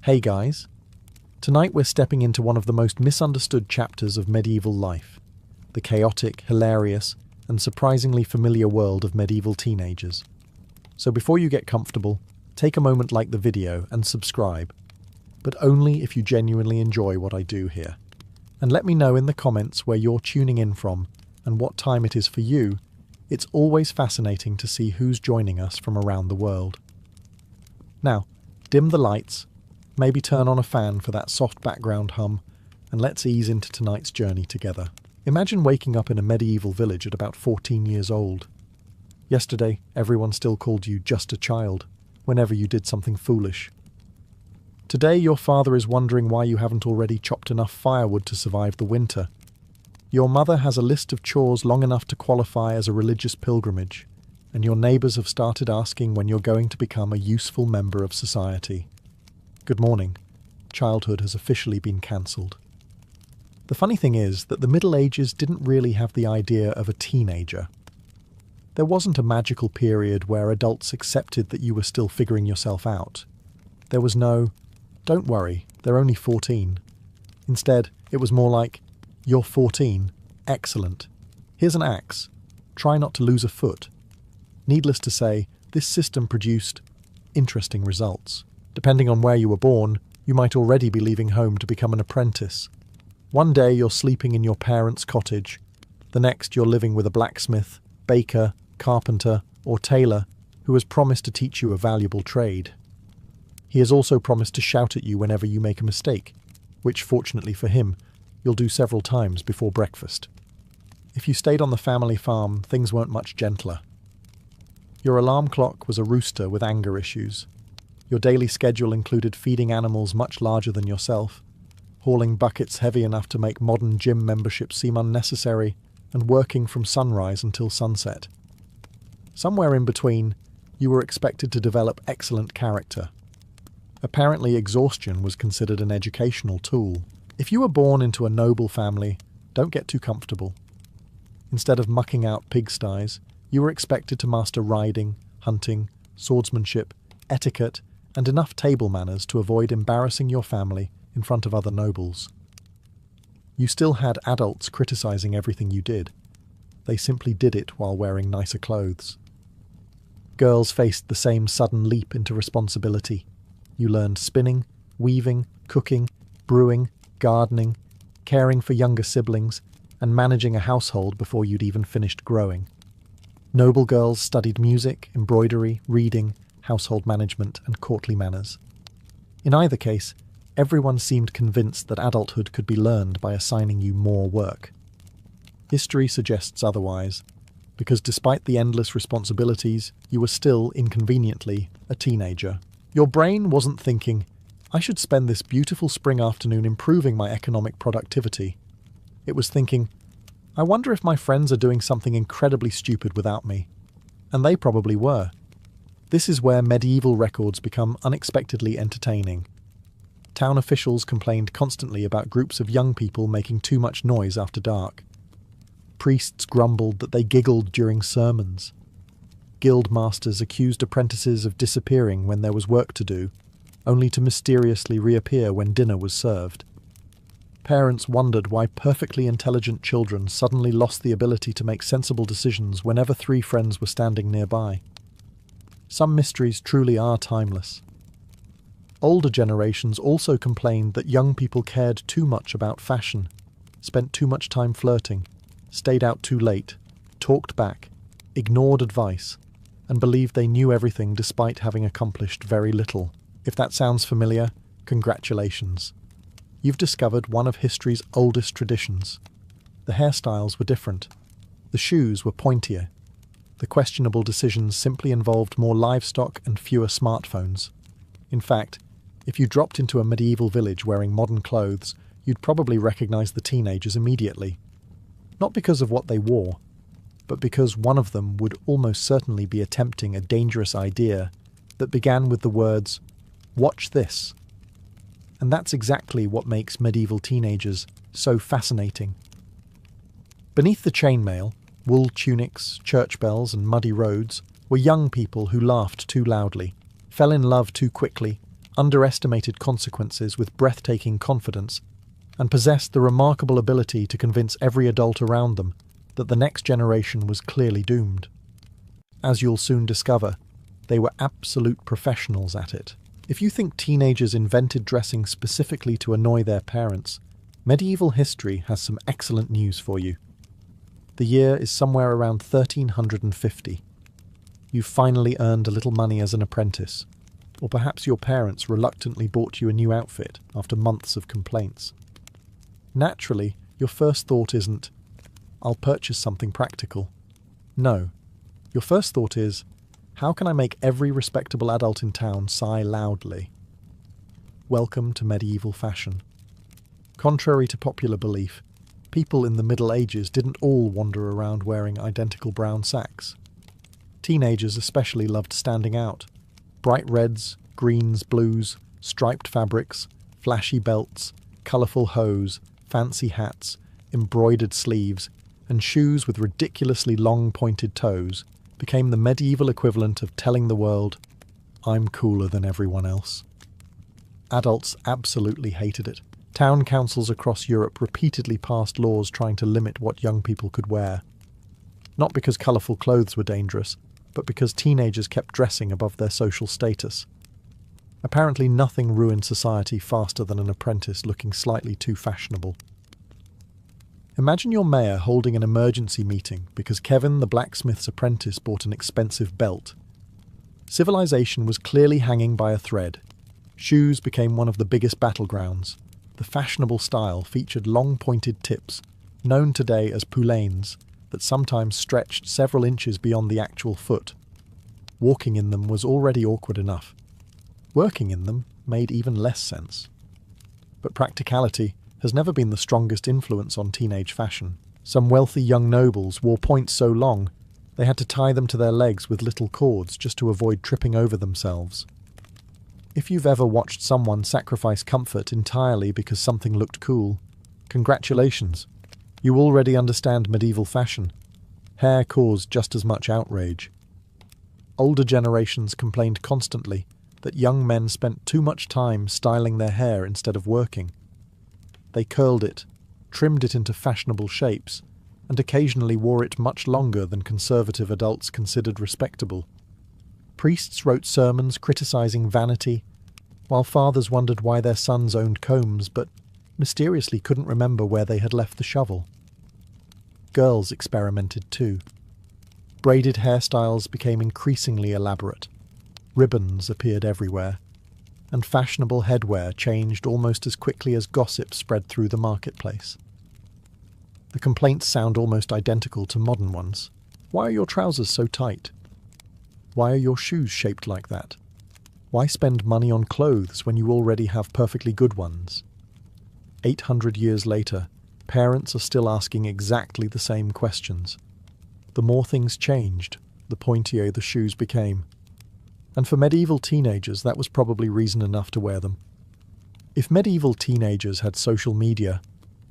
Hey guys, tonight we're stepping into one of the most misunderstood chapters of medieval life, the chaotic, hilarious, and surprisingly familiar world of medieval teenagers. So before you get comfortable, take a moment like the video and subscribe, but only if you genuinely enjoy what I do here. And let me know in the comments where you're tuning in from and what time it is for you. It's always fascinating to see who's joining us from around the world. Now, dim the lights, maybe turn on a fan for that soft background hum, and let's ease into tonight's journey together. Imagine waking up in a medieval village at about 14 years old. Yesterday, everyone still called you just a child, whenever you did something foolish. Today, your father is wondering why you haven't already chopped enough firewood to survive the winter. Your mother has a list of chores long enough to qualify as a religious pilgrimage, and your neighbours have started asking when you're going to become a useful member of society. Good morning. Childhood has officially been cancelled. The funny thing is that the Middle Ages didn't really have the idea of a teenager. There wasn't a magical period where adults accepted that you were still figuring yourself out. There was no, "Don't worry, they're only 14. Instead, it was more like, "You're 14. Excellent. Here's an axe. Try not to lose a foot." Needless to say, this system produced interesting results. Depending on where you were born, you might already be leaving home to become an apprentice. One day you're sleeping in your parents' cottage. The next you're living with a blacksmith, baker, carpenter, or tailor who has promised to teach you a valuable trade. He has also promised to shout at you whenever you make a mistake, which, fortunately for him, you'll do several times before breakfast. If you stayed on the family farm, things weren't much gentler. Your alarm clock was a rooster with anger issues. Your daily schedule included feeding animals much larger than yourself, hauling buckets heavy enough to make modern gym memberships seem unnecessary, and working from sunrise until sunset. Somewhere in between, you were expected to develop excellent character. Apparently, exhaustion was considered an educational tool. If you were born into a noble family, don't get too comfortable. Instead of mucking out pigsties, you were expected to master riding, hunting, swordsmanship, etiquette, and enough table manners to avoid embarrassing your family in front of other nobles. You still had adults criticizing everything you did. They simply did it while wearing nicer clothes. Girls faced the same sudden leap into responsibility. You learned spinning, weaving, cooking, brewing, gardening, caring for younger siblings, and managing a household before you'd even finished growing. Noble girls studied music, embroidery, reading, household management, and courtly manners. In either case, everyone seemed convinced that adulthood could be learned by assigning you more work. History suggests otherwise, because despite the endless responsibilities, you were still, inconveniently, a teenager. Your brain wasn't thinking, "I should spend this beautiful spring afternoon improving my economic productivity." It was thinking, "I wonder if my friends are doing something incredibly stupid without me." And they probably were. This is where medieval records become unexpectedly entertaining. Town officials complained constantly about groups of young people making too much noise after dark. Priests grumbled that they giggled during sermons. Guild masters accused apprentices of disappearing when there was work to do, only to mysteriously reappear when dinner was served. Parents wondered why perfectly intelligent children suddenly lost the ability to make sensible decisions whenever three friends were standing nearby. Some mysteries truly are timeless. Older generations also complained that young people cared too much about fashion, spent too much time flirting, stayed out too late, talked back, ignored advice, and believed they knew everything despite having accomplished very little. If that sounds familiar, congratulations. You've discovered one of history's oldest traditions. The hairstyles were different. The shoes were pointier. The questionable decisions simply involved more livestock and fewer smartphones. In fact, if you dropped into a medieval village wearing modern clothes, you'd probably recognize the teenagers immediately. Not because of what they wore, but because one of them would almost certainly be attempting a dangerous idea that began with the words, "Watch this." And that's exactly what makes medieval teenagers so fascinating. Beneath the chainmail, wool tunics, church bells, and muddy roads were young people who laughed too loudly, fell in love too quickly, underestimated consequences with breathtaking confidence, and possessed the remarkable ability to convince every adult around them that the next generation was clearly doomed. As you'll soon discover, they were absolute professionals at it. If you think teenagers invented dressing specifically to annoy their parents, medieval history has some excellent news for you. The year is somewhere around 1350. You've finally earned a little money as an apprentice, or perhaps your parents reluctantly bought you a new outfit after months of complaints. Naturally, your first thought isn't, "I'll purchase something practical." No, your first thought is, "How can I make every respectable adult in town sigh loudly?" Welcome to medieval fashion. Contrary to popular belief, people in the Middle Ages didn't all wander around wearing identical brown sacks. Teenagers especially loved standing out. Bright reds, greens, blues, striped fabrics, flashy belts, colourful hose, fancy hats, embroidered sleeves, and shoes with ridiculously long pointed toes became the medieval equivalent of telling the world, "I'm cooler than everyone else." Adults absolutely hated it. Town councils across Europe repeatedly passed laws trying to limit what young people could wear. Not because colourful clothes were dangerous, but because teenagers kept dressing above their social status. Apparently nothing ruined society faster than an apprentice looking slightly too fashionable. Imagine your mayor holding an emergency meeting because Kevin the blacksmith's apprentice bought an expensive belt. Civilization was clearly hanging by a thread. Shoes became one of the biggest battlegrounds. The fashionable style featured long pointed tips, known today as poulaines, that sometimes stretched several inches beyond the actual foot. Walking in them was already awkward enough. Working in them made even less sense. But practicality has never been the strongest influence on teenage fashion. Some wealthy young nobles wore points so long they had to tie them to their legs with little cords just to avoid tripping over themselves. If you've ever watched someone sacrifice comfort entirely because something looked cool, congratulations. You already understand medieval fashion. Hair caused just as much outrage. Older generations complained constantly that young men spent too much time styling their hair instead of working. They curled it, trimmed it into fashionable shapes, and occasionally wore it much longer than conservative adults considered respectable. Priests wrote sermons criticizing vanity, while fathers wondered why their sons owned combs but mysteriously couldn't remember where they had left the shovel. Girls experimented too. Braided hairstyles became increasingly elaborate. Ribbons appeared everywhere, and fashionable headwear changed almost as quickly as gossip spread through the marketplace. The complaints sound almost identical to modern ones. Why are your trousers so tight? Why are your shoes shaped like that? Why spend money on clothes when you already have perfectly good ones? 800 years later, parents are still asking exactly the same questions. The more things changed, the pointier the shoes became. And for medieval teenagers, that was probably reason enough to wear them. If medieval teenagers had social media,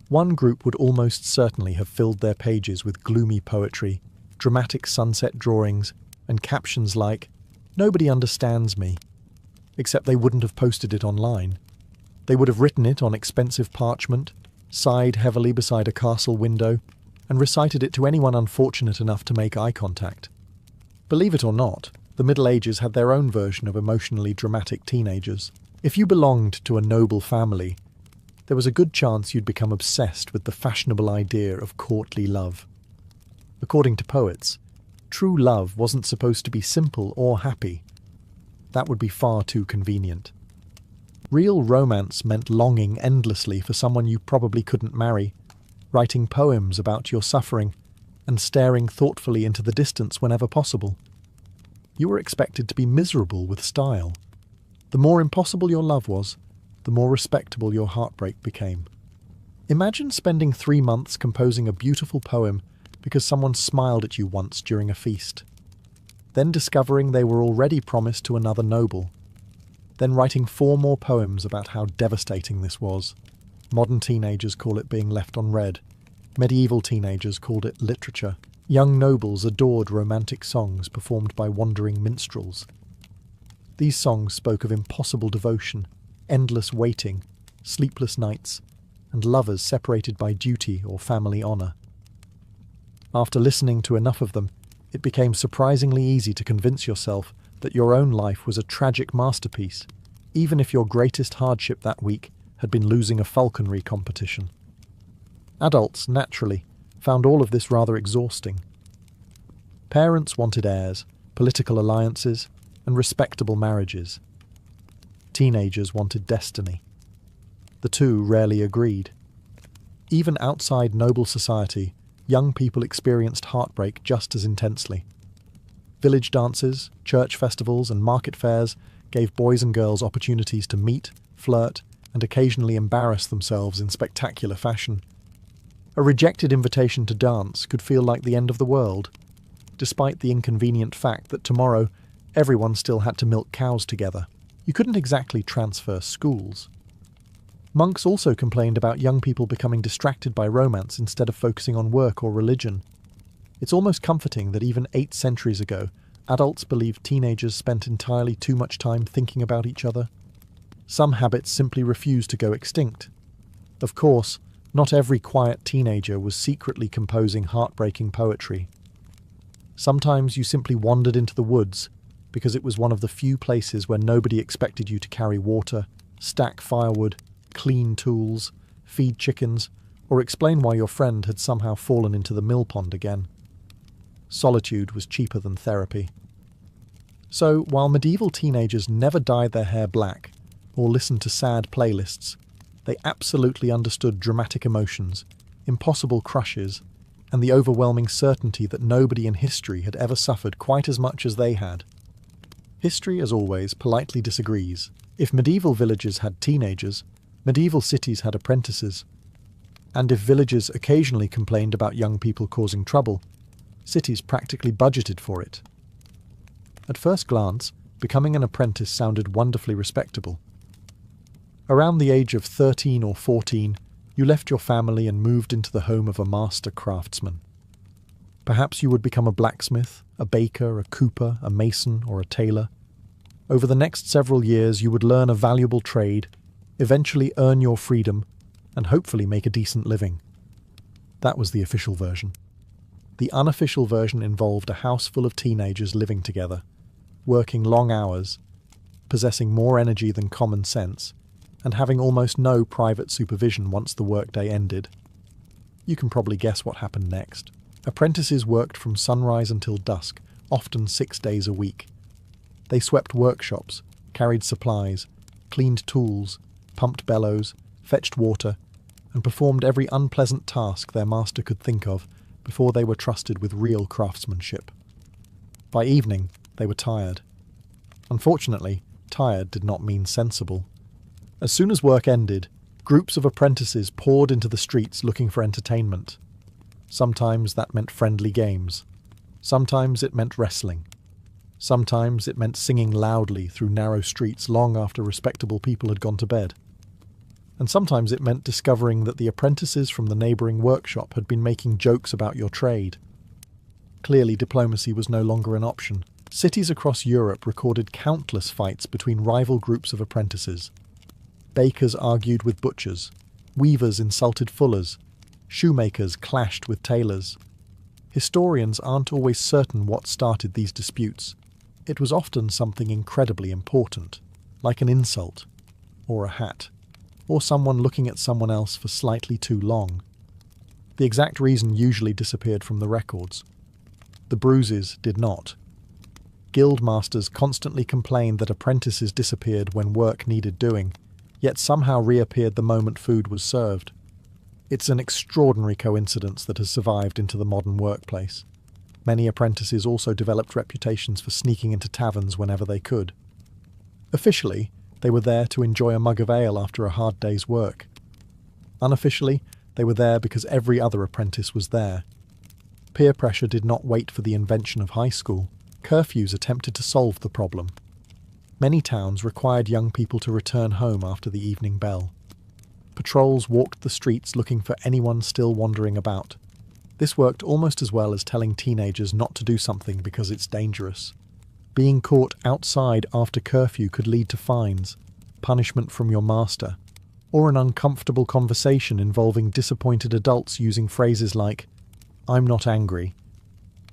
one group would almost certainly have filled their pages with gloomy poetry, dramatic sunset drawings, and captions like, "Nobody understands me." Except they wouldn't have posted it online. They would have written it on expensive parchment, sighed heavily beside a castle window, and recited it to anyone unfortunate enough to make eye contact. Believe it or not, the Middle Ages had their own version of emotionally dramatic teenagers. If you belonged to a noble family, there was a good chance you'd become obsessed with the fashionable idea of courtly love. According to poets, true love wasn't supposed to be simple or happy. That would be far too convenient. Real romance meant longing endlessly for someone you probably couldn't marry, writing poems about your suffering, and staring thoughtfully into the distance whenever possible. You were expected to be miserable with style. The more impossible your love was, the more respectable your heartbreak became. Imagine spending 3 months composing a beautiful poem because someone smiled at you once during a feast. Then discovering they were already promised to another noble. Then writing 4 more poems about how devastating this was. Modern teenagers call it being left on red. Medieval teenagers called it literature. Young nobles adored romantic songs performed by wandering minstrels. These songs spoke of impossible devotion, endless waiting, sleepless nights, and lovers separated by duty or family honour. After listening to enough of them, it became surprisingly easy to convince yourself that your own life was a tragic masterpiece, even if your greatest hardship that week had been losing a falconry competition. Adults, naturally, found all of this rather exhausting. Parents wanted heirs, political alliances, and respectable marriages. Teenagers wanted destiny. The two rarely agreed. Even outside noble society, young people experienced heartbreak just as intensely. Village dances, church festivals, and market fairs gave boys and girls opportunities to meet, flirt, and occasionally embarrass themselves in spectacular fashion. A rejected invitation to dance could feel like the end of the world, despite the inconvenient fact that tomorrow everyone still had to milk cows together. You couldn't exactly transfer schools. Monks also complained about young people becoming distracted by romance instead of focusing on work or religion. It's almost comforting that even 8 centuries ago, adults believed teenagers spent entirely too much time thinking about each other. Some habits simply refused to go extinct. Of course, not every quiet teenager was secretly composing heartbreaking poetry. Sometimes you simply wandered into the woods because it was one of the few places where nobody expected you to carry water, stack firewood, clean tools, feed chickens, or explain why your friend had somehow fallen into the mill pond again. Solitude was cheaper than therapy. So, while medieval teenagers never dyed their hair black or listened to sad playlists, they absolutely understood dramatic emotions, impossible crushes, and the overwhelming certainty that nobody in history had ever suffered quite as much as they had. History, as always, politely disagrees. If medieval villages had teenagers, medieval cities had apprentices. And if villages occasionally complained about young people causing trouble, cities practically budgeted for it. At first glance, becoming an apprentice sounded wonderfully respectable. Around the age of 13 or 14, you left your family and moved into the home of a master craftsman. Perhaps you would become a blacksmith, a baker, a cooper, a mason, or a tailor. Over the next several years, you would learn a valuable trade, eventually earn your freedom, and hopefully make a decent living. That was the official version. The unofficial version involved a house full of teenagers living together, working long hours, possessing more energy than common sense, and having almost no private supervision once the workday ended. You can probably guess what happened next. Apprentices worked from sunrise until dusk, often 6 days a week. They swept workshops, carried supplies, cleaned tools, pumped bellows, fetched water, and performed every unpleasant task their master could think of before they were trusted with real craftsmanship. By evening, they were tired. Unfortunately, tired did not mean sensible. As soon as work ended, groups of apprentices poured into the streets looking for entertainment. Sometimes that meant friendly games. Sometimes it meant wrestling. Sometimes it meant singing loudly through narrow streets long after respectable people had gone to bed. And sometimes it meant discovering that the apprentices from the neighbouring workshop had been making jokes about your trade. Clearly, diplomacy was no longer an option. Cities across Europe recorded countless fights between rival groups of apprentices. Bakers argued with butchers, weavers insulted fullers, shoemakers clashed with tailors. Historians aren't always certain what started these disputes. It was often something incredibly important, like an insult, or a hat, or someone looking at someone else for slightly too long. The exact reason usually disappeared from the records. The bruises did not. Guild masters constantly complained that apprentices disappeared when work needed doing, yet somehow reappeared the moment food was served. It's an extraordinary coincidence that has survived into the modern workplace. Many apprentices also developed reputations for sneaking into taverns whenever they could. Officially, they were there to enjoy a mug of ale after a hard day's work. Unofficially, they were there because every other apprentice was there. Peer pressure did not wait for the invention of high school. Curfews attempted to solve the problem. Many towns required young people to return home after the evening bell. Patrols walked the streets looking for anyone still wandering about. This worked almost as well as telling teenagers not to do something because it's dangerous. Being caught outside after curfew could lead to fines, punishment from your master, or an uncomfortable conversation involving disappointed adults using phrases like, "I'm not angry,"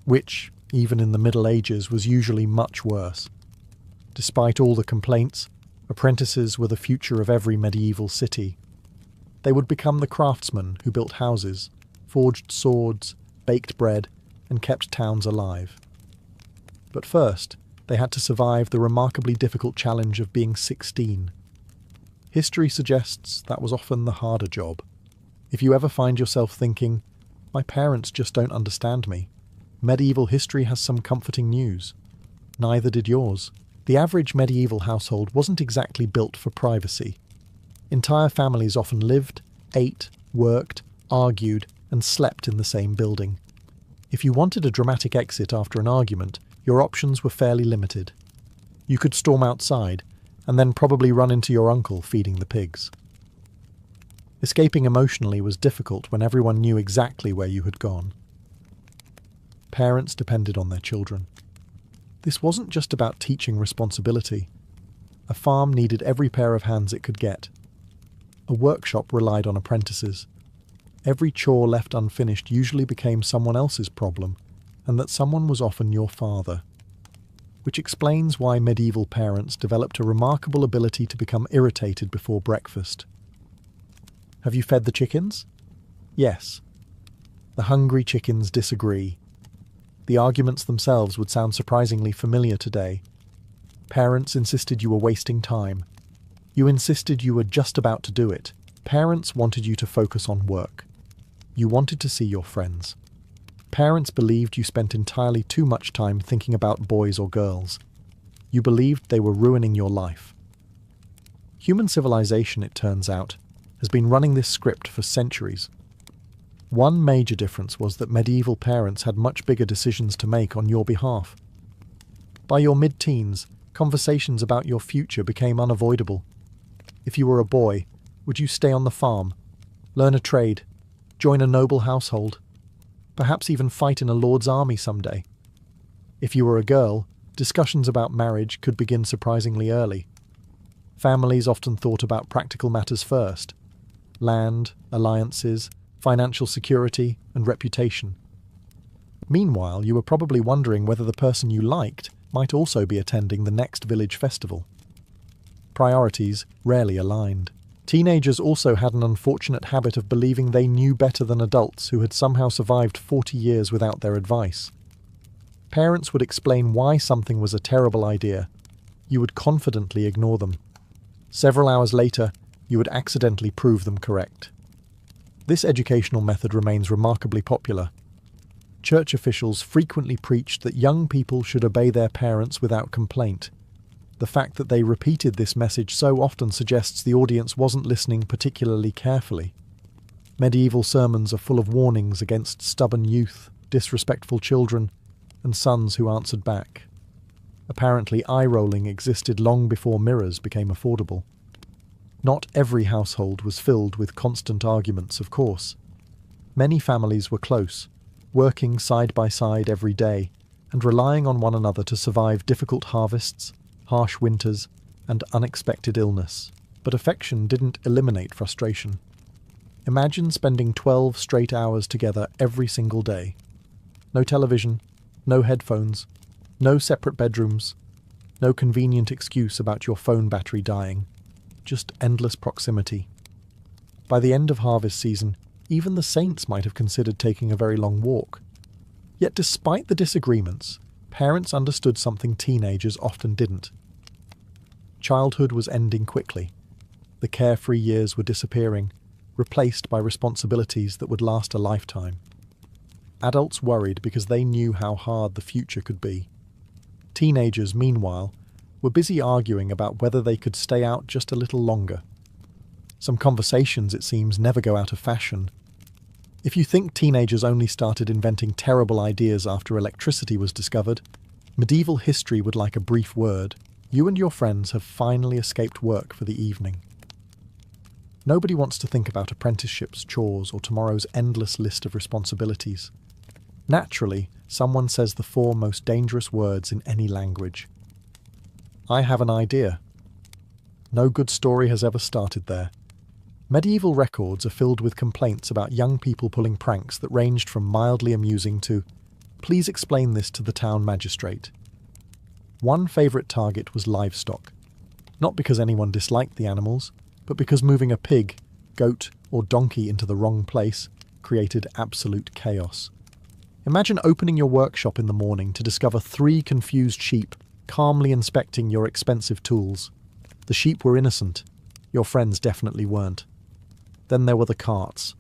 which, even in the Middle Ages, was usually much worse. Despite all the complaints, apprentices were the future of every medieval city. They would become the craftsmen who built houses, forged swords, baked bread, and kept towns alive. But first, they had to survive the remarkably difficult challenge of being 16. History suggests that was often the harder job. If you ever find yourself thinking, "My parents just don't understand me," medieval history has some comforting news. Neither did yours. The average medieval household wasn't exactly built for privacy. Entire families often lived, ate, worked, argued, and slept in the same building. If you wanted a dramatic exit after an argument, your options were fairly limited. You could storm outside, and then probably run into your uncle feeding the pigs. Escaping emotionally was difficult when everyone knew exactly where you had gone. Parents depended on their children. This wasn't just about teaching responsibility. A farm needed every pair of hands it could get. A workshop relied on apprentices. Every chore left unfinished usually became someone else's problem, and that someone was often your father. Which explains why medieval parents developed a remarkable ability to become irritated before breakfast. Have you fed the chickens? Yes. The hungry chickens disagree. The arguments themselves would sound surprisingly familiar today. Parents insisted you were wasting time. You insisted you were just about to do it. Parents wanted you to focus on work. You wanted to see your friends. Parents believed you spent entirely too much time thinking about boys or girls. You believed they were ruining your life. Human civilization, it turns out, has been running this script for centuries. One major difference was that medieval parents had much bigger decisions to make on your behalf. By your mid-teens, conversations about your future became unavoidable. If you were a boy, would you stay on the farm, learn a trade, join a noble household, perhaps even fight in a lord's army someday? If you were a girl, discussions about marriage could begin surprisingly early. Families often thought about practical matters first: land, alliances, financial security, and reputation. Meanwhile, you were probably wondering whether the person you liked might also be attending the next village festival. Priorities rarely aligned. Teenagers also had an unfortunate habit of believing they knew better than adults who had somehow survived 40 years without their advice. Parents would explain why something was a terrible idea. You would confidently ignore them. Several hours later, you would accidentally prove them correct. This educational method remains remarkably popular. Church officials frequently preached that young people should obey their parents without complaint. The fact that they repeated this message so often suggests the audience wasn't listening particularly carefully. Medieval sermons are full of warnings against stubborn youth, disrespectful children, and sons who answered back. Apparently, eye-rolling existed long before mirrors became affordable. Not every household was filled with constant arguments, of course. Many families were close, working side by side every day, and relying on one another to survive difficult harvests, harsh winters, and unexpected illness. But affection didn't eliminate frustration. Imagine spending 12 straight hours together every single day. No television, no headphones, no separate bedrooms, no convenient excuse about your phone battery dying. Just endless proximity. By the end of harvest season, even the saints might have considered taking a very long walk. Yet despite the disagreements, parents understood something teenagers often didn't. Childhood was ending quickly. The carefree years were disappearing, replaced by responsibilities that would last a lifetime. Adults worried because they knew how hard the future could be. Teenagers, meanwhile, were busy arguing about whether they could stay out just a little longer. Some conversations, it seems, never go out of fashion. If you think teenagers only started inventing terrible ideas after electricity was discovered, medieval history would like a brief word. You and your friends have finally escaped work for the evening. Nobody wants to think about apprenticeships, chores, or tomorrow's endless list of responsibilities. Naturally, someone says the four most dangerous words in any language. I have an idea. No good story has ever started there. Medieval records are filled with complaints about young people pulling pranks that ranged from mildly amusing to, "Please explain this to the town magistrate." One favourite target was livestock, not because anyone disliked the animals, but because moving a pig, goat, or donkey into the wrong place created absolute chaos. Imagine opening your workshop in the morning to discover 3 confused sheep calmly inspecting your expensive tools. The sheep were innocent. Your friends definitely weren't. Then there were the carts.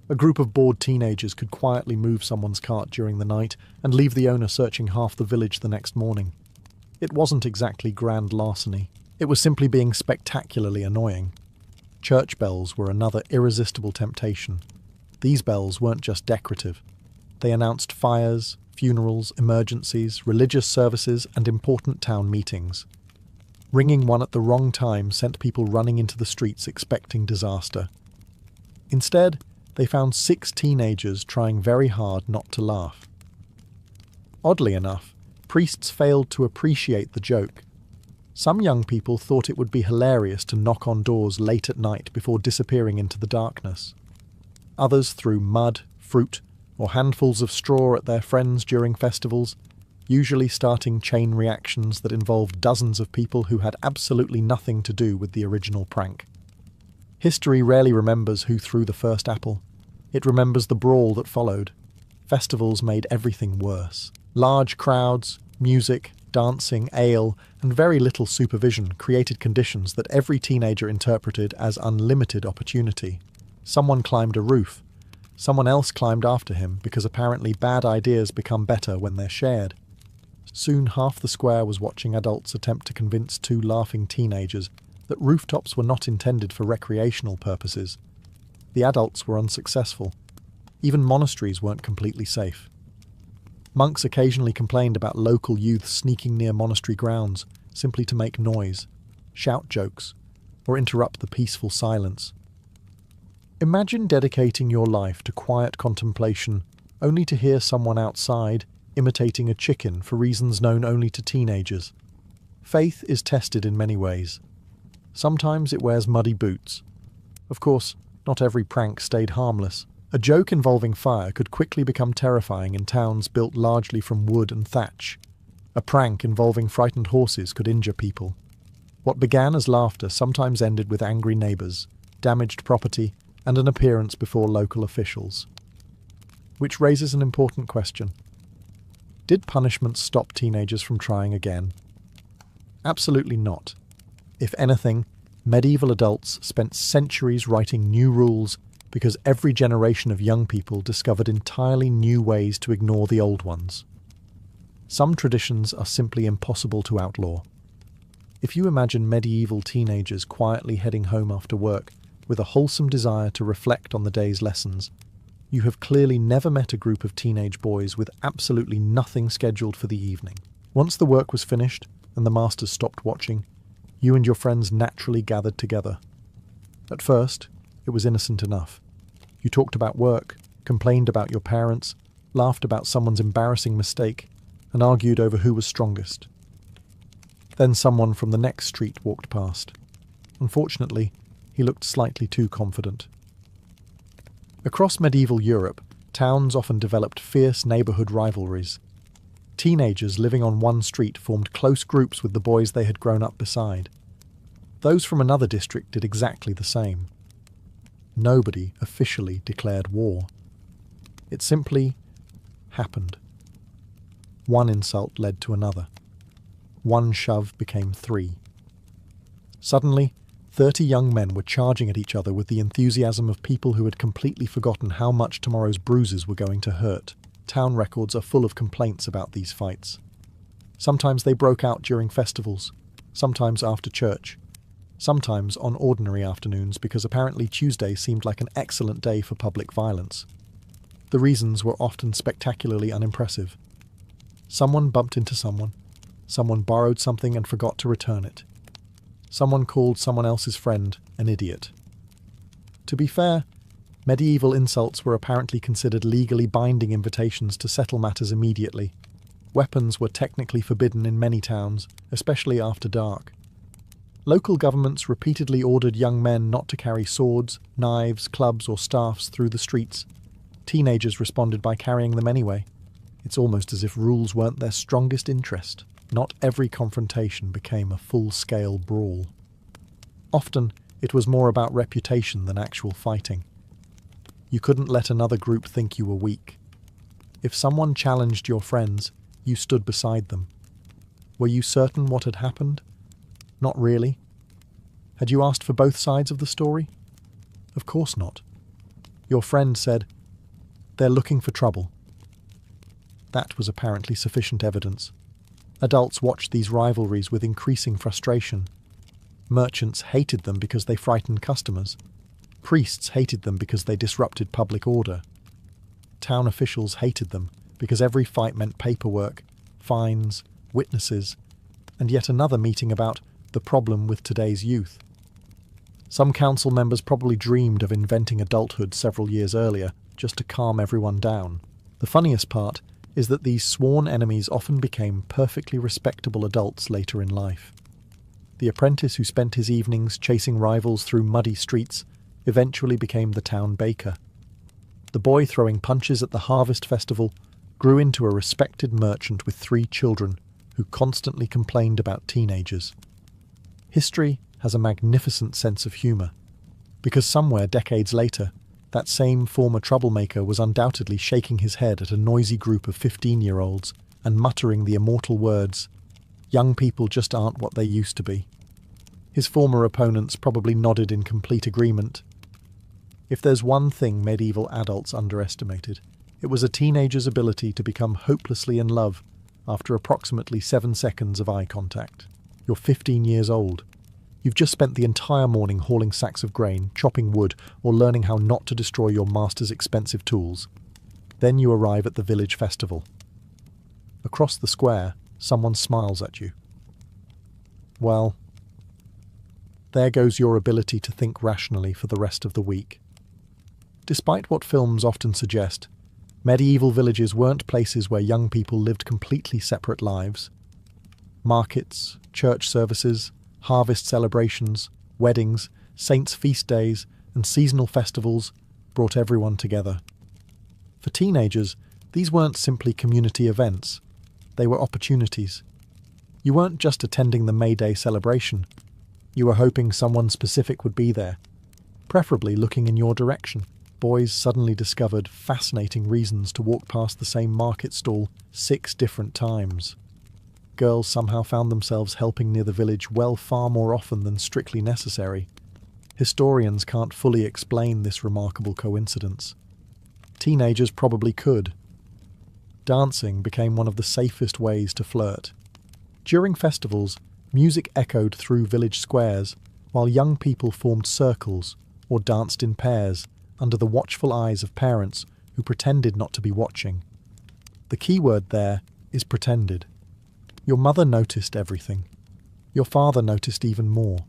A group of bored teenagers could quietly move someone's cart during the night and leave the owner searching half the village the next morning. It wasn't exactly grand larceny. It was simply being spectacularly annoying. Church bells were another irresistible temptation. These bells weren't just decorative. They announced fires, funerals, emergencies, religious services, and important town meetings. Ringing one at the wrong time sent people running into the streets expecting disaster. Instead, they found 6 teenagers trying very hard not to laugh. Oddly enough, priests failed to appreciate the joke. Some young people thought it would be hilarious to knock on doors late at night before disappearing into the darkness. Others threw mud, fruit, or handfuls of straw at their friends during festivals, usually starting chain reactions that involved dozens of people who had absolutely nothing to do with the original prank. History rarely remembers who threw the first apple. It remembers the brawl that followed. Festivals made everything worse. Large crowds, music, dancing, ale, and very little supervision created conditions that every teenager interpreted as unlimited opportunity. Someone climbed a roof. Someone else climbed after him because apparently bad ideas become better when they're shared. Soon half the square was watching adults attempt to convince 2 laughing teenagers that rooftops were not intended for recreational purposes. The adults were unsuccessful. Even monasteries weren't completely safe. Monks occasionally complained about local youths sneaking near monastery grounds simply to make noise, shout jokes, or interrupt the peaceful silence. Imagine dedicating your life to quiet contemplation only to hear someone outside imitating a chicken for reasons known only to teenagers. Faith is tested in many ways. Sometimes it wears muddy boots. Of course, not every prank stayed harmless. A joke involving fire could quickly become terrifying in towns built largely from wood and thatch. A prank involving frightened horses could injure people. What began as laughter sometimes ended with angry neighbours, damaged property, and an appearance before local officials. Which raises an important question. Did punishment stop teenagers from trying again? Absolutely not. If anything, medieval adults spent centuries writing new rules because every generation of young people discovered entirely new ways to ignore the old ones. Some traditions are simply impossible to outlaw. If you imagine medieval teenagers quietly heading home after work with a wholesome desire to reflect on the day's lessons, you have clearly never met a group of teenage boys with absolutely nothing scheduled for the evening. Once the work was finished and the masters stopped watching, you and your friends naturally gathered together. At first, it was innocent enough. You talked about work, complained about your parents, laughed about someone's embarrassing mistake, and argued over who was strongest. Then someone from the next street walked past. Unfortunately, he looked slightly too confident. Across medieval Europe, towns often developed fierce neighbourhood rivalries. Teenagers living on one street formed close groups with the boys they had grown up beside. Those from another district did exactly the same. Nobody officially declared war. It simply happened. One insult led to another. One shove became 3. Suddenly, 30 young men were charging at each other with the enthusiasm of people who had completely forgotten how much tomorrow's bruises were going to hurt. Town records are full of complaints about these fights. Sometimes they broke out during festivals, sometimes after church, sometimes on ordinary afternoons because apparently Tuesday seemed like an excellent day for public violence. The reasons were often spectacularly unimpressive. Someone bumped into someone borrowed something and forgot to return it. Someone called someone else's friend an idiot. To be fair, medieval insults were apparently considered legally binding invitations to settle matters immediately. Weapons were technically forbidden in many towns, especially after dark. Local governments repeatedly ordered young men not to carry swords, knives, clubs, or staffs through the streets. Teenagers responded by carrying them anyway. It's almost as if rules weren't their strongest interest. Not every confrontation became a full-scale brawl. Often, it was more about reputation than actual fighting. You couldn't let another group think you were weak. If someone challenged your friends, you stood beside them. Were you certain what had happened? Not really. Had you asked for both sides of the story? Of course not. Your friend said, "They're looking for trouble." That was apparently sufficient evidence. Adults watched these rivalries with increasing frustration. Merchants hated them because they frightened customers. Priests hated them because they disrupted public order. Town officials hated them because every fight meant paperwork, fines, witnesses, and yet another meeting about the problem with today's youth. Some council members probably dreamed of inventing adulthood several years earlier, just to calm everyone down. The funniest part is that these sworn enemies often became perfectly respectable adults later in life. The apprentice who spent his evenings chasing rivals through muddy streets eventually became the town baker. The boy throwing punches at the harvest festival grew into a respected merchant with 3 children who constantly complained about teenagers. History has a magnificent sense of humour, because somewhere decades later, that same former troublemaker was undoubtedly shaking his head at a noisy group of 15-year-olds and muttering the immortal words, "Young people just aren't what they used to be." His former opponents probably nodded in complete agreement. If there's one thing medieval adults underestimated, it was a teenager's ability to become hopelessly in love after approximately 7 seconds of eye contact. You're 15 years old. You've just spent the entire morning hauling sacks of grain, chopping wood, or learning how not to destroy your master's expensive tools. Then you arrive at the village festival. Across the square, someone smiles at you. Well, there goes your ability to think rationally for the rest of the week. Despite what films often suggest, medieval villages weren't places where young people lived completely separate lives. Markets, church services, harvest celebrations, weddings, saints' feast days, and seasonal festivals brought everyone together. For teenagers, these weren't simply community events. They were opportunities. You weren't just attending the May Day celebration. You were hoping someone specific would be there, preferably looking in your direction. Boys suddenly discovered fascinating reasons to walk past the same market stall 6 different times. Girls somehow found themselves helping near the village well far more often than strictly necessary. Historians can't fully explain this remarkable coincidence. Teenagers probably could. Dancing became one of the safest ways to flirt. During festivals, music echoed through village squares, while young people formed circles or danced in pairs under the watchful eyes of parents who pretended not to be watching. The key word there is pretended. Your mother noticed everything. Your father noticed even more.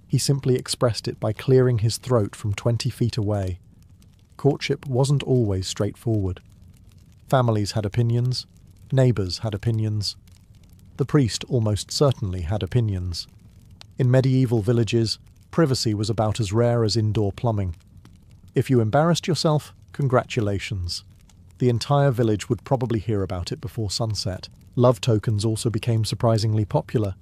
He simply expressed it by clearing his throat from 20 feet away. Courtship wasn't always straightforward. Families had opinions. Neighbours had opinions. The priest almost certainly had opinions. In medieval villages, privacy was about as rare as indoor plumbing. If you embarrassed yourself, congratulations. The entire village would probably hear about it before sunset. Love tokens also became surprisingly popular.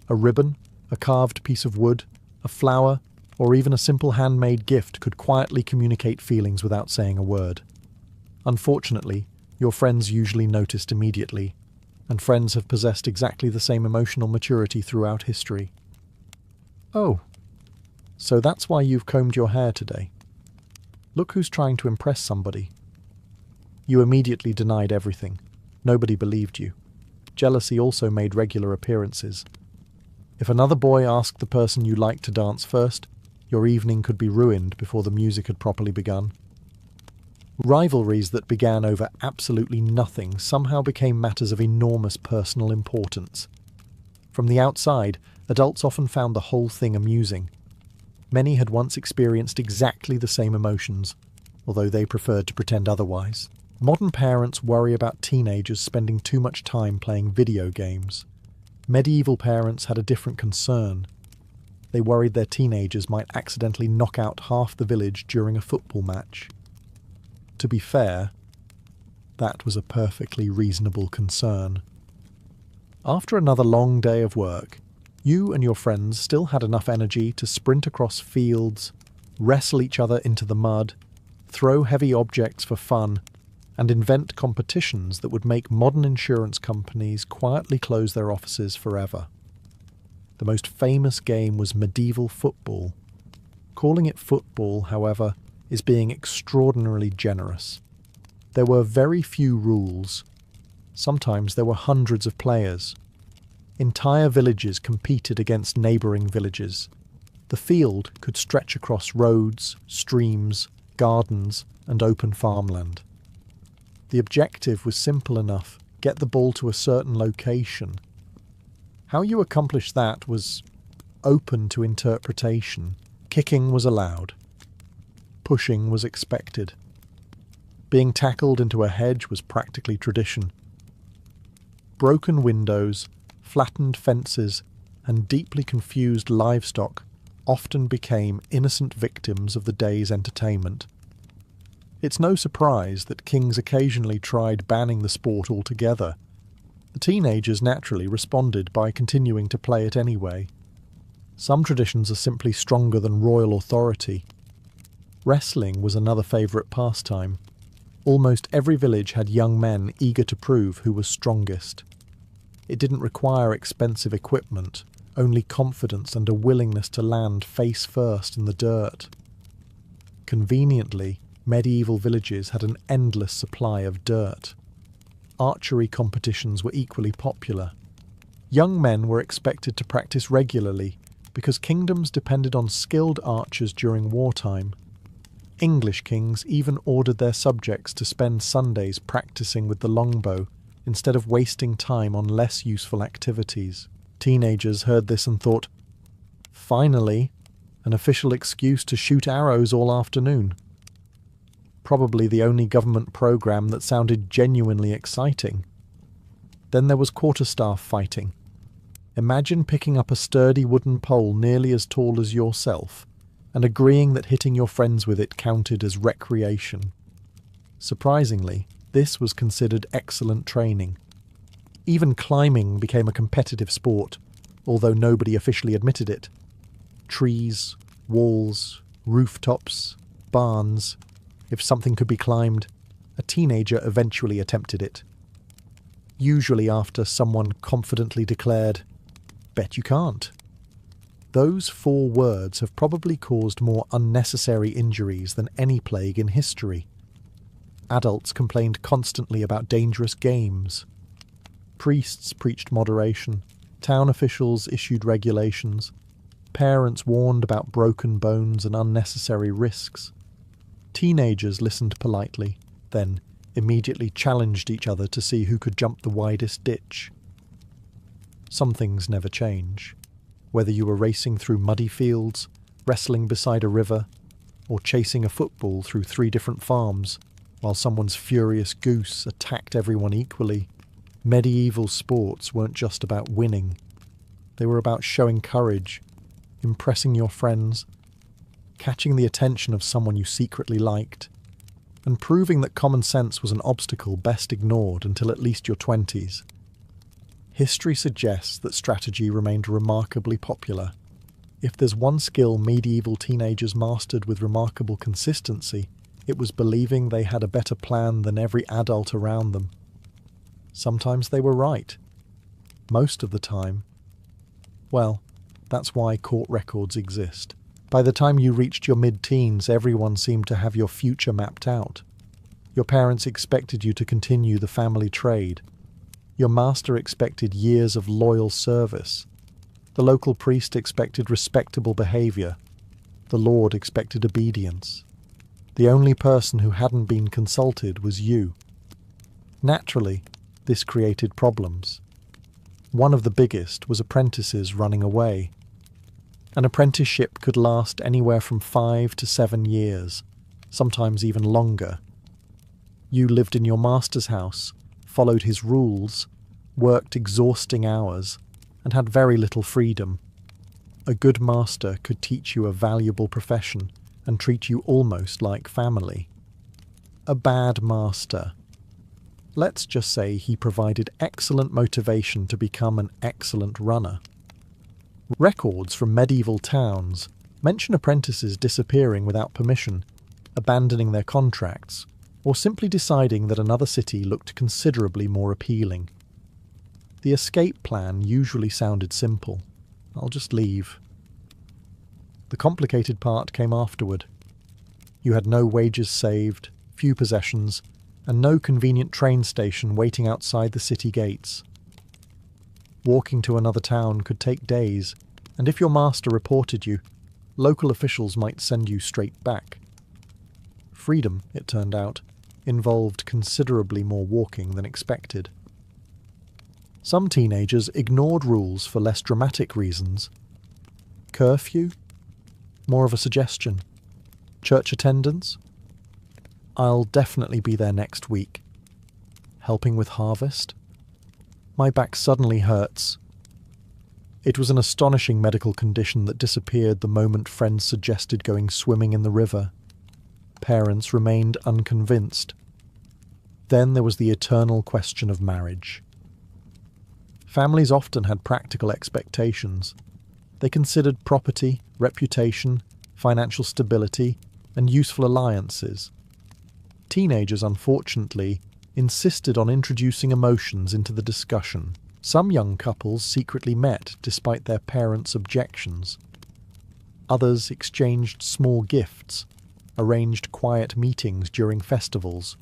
A ribbon, a carved piece of wood, a flower, or even a simple handmade gift could quietly communicate feelings without saying a word. Unfortunately, your friends usually noticed immediately, and friends have possessed exactly the same emotional maturity throughout history. Oh, so that's why you've combed your hair today. Look who's trying to impress somebody. You immediately denied everything. Nobody believed you. Jealousy also made regular appearances. If another boy asked the person you liked to dance first, your evening could be ruined before the music had properly begun. Rivalries that began over absolutely nothing somehow became matters of enormous personal importance. From the outside, adults often found the whole thing amusing. Many had once experienced exactly the same emotions, although they preferred to pretend otherwise. Modern parents worry about teenagers spending too much time playing video games. Medieval parents had a different concern. They worried their teenagers might accidentally knock out half the village during a football match. To be fair, that was a perfectly reasonable concern. After another long day of work, you and your friends still had enough energy to sprint across fields, wrestle each other into the mud, throw heavy objects for fun, and invent competitions that would make modern insurance companies quietly close their offices forever. The most famous game was medieval football. Calling it football, however, is being extraordinarily generous. There were very few rules. Sometimes there were hundreds of players. Entire villages competed against neighbouring villages. The field could stretch across roads, streams, gardens, and open farmland. The objective was simple enough: get the ball to a certain location. How you accomplished that was open to interpretation. Kicking was allowed. Pushing was expected. Being tackled into a hedge was practically tradition. Broken windows, flattened fences, and deeply confused livestock often became innocent victims of the day's entertainment. It's no surprise that kings occasionally tried banning the sport altogether. The teenagers naturally responded by continuing to play it anyway. Some traditions are simply stronger than royal authority. Wrestling was another favourite pastime. Almost every village had young men eager to prove who was strongest. It didn't require expensive equipment, only confidence and a willingness to land face first in the dirt. Conveniently, medieval villages had an endless supply of dirt. Archery competitions were equally popular. Young men were expected to practice regularly because kingdoms depended on skilled archers during wartime. English kings even ordered their subjects to spend Sundays practicing with the longbow instead of wasting time on less useful activities. Teenagers heard this and thought, "Finally, an official excuse to shoot arrows all afternoon." Probably the only government program that sounded genuinely exciting. Then there was quarterstaff fighting. Imagine picking up a sturdy wooden pole nearly as tall as yourself and agreeing that hitting your friends with it counted as recreation. Surprisingly, this was considered excellent training. Even climbing became a competitive sport, although nobody officially admitted it. Trees, walls, rooftops, barns. If something could be climbed, a teenager eventually attempted it. Usually after someone confidently declared, "Bet you can't." Those 4 words have probably caused more unnecessary injuries than any plague in history. Adults complained constantly about dangerous games. Priests preached moderation. Town officials issued regulations. Parents warned about broken bones and unnecessary risks. Teenagers listened politely, then immediately challenged each other to see who could jump the widest ditch. Some things never change. Whether you were racing through muddy fields, wrestling beside a river, or chasing a football through 3 different farms, while someone's furious goose attacked everyone equally, medieval sports weren't just about winning. They were about showing courage, impressing your friends, catching the attention of someone you secretly liked, and proving that common sense was an obstacle best ignored until at least your 20s. History suggests that strategy remained remarkably popular. If there's one skill medieval teenagers mastered with remarkable consistency, it was believing they had a better plan than every adult around them. Sometimes they were right. Most of the time, well, that's why court records exist. By the time you reached your mid-teens, everyone seemed to have your future mapped out. Your parents expected you to continue the family trade. Your master expected years of loyal service. The local priest expected respectable behaviour. The Lord expected obedience. The only person who hadn't been consulted was you. Naturally, this created problems. One of the biggest was apprentices running away. An apprenticeship could last anywhere from 5 to 7 years, sometimes even longer. You lived in your master's house, followed his rules, worked exhausting hours, and had very little freedom. A good master could teach you a valuable profession and treat you almost like family. A bad master. Let's just say he provided excellent motivation to become an excellent runner. Records from medieval towns mention apprentices disappearing without permission, abandoning their contracts, or simply deciding that another city looked considerably more appealing. The escape plan usually sounded simple. I'll just leave. The complicated part came afterward. You had no wages saved, few possessions, and no convenient train station waiting outside the city gates. Walking to another town could take days, and if your master reported you, local officials might send you straight back. Freedom, it turned out, involved considerably more walking than expected. Some teenagers ignored rules for less dramatic reasons. Curfew? More of a suggestion. Church attendance? I'll definitely be there next week. Helping with harvest? My back suddenly hurts. It was an astonishing medical condition that disappeared the moment friends suggested going swimming in the river. Parents remained unconvinced. Then there was the eternal question of marriage. Families often had practical expectations. They considered property, reputation, financial stability, and useful alliances. Teenagers, unfortunately, insisted on introducing emotions into the discussion. Some young couples secretly met despite their parents' objections. Others exchanged small gifts, arranged quiet meetings during festivals,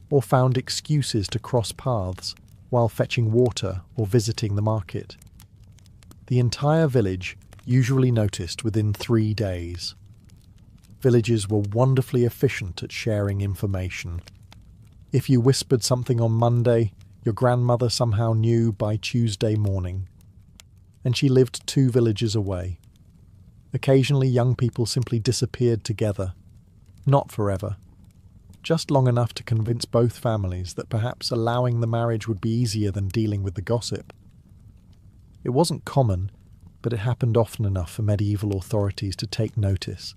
or found excuses to cross paths while fetching water or visiting the market. The entire village usually noticed within 3 days. Villages were wonderfully efficient at sharing information. If you whispered something on Monday, your grandmother somehow knew by Tuesday morning. And she lived 2 villages away. Occasionally young people simply disappeared together. Not forever. Just long enough to convince both families that perhaps allowing the marriage would be easier than dealing with the gossip. It wasn't common, but it happened often enough for medieval authorities to take notice.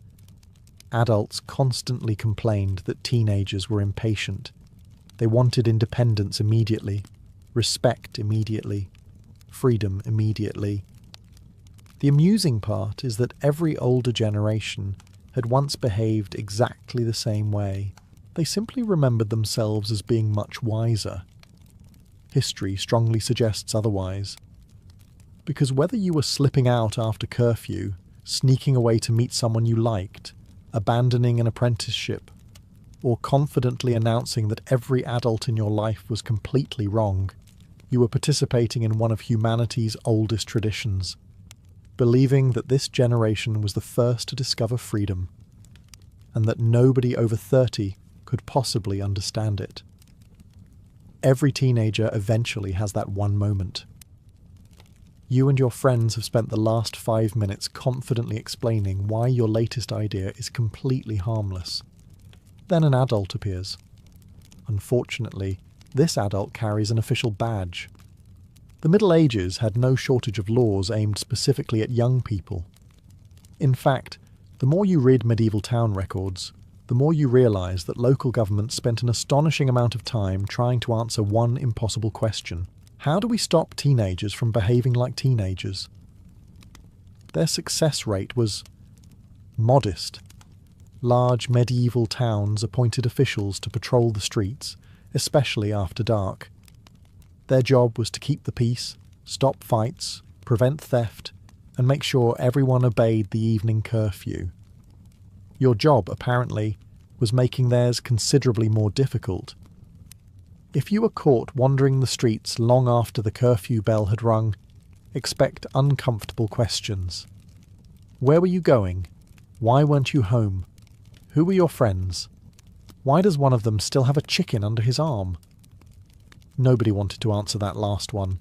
Adults constantly complained that teenagers were impatient. They wanted independence immediately, respect immediately, freedom immediately. The amusing part is that every older generation had once behaved exactly the same way. They simply remembered themselves as being much wiser. History strongly suggests otherwise. Because whether you were slipping out after curfew, sneaking away to meet someone you liked, abandoning an apprenticeship, or confidently announcing that every adult in your life was completely wrong, you were participating in one of humanity's oldest traditions, believing that this generation was the first to discover freedom, and that nobody over 30 could possibly understand it. Every teenager eventually has that one moment. You and your friends have spent the last 5 minutes confidently explaining why your latest idea is completely harmless. Then an adult appears. Unfortunately, this adult carries an official badge. The Middle Ages had no shortage of laws aimed specifically at young people. In fact, the more you read medieval town records, the more you realise that local governments spent an astonishing amount of time trying to answer one impossible question. How do we stop teenagers from behaving like teenagers? Their success rate was modest. Large medieval towns appointed officials to patrol the streets, especially after dark. Their job was to keep the peace, stop fights, prevent theft, and make sure everyone obeyed the evening curfew. Your job, apparently, was making theirs considerably more difficult. If you were caught wandering the streets long after the curfew bell had rung, expect uncomfortable questions. Where were you going? Why weren't you home? Who were your friends? Why does one of them still have a chicken under his arm? Nobody wanted to answer that last one.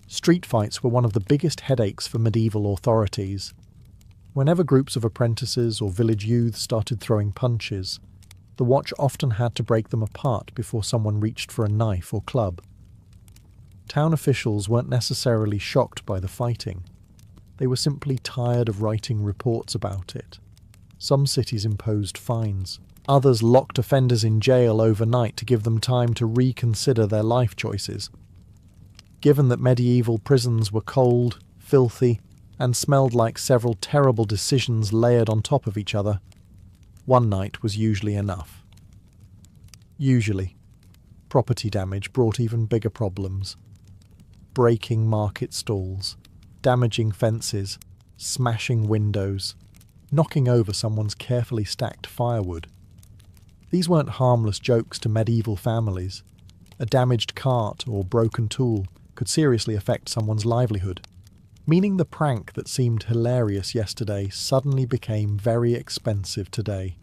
Street fights were one of the biggest headaches for medieval authorities. Whenever groups of apprentices or village youths started throwing punches, The watch often had to break them apart before someone reached for a knife or club. Town officials weren't necessarily shocked by the fighting. They were simply tired of writing reports about it. Some cities imposed fines. Others locked offenders in jail overnight to give them time to reconsider their life choices. Given that medieval prisons were cold, filthy, and smelled like several terrible decisions layered on top of each other, one night was usually enough. Usually, property damage brought even bigger problems. Breaking market stalls, damaging fences, smashing windows, knocking over someone's carefully stacked firewood. These weren't harmless jokes to medieval families. A damaged cart or broken tool could seriously affect someone's livelihood, meaning the prank that seemed hilarious yesterday suddenly became very expensive today.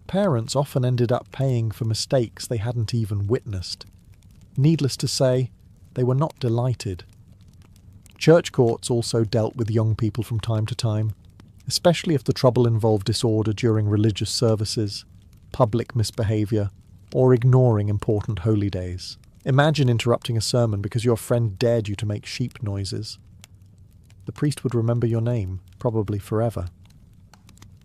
Parents often ended up paying for mistakes they hadn't even witnessed. Needless to say, they were not delighted. Church courts also dealt with young people from time to time, especially if the trouble involved disorder during religious services, public misbehaviour, or ignoring important holy days. Imagine interrupting a sermon because your friend dared you to make sheep noises. The priest would remember your name, probably forever.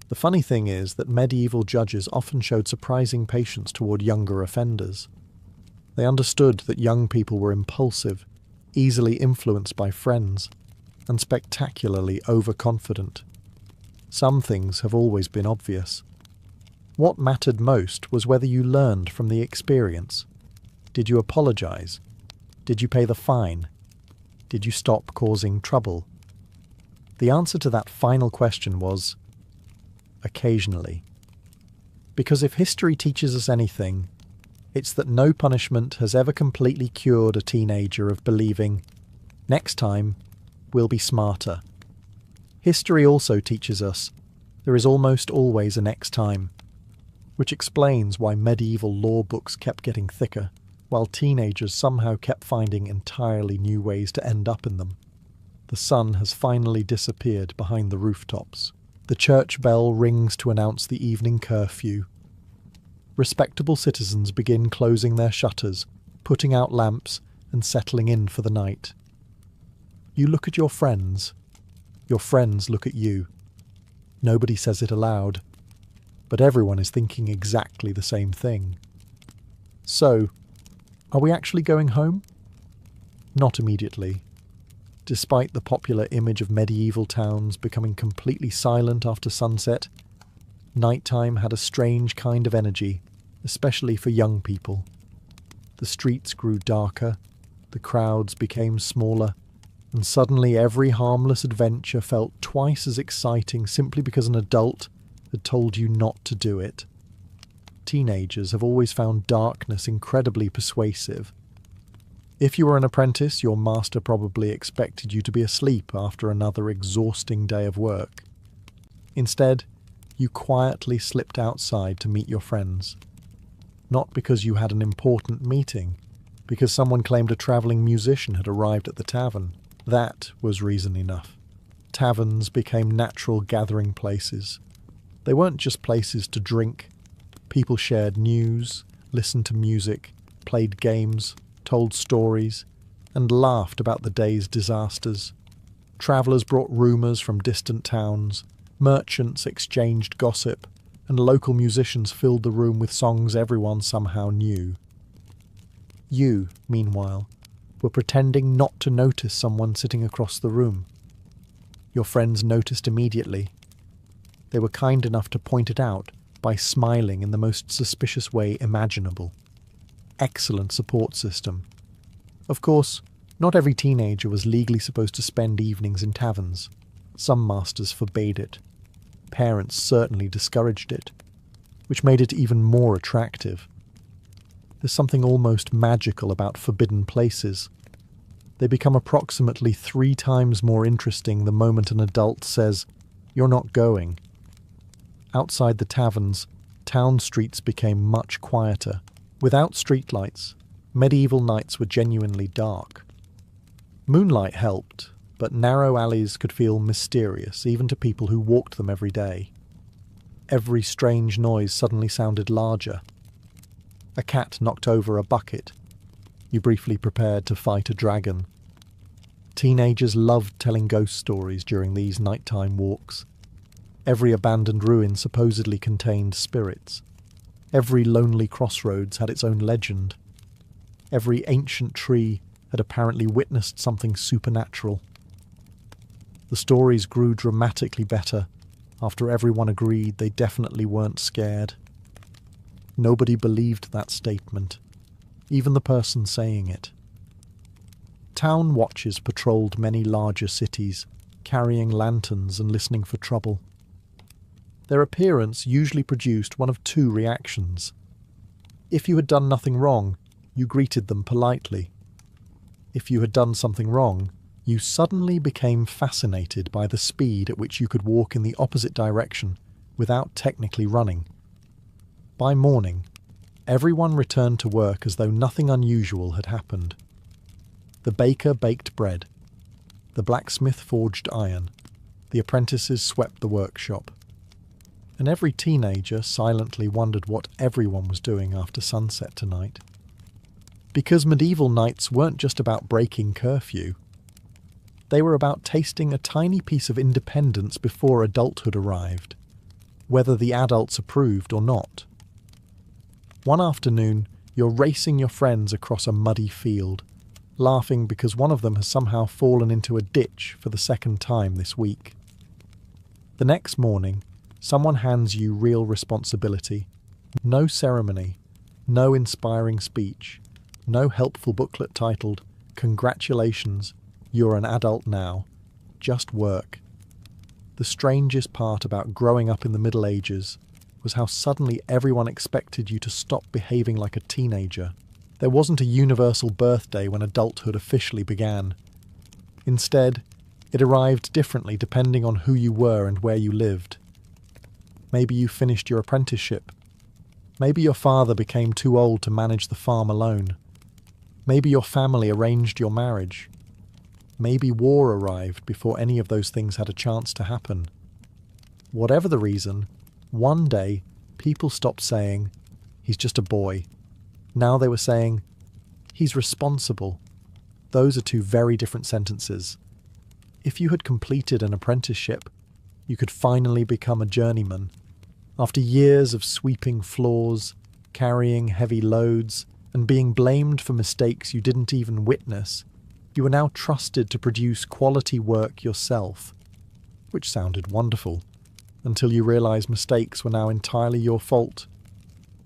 The funny thing is that medieval judges often showed surprising patience toward younger offenders. They understood that young people were impulsive, easily influenced by friends, and spectacularly overconfident. Some things have always been obvious. What mattered most was whether you learned from the experience. Did you apologize? Did you pay the fine? Did you stop causing trouble? The answer to that final question was occasionally. Because if history teaches us anything, it's that no punishment has ever completely cured a teenager of believing, next time, we'll be smarter. History also teaches us there is almost always a next time, which explains why medieval law books kept getting thicker, while teenagers somehow kept finding entirely new ways to end up in them. The sun has finally disappeared behind the rooftops. The church bell rings to announce the evening curfew. Respectable citizens begin closing their shutters, putting out lamps, and settling in for the night. You look at your friends. Your friends look at you. Nobody says it aloud, but everyone is thinking exactly the same thing. So, are we actually going home? Not immediately. Despite the popular image of medieval towns becoming completely silent after sunset, nighttime had a strange kind of energy, especially for young people. The streets grew darker, the crowds became smaller, and suddenly every harmless adventure felt twice as exciting simply because an adult had told you not to do it. Teenagers have always found darkness incredibly persuasive. If you were an apprentice, your master probably expected you to be asleep after another exhausting day of work. Instead, you quietly slipped outside to meet your friends. Not because you had an important meeting, because someone claimed a travelling musician had arrived at the tavern. That was reason enough. Taverns became natural gathering places. They weren't just places to drink. People shared news, listened to music, played games, told stories, and laughed about the day's disasters. Travellers brought rumours from distant towns, merchants exchanged gossip, and local musicians filled the room with songs everyone somehow knew. You, meanwhile, were pretending not to notice someone sitting across the room. Your friends noticed immediately. They were kind enough to point it out by smiling in the most suspicious way imaginable. Excellent support system. Of course, not every teenager was legally supposed to spend evenings in taverns. Some masters forbade it. Parents certainly discouraged it, which made it even more attractive. There's something almost magical about forbidden places. They become approximately 3 times more interesting the moment an adult says, "You're not going." Outside the taverns, town streets became much quieter. Without streetlights, medieval nights were genuinely dark. Moonlight helped, but narrow alleys could feel mysterious even to people who walked them every day. Every strange noise suddenly sounded larger. A cat knocked over a bucket. You briefly prepared to fight a dragon. Teenagers loved telling ghost stories during these nighttime walks. Every abandoned ruin supposedly contained spirits. Every lonely crossroads had its own legend. Every ancient tree had apparently witnessed something supernatural. The stories grew dramatically better after everyone agreed they definitely weren't scared. Nobody believed that statement, even the person saying it. Town watches patrolled many larger cities, carrying lanterns and listening for trouble. Their appearance usually produced one of two reactions. If you had done nothing wrong, you greeted them politely. If you had done something wrong, you suddenly became fascinated by the speed at which you could walk in the opposite direction without technically running. By morning, everyone returned to work as though nothing unusual had happened. The baker baked bread. The blacksmith forged iron. The apprentices swept the workshop. And every teenager silently wondered what everyone was doing after sunset tonight. Because medieval nights weren't just about breaking curfew. They were about tasting a tiny piece of independence before adulthood arrived, whether the adults approved or not. One afternoon, you're racing your friends across a muddy field, laughing because one of them has somehow fallen into a ditch for the second time this week. The next morning, someone hands you real responsibility. No ceremony, no inspiring speech, no helpful booklet titled, "Congratulations, you're an adult now." Just work. The strangest part about growing up in the Middle Ages was how suddenly everyone expected you to stop behaving like a teenager. There wasn't a universal birthday when adulthood officially began. Instead, it arrived differently depending on who you were and where you lived. Maybe you finished your apprenticeship. Maybe your father became too old to manage the farm alone. Maybe your family arranged your marriage. Maybe war arrived before any of those things had a chance to happen. Whatever the reason, one day people stopped saying, "He's just a boy." Now they were saying, "He's responsible." Those are two very different sentences. If you had completed an apprenticeship, you could finally become a journeyman. After years of sweeping floors, carrying heavy loads, and being blamed for mistakes you didn't even witness, you were now trusted to produce quality work yourself, which sounded wonderful, until you realised mistakes were now entirely your fault.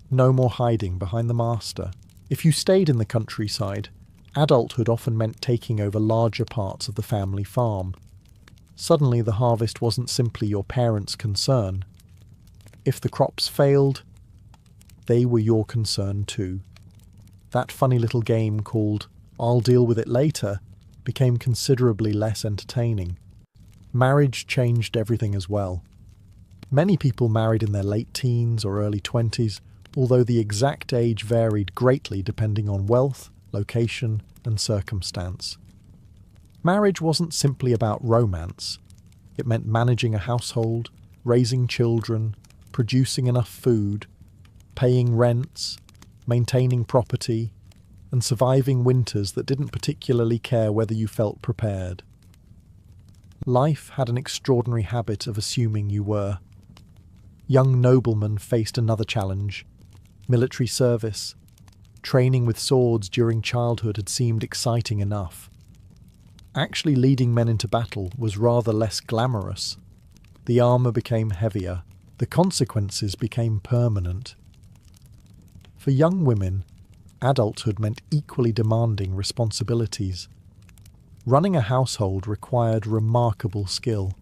No more hiding behind the master. If you stayed in the countryside, adulthood often meant taking over larger parts of the family farm. Suddenly the harvest wasn't simply your parents' concern. If the crops failed, they were your concern too. That funny little game called "I'll deal with it later" became considerably less entertaining. Marriage changed everything as well. Many people married in their late teens or early 20s, although the exact age varied greatly depending on wealth, location, and circumstance. Marriage wasn't simply about romance. It meant managing a household, raising children, producing enough food, paying rents, maintaining property, and surviving winters that didn't particularly care whether you felt prepared. Life had an extraordinary habit of assuming you were. Young noblemen faced another challenge: military service. Training with swords during childhood had seemed exciting enough. Actually leading men into battle was rather less glamorous. The armour became heavier. The consequences became permanent. For young women, adulthood meant equally demanding responsibilities. Running a household required remarkable skill.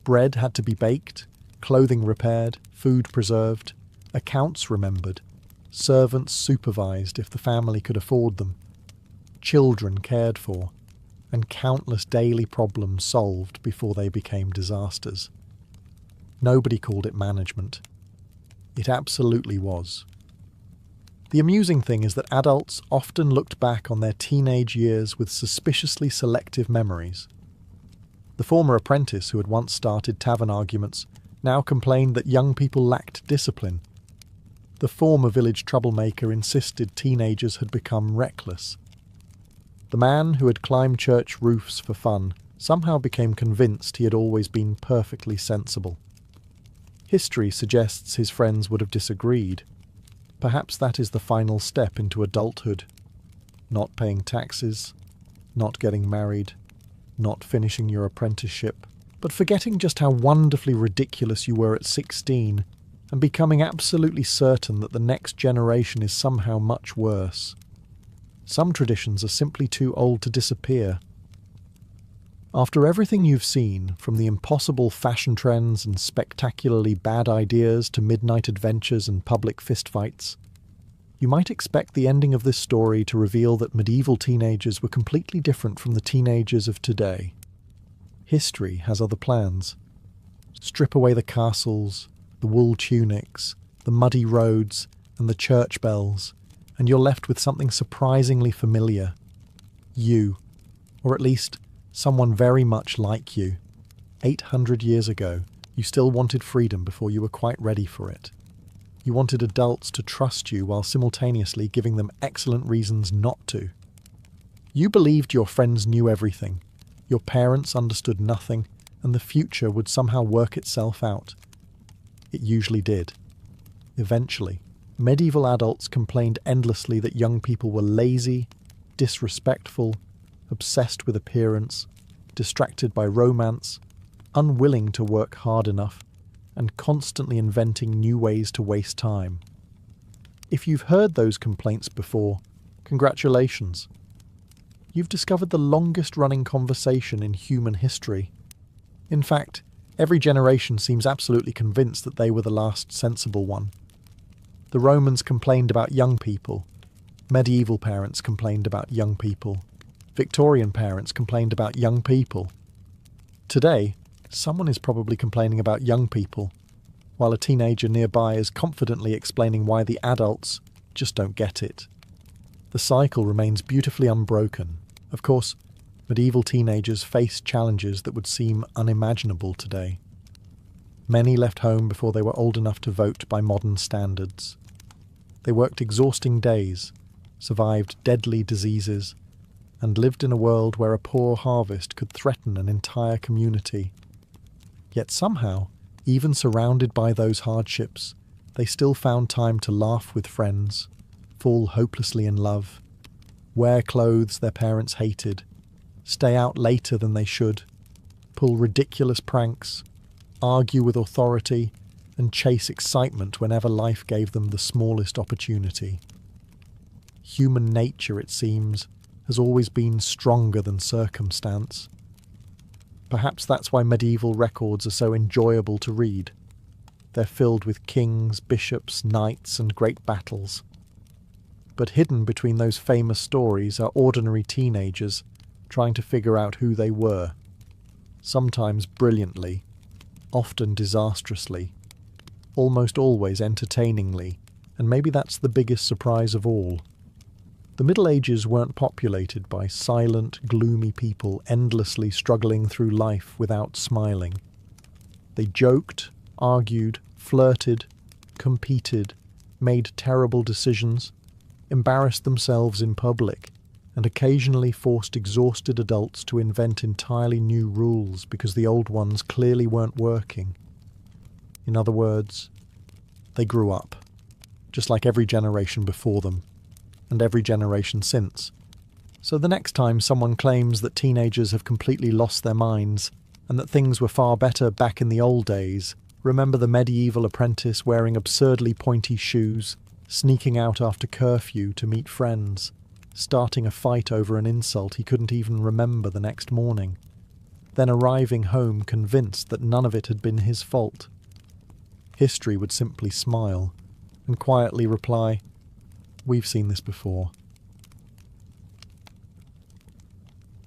Bread had to be baked, clothing repaired, food preserved, accounts remembered, servants supervised if the family could afford them, children cared for, and countless daily problems solved before they became disasters. Nobody called it management. It absolutely was. The amusing thing is that adults often looked back on their teenage years with suspiciously selective memories. The former apprentice who had once started tavern arguments now complained that young people lacked discipline. The former village troublemaker insisted teenagers had become reckless. The man who had climbed church roofs for fun somehow became convinced he had always been perfectly sensible. History suggests his friends would have disagreed. Perhaps that is the final step into adulthood. Not paying taxes, not getting married, not finishing your apprenticeship, but forgetting just how wonderfully ridiculous you were at 16 and becoming absolutely certain that the next generation is somehow much worse. Some traditions are simply too old to disappear. After everything you've seen, from the impossible fashion trends and spectacularly bad ideas to midnight adventures and public fistfights, you might expect the ending of this story to reveal that medieval teenagers were completely different from the teenagers of today. History has other plans. Strip away the castles, the wool tunics, the muddy roads, and the church bells, and you're left with something surprisingly familiar. You, or at least someone very much like you. 800 years ago, you still wanted freedom before you were quite ready for it. You wanted adults to trust you while simultaneously giving them excellent reasons not to. You believed your friends knew everything, your parents understood nothing, and the future would somehow work itself out. It usually did. Eventually, medieval adults complained endlessly that young people were lazy, disrespectful, obsessed with appearance, distracted by romance, unwilling to work hard enough, and constantly inventing new ways to waste time. If you've heard those complaints before, congratulations. You've discovered the longest-running conversation in human history. In fact, every generation seems absolutely convinced that they were the last sensible one. The Romans complained about young people. Medieval parents complained about young people. Victorian parents complained about young people. Today, someone is probably complaining about young people, while a teenager nearby is confidently explaining why the adults just don't get it. The cycle remains beautifully unbroken. Of course, medieval teenagers faced challenges that would seem unimaginable today. Many left home before they were old enough to vote by modern standards. They worked exhausting days, survived deadly diseases, and lived in a world where a poor harvest could threaten an entire community. Yet somehow, even surrounded by those hardships, they still found time to laugh with friends, fall hopelessly in love, wear clothes their parents hated, stay out later than they should, pull ridiculous pranks, argue with authority, and chase excitement whenever life gave them the smallest opportunity. Human nature, it seems, has always been stronger than circumstance. Perhaps that's why medieval records are so enjoyable to read. They're filled with kings, bishops, knights, and great battles. But hidden between those famous stories are ordinary teenagers trying to figure out who they were, sometimes brilliantly, often disastrously, almost always entertainingly, and maybe that's the biggest surprise of all. The Middle Ages weren't populated by silent, gloomy people endlessly struggling through life without smiling. They joked, argued, flirted, competed, made terrible decisions, embarrassed themselves in public, and occasionally forced exhausted adults to invent entirely new rules because the old ones clearly weren't working. In other words, they grew up, just like every generation before them, and every generation since. So the next time someone claims that teenagers have completely lost their minds, and that things were far better back in the old days, remember the medieval apprentice wearing absurdly pointy shoes, sneaking out after curfew to meet friends, starting a fight over an insult he couldn't even remember the next morning, then arriving home convinced that none of it had been his fault. History would simply smile, and quietly reply, "We've seen this before."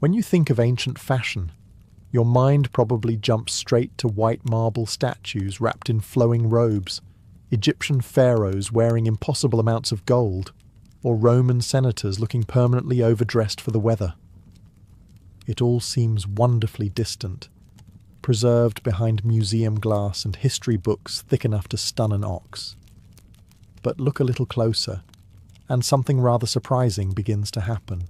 When you think of ancient fashion, your mind probably jumps straight to white marble statues wrapped in flowing robes, Egyptian pharaohs wearing impossible amounts of gold, or Roman senators looking permanently overdressed for the weather. It all seems wonderfully distant. preserved behind museum glass and history books thick enough to stun an ox. But look a little closer, and something rather surprising begins to happen.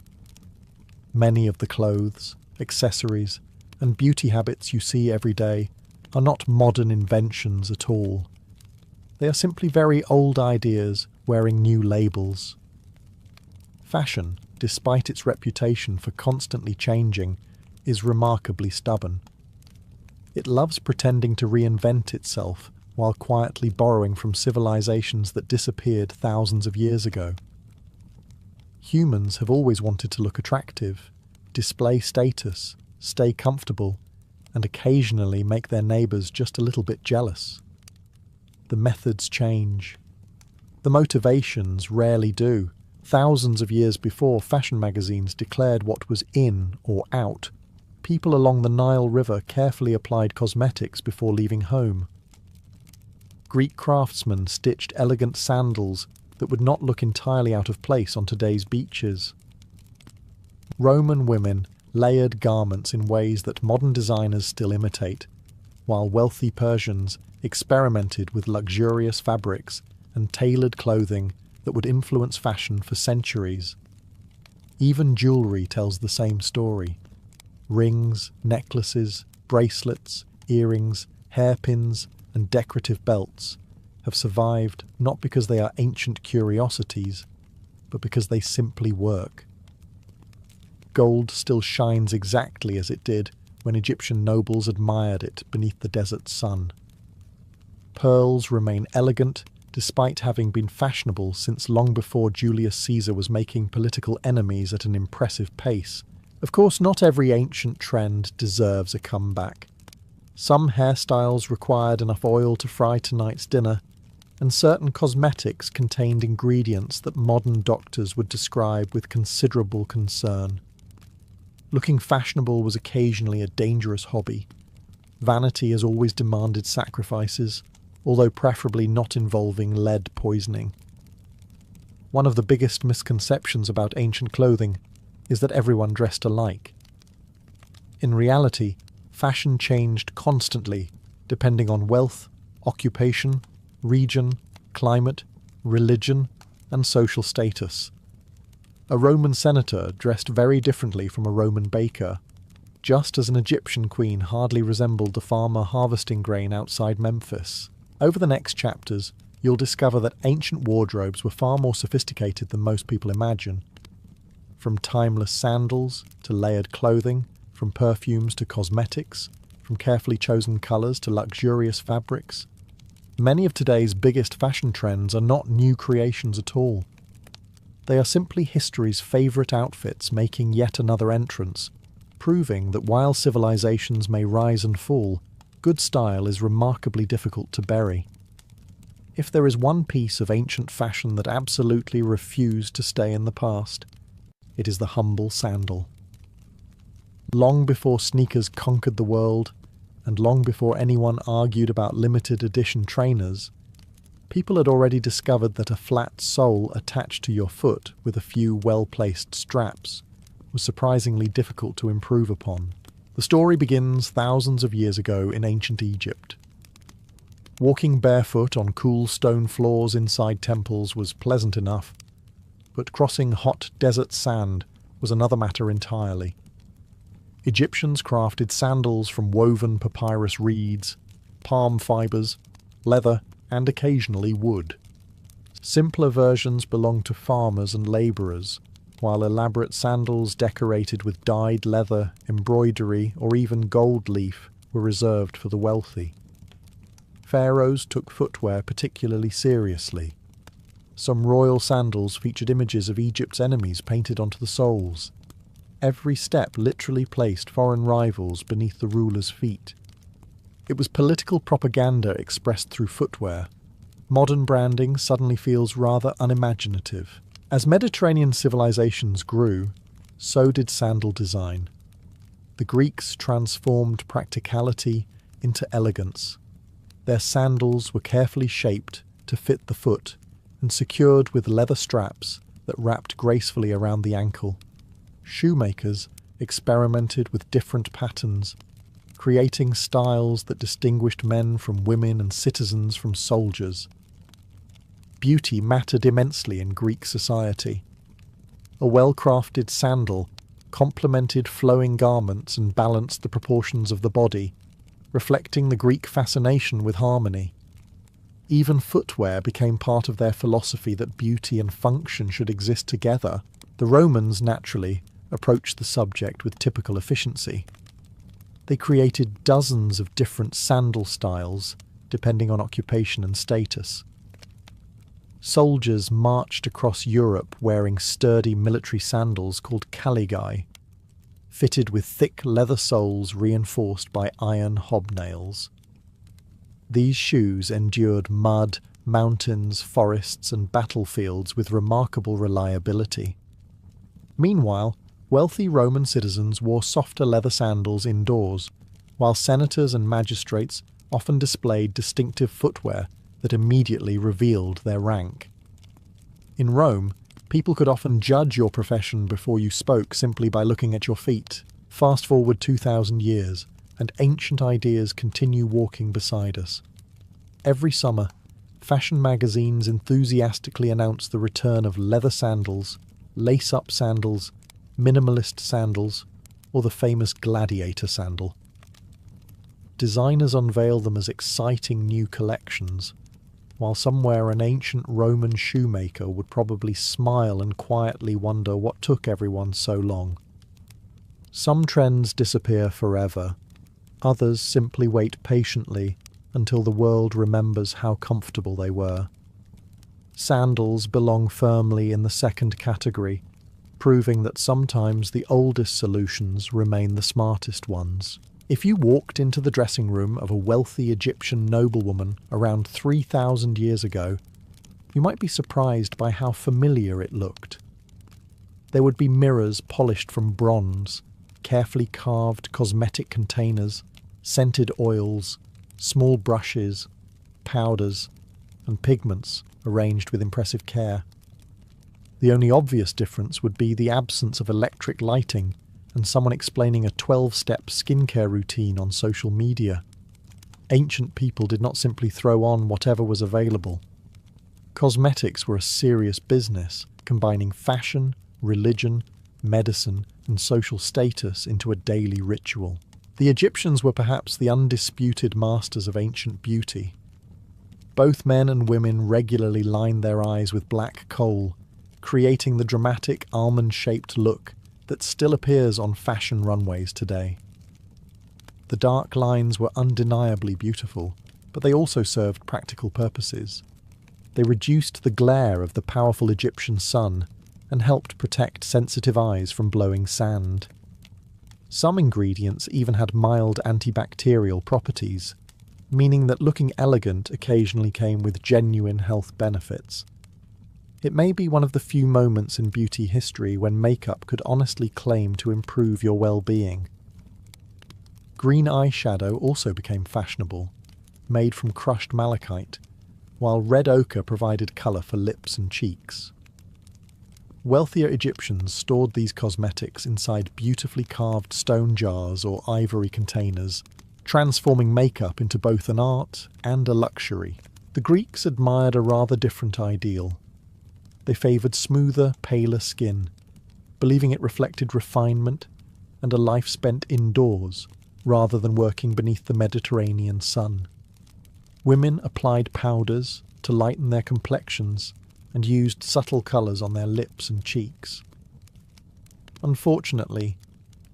Many of the clothes, accessories, and beauty habits you see every day are not modern inventions at all. They are simply very old ideas wearing new labels. Fashion, despite its reputation for constantly changing, is remarkably stubborn. It loves pretending to reinvent itself while quietly borrowing from civilizations that disappeared thousands of years ago. Humans have always wanted to look attractive, display status, stay comfortable, and occasionally make their neighbours just a little bit jealous. The methods change. The motivations rarely do. Thousands of years before fashion magazines declared what was in or out, people along the Nile River carefully applied cosmetics before leaving home. Greek craftsmen stitched elegant sandals that would not look entirely out of place on today's beaches. Roman women layered garments in ways that modern designers still imitate, while wealthy Persians experimented with luxurious fabrics and tailored clothing that would influence fashion for centuries. Even jewellery tells the same story. Rings, necklaces, bracelets, earrings, hairpins, and decorative belts have survived not because they are ancient curiosities, but because they simply work. Gold still shines exactly as it did when Egyptian nobles admired it beneath the desert sun. Pearls remain elegant despite having been fashionable since long before Julius Caesar was making political enemies at an impressive pace. Of course, not every ancient trend deserves a comeback. Some hairstyles required enough oil to fry tonight's dinner, and certain cosmetics contained ingredients that modern doctors would describe with considerable concern. Looking fashionable was occasionally a dangerous hobby. Vanity has always demanded sacrifices, although preferably not involving lead poisoning. One of the biggest misconceptions about ancient clothing is that everyone dressed alike. In reality, fashion changed constantly, depending on wealth, occupation, region, climate, religion, and social status. A Roman senator dressed very differently from a Roman baker, just as an Egyptian queen hardly resembled the farmer harvesting grain outside Memphis. Over the next chapters, you'll discover that ancient wardrobes were far more sophisticated than most people imagine. From timeless sandals to layered clothing, from perfumes to cosmetics, from carefully chosen colours to luxurious fabrics. Many of today's biggest fashion trends are not new creations at all. They are simply history's favourite outfits making yet another entrance, proving that while civilizations may rise and fall, good style is remarkably difficult to bury. If there is one piece of ancient fashion that absolutely refused to stay in the past, it is the humble sandal. Long before sneakers conquered the world, and long before anyone argued about limited edition trainers, people had already discovered that a flat sole attached to your foot with a few well-placed straps was surprisingly difficult to improve upon. The story begins thousands of years ago in ancient Egypt. Walking barefoot on cool stone floors inside temples was pleasant enough, but crossing hot desert sand was another matter entirely. Egyptians crafted sandals from woven papyrus reeds, palm fibres, leather, and occasionally wood. Simpler versions belonged to farmers and labourers, while elaborate sandals decorated with dyed leather, embroidery, or even gold leaf were reserved for the wealthy. Pharaohs took footwear particularly seriously. Some royal sandals featured images of Egypt's enemies painted onto the soles. Every step literally placed foreign rivals beneath the ruler's feet. It was political propaganda expressed through footwear. Modern branding suddenly feels rather unimaginative. As Mediterranean civilizations grew, so did sandal design. The Greeks transformed practicality into elegance. Their sandals were carefully shaped to fit the foot and secured with leather straps that wrapped gracefully around the ankle. Shoemakers experimented with different patterns, creating styles that distinguished men from women and citizens from soldiers. Beauty mattered immensely in Greek society. A well-crafted sandal complemented flowing garments and balanced the proportions of the body, reflecting the Greek fascination with harmony. Even footwear became part of their philosophy that beauty and function should exist together. The Romans, naturally, approached the subject with typical efficiency. They created dozens of different sandal styles, depending on occupation and status. Soldiers marched across Europe wearing sturdy military sandals called caligae, fitted with thick leather soles reinforced by iron hobnails. These shoes endured mud, mountains, forests, and battlefields with remarkable reliability. Meanwhile, wealthy Roman citizens wore softer leather sandals indoors, while senators and magistrates often displayed distinctive footwear that immediately revealed their rank. In Rome, people could often judge your profession before you spoke simply by looking at your feet. Fast forward 2,000 years, and ancient ideas continue walking beside us. Every summer, fashion magazines enthusiastically announce the return of leather sandals, lace-up sandals, minimalist sandals, or the famous gladiator sandal. Designers unveil them as exciting new collections, while somewhere an ancient Roman shoemaker would probably smile and quietly wonder what took everyone so long. Some trends disappear forever, others simply wait patiently until the world remembers how comfortable they were. Sandals belong firmly in the second category, proving that sometimes the oldest solutions remain the smartest ones. If you walked into the dressing room of a wealthy Egyptian noblewoman around 3,000 years ago, you might be surprised by how familiar it looked. There would be mirrors polished from bronze, carefully carved cosmetic containers, scented oils, small brushes, powders, and pigments arranged with impressive care. The only obvious difference would be the absence of electric lighting and someone explaining a 12-step skincare routine on social media. Ancient people did not simply throw on whatever was available. Cosmetics were a serious business, combining fashion, religion, medicine, and social status into a daily ritual. The Egyptians were perhaps the undisputed masters of ancient beauty. Both men and women regularly lined their eyes with black coal, creating the dramatic almond-shaped look that still appears on fashion runways today. The dark lines were undeniably beautiful, but they also served practical purposes. They reduced the glare of the powerful Egyptian sun and helped protect sensitive eyes from blowing sand. Some ingredients even had mild antibacterial properties, meaning that looking elegant occasionally came with genuine health benefits. It may be one of the few moments in beauty history when makeup could honestly claim to improve your well-being. Green eyeshadow also became fashionable, made from crushed malachite, while red ochre provided colour for lips and cheeks. Wealthier Egyptians stored these cosmetics inside beautifully carved stone jars or ivory containers, transforming makeup into both an art and a luxury. The Greeks admired a rather different ideal. They favoured smoother, paler skin, believing it reflected refinement and a life spent indoors rather than working beneath the Mediterranean sun. Women applied powders to lighten their complexions and used subtle colours on their lips and cheeks. Unfortunately,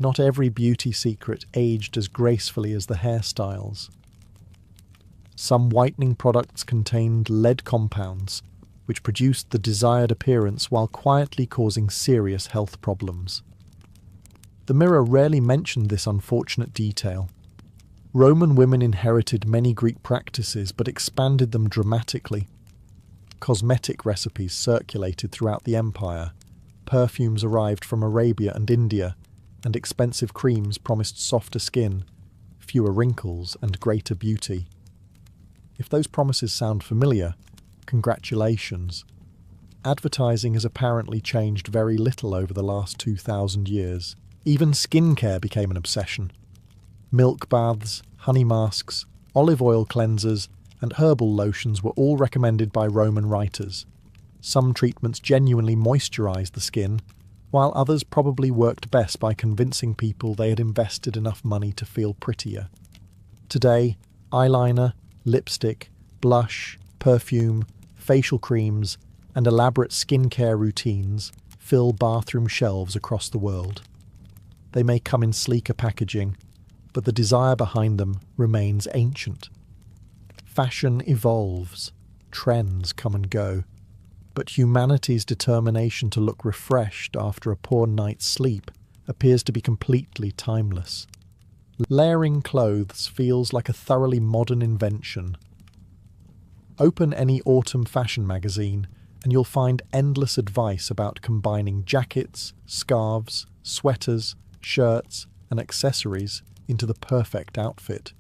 not every beauty secret aged as gracefully as the hairstyles. Some whitening products contained lead compounds, which produced the desired appearance while quietly causing serious health problems. The mirror rarely mentioned this unfortunate detail. Roman women inherited many Greek practices but expanded them dramatically. Cosmetic recipes circulated throughout the empire, perfumes arrived from Arabia and India, and expensive creams promised softer skin, fewer wrinkles, and greater beauty. If those promises sound familiar, congratulations. Advertising has apparently changed very little over the last 2,000 years. Even skincare became an obsession. Milk baths, honey masks, olive oil cleansers, and herbal lotions were all recommended by Roman writers. Some treatments genuinely moisturised the skin, while others probably worked best by convincing people they had invested enough money to feel prettier. Today, eyeliner, lipstick, blush, perfume, facial creams, and elaborate skincare routines fill bathroom shelves across the world. They may come in sleeker packaging, but the desire behind them remains ancient. Fashion evolves, trends come and go, but humanity's determination to look refreshed after a poor night's sleep appears to be completely timeless. Layering clothes feels like a thoroughly modern invention. Open any autumn fashion magazine and you'll find endless advice about combining jackets, scarves, sweaters, shirts, and accessories into the perfect outfit.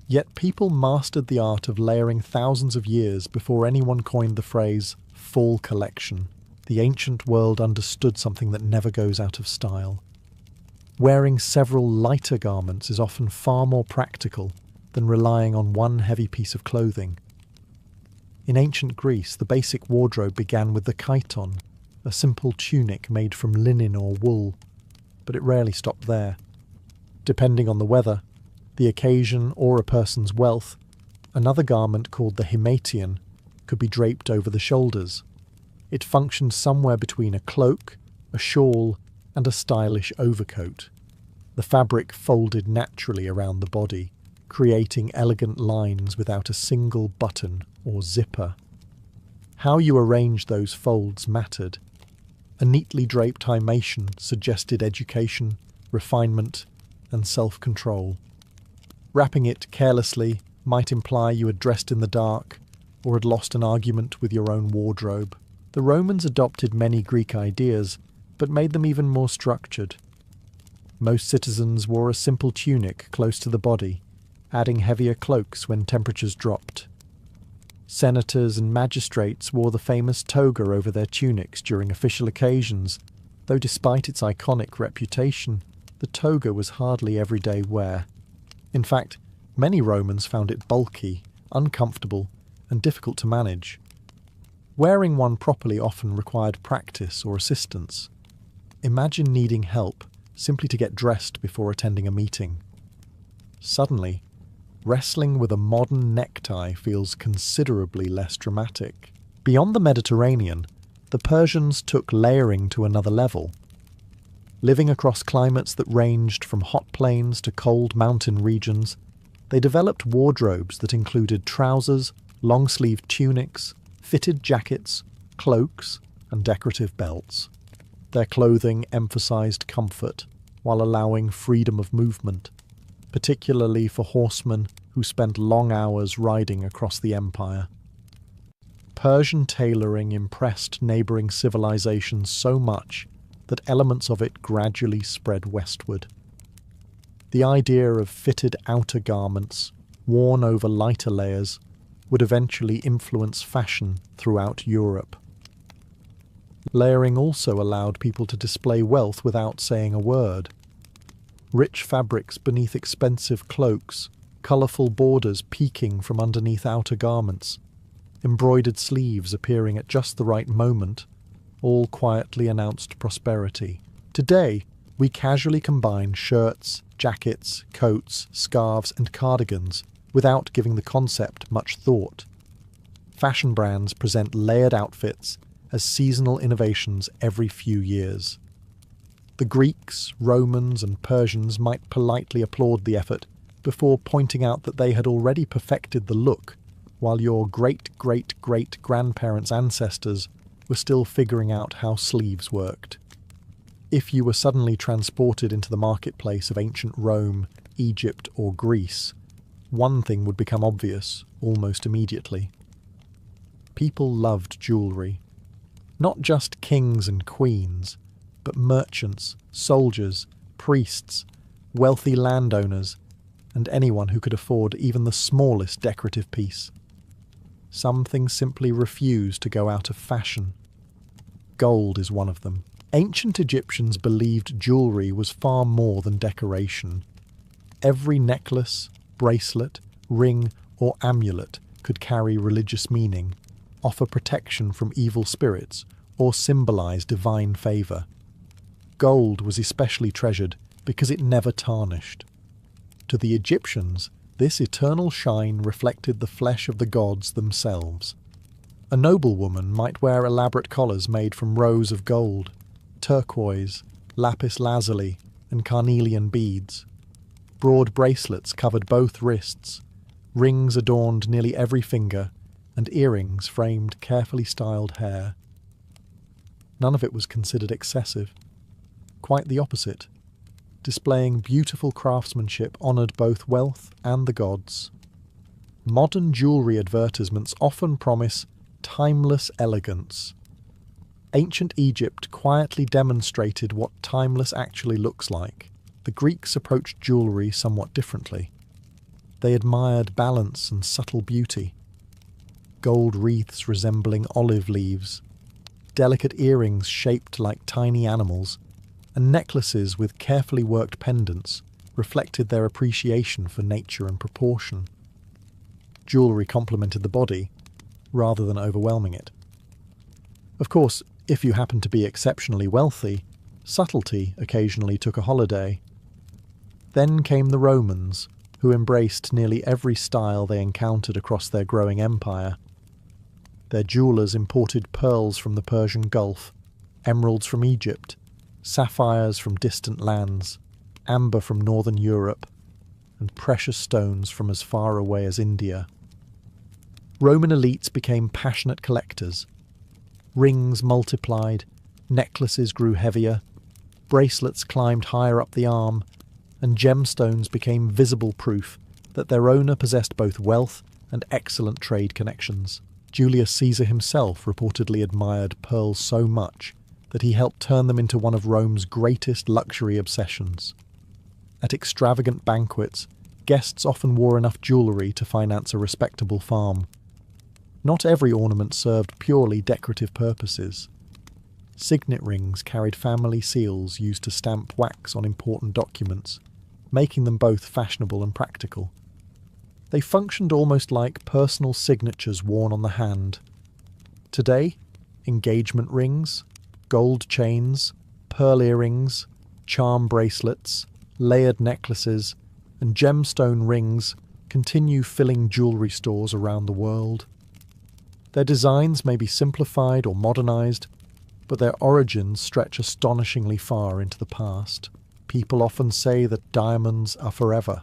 Yet people mastered the art of layering thousands of years before anyone coined the phrase fall collection. The ancient world understood something that never goes out of style. Wearing several lighter garments is often far more practical than relying on one heavy piece of clothing. In ancient Greece, the basic wardrobe began with the chiton, a simple tunic made from linen or wool, but it rarely stopped there. Depending on the weather, the occasion, or a person's wealth, another garment called the himation could be draped over the shoulders. It functioned somewhere between a cloak, a shawl, and a stylish overcoat. The fabric folded naturally around the body, creating elegant lines without a single button or zipper. How you arranged those folds mattered. A neatly draped himation suggested education, refinement, and self-control. Wrapping it carelessly might imply you had dressed in the dark or had lost an argument with your own wardrobe. The Romans adopted many Greek ideas, but made them even more structured. Most citizens wore a simple tunic close to the body, adding heavier cloaks when temperatures dropped. Senators and magistrates wore the famous toga over their tunics during official occasions, though despite its iconic reputation, the toga was hardly everyday wear. In fact, many Romans found it bulky, uncomfortable, and difficult to manage. Wearing one properly often required practice or assistance. Imagine needing help simply to get dressed before attending a meeting. Suddenly, wrestling with a modern necktie feels considerably less dramatic. Beyond the Mediterranean, the Persians took layering to another level. Living across climates that ranged from hot plains to cold mountain regions, they developed wardrobes that included trousers, long-sleeved tunics, fitted jackets, cloaks, and decorative belts. Their clothing emphasized comfort while allowing freedom of movement, particularly for horsemen who spent long hours riding across the empire. Persian tailoring impressed neighbouring civilizations so much that elements of it gradually spread westward. The idea of fitted outer garments, worn over lighter layers, would eventually influence fashion throughout Europe. Layering also allowed people to display wealth without saying a word. Rich fabrics beneath expensive cloaks, colourful borders peeking from underneath outer garments, embroidered sleeves appearing at just the right moment, all quietly announced prosperity. Today, we casually combine shirts, jackets, coats, scarves, and cardigans without giving the concept much thought. Fashion brands present layered outfits as seasonal innovations every few years. The Greeks, Romans, and Persians might politely applaud the effort before pointing out that they had already perfected the look, while your great-great-great-grandparents' ancestors were still figuring out how sleeves worked. If you were suddenly transported into the marketplace of ancient Rome, Egypt, or Greece, one thing would become obvious almost immediately. People loved jewellery. Not just kings and queens, but merchants, soldiers, priests, wealthy landowners, and anyone who could afford even the smallest decorative piece. Some things simply refuse to go out of fashion. Gold is one of them. Ancient Egyptians believed jewellery was far more than decoration. every necklace, bracelet, ring, or amulet could carry religious meaning, offer protection from evil spirits, or symbolize divine favor. Gold was especially treasured because it never tarnished. To the Egyptians, this eternal shine reflected the flesh of the gods themselves. A noblewoman might wear elaborate collars made from rows of gold, turquoise, lapis lazuli, and carnelian beads. Broad bracelets covered both wrists, rings adorned nearly every finger, and earrings framed carefully styled hair. None of it was considered excessive. Quite the opposite. Displaying beautiful craftsmanship honoured both wealth and the gods. Modern jewellery advertisements often promise timeless elegance. Ancient Egypt quietly demonstrated what timeless actually looks like. The Greeks approached jewellery somewhat differently. They admired balance and subtle beauty. Gold wreaths resembling olive leaves, delicate earrings shaped like tiny animals, and necklaces with carefully worked pendants reflected their appreciation for nature and proportion. Jewellery complemented the body, rather than overwhelming it. Of course, if you happened to be exceptionally wealthy, subtlety occasionally took a holiday. Then came the Romans, who embraced nearly every style they encountered across their growing empire. Their jewellers imported pearls from the Persian Gulf, emeralds from Egypt, sapphires from distant lands, amber from northern Europe, and precious stones from as far away as India. Roman elites became passionate collectors. Rings multiplied, necklaces grew heavier, bracelets climbed higher up the arm, and gemstones became visible proof that their owner possessed both wealth and excellent trade connections. Julius Caesar himself reportedly admired pearls so much that he helped turn them into one of Rome's greatest luxury obsessions. At extravagant banquets, guests often wore enough jewellery to finance a respectable farm. Not every ornament served purely decorative purposes. Signet rings carried family seals used to stamp wax on important documents, making them both fashionable and practical. They functioned almost like personal signatures worn on the hand. Today, engagement rings, gold chains, pearl earrings, charm bracelets, layered necklaces, and gemstone rings continue filling jewellery stores around the world. Their designs may be simplified or modernised, but their origins stretch astonishingly far into the past. People often say that diamonds are forever.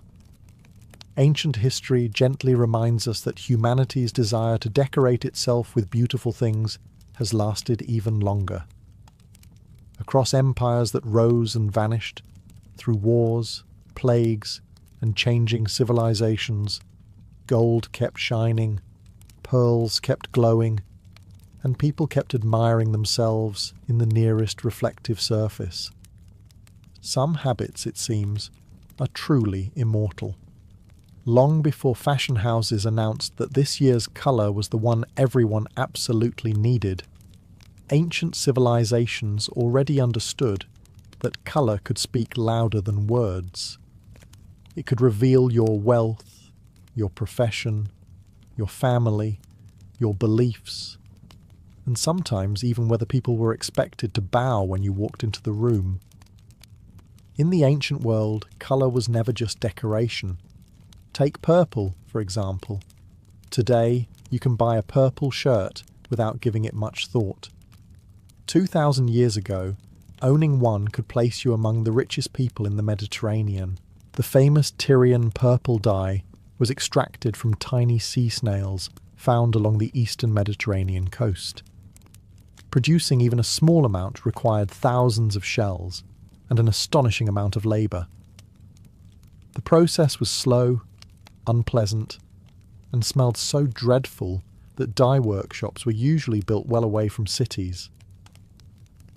Ancient history gently reminds us that humanity's desire to decorate itself with beautiful things has lasted even longer. Across empires that rose and vanished, through wars, plagues, and changing civilizations, gold kept shining, pearls kept glowing, and people kept admiring themselves in the nearest reflective surface. Some habits, it seems, are truly immortal. Long before fashion houses announced that this year's colour was the one everyone absolutely needed, ancient civilizations already understood that colour could speak louder than words. It could reveal your wealth, your profession, your family, your beliefs, and sometimes even whether people were expected to bow when you walked into the room. In the ancient world, colour was never just decoration. Take purple, for example. Today, you can buy a purple shirt without giving it much thought. 2,000 years ago, owning one could place you among the richest people in the Mediterranean. The famous Tyrian purple dye was extracted from tiny sea snails found along the eastern Mediterranean coast. Producing even a small amount required thousands of shells and an astonishing amount of labour. The process was slow, unpleasant, and smelled so dreadful that dye workshops were usually built well away from cities.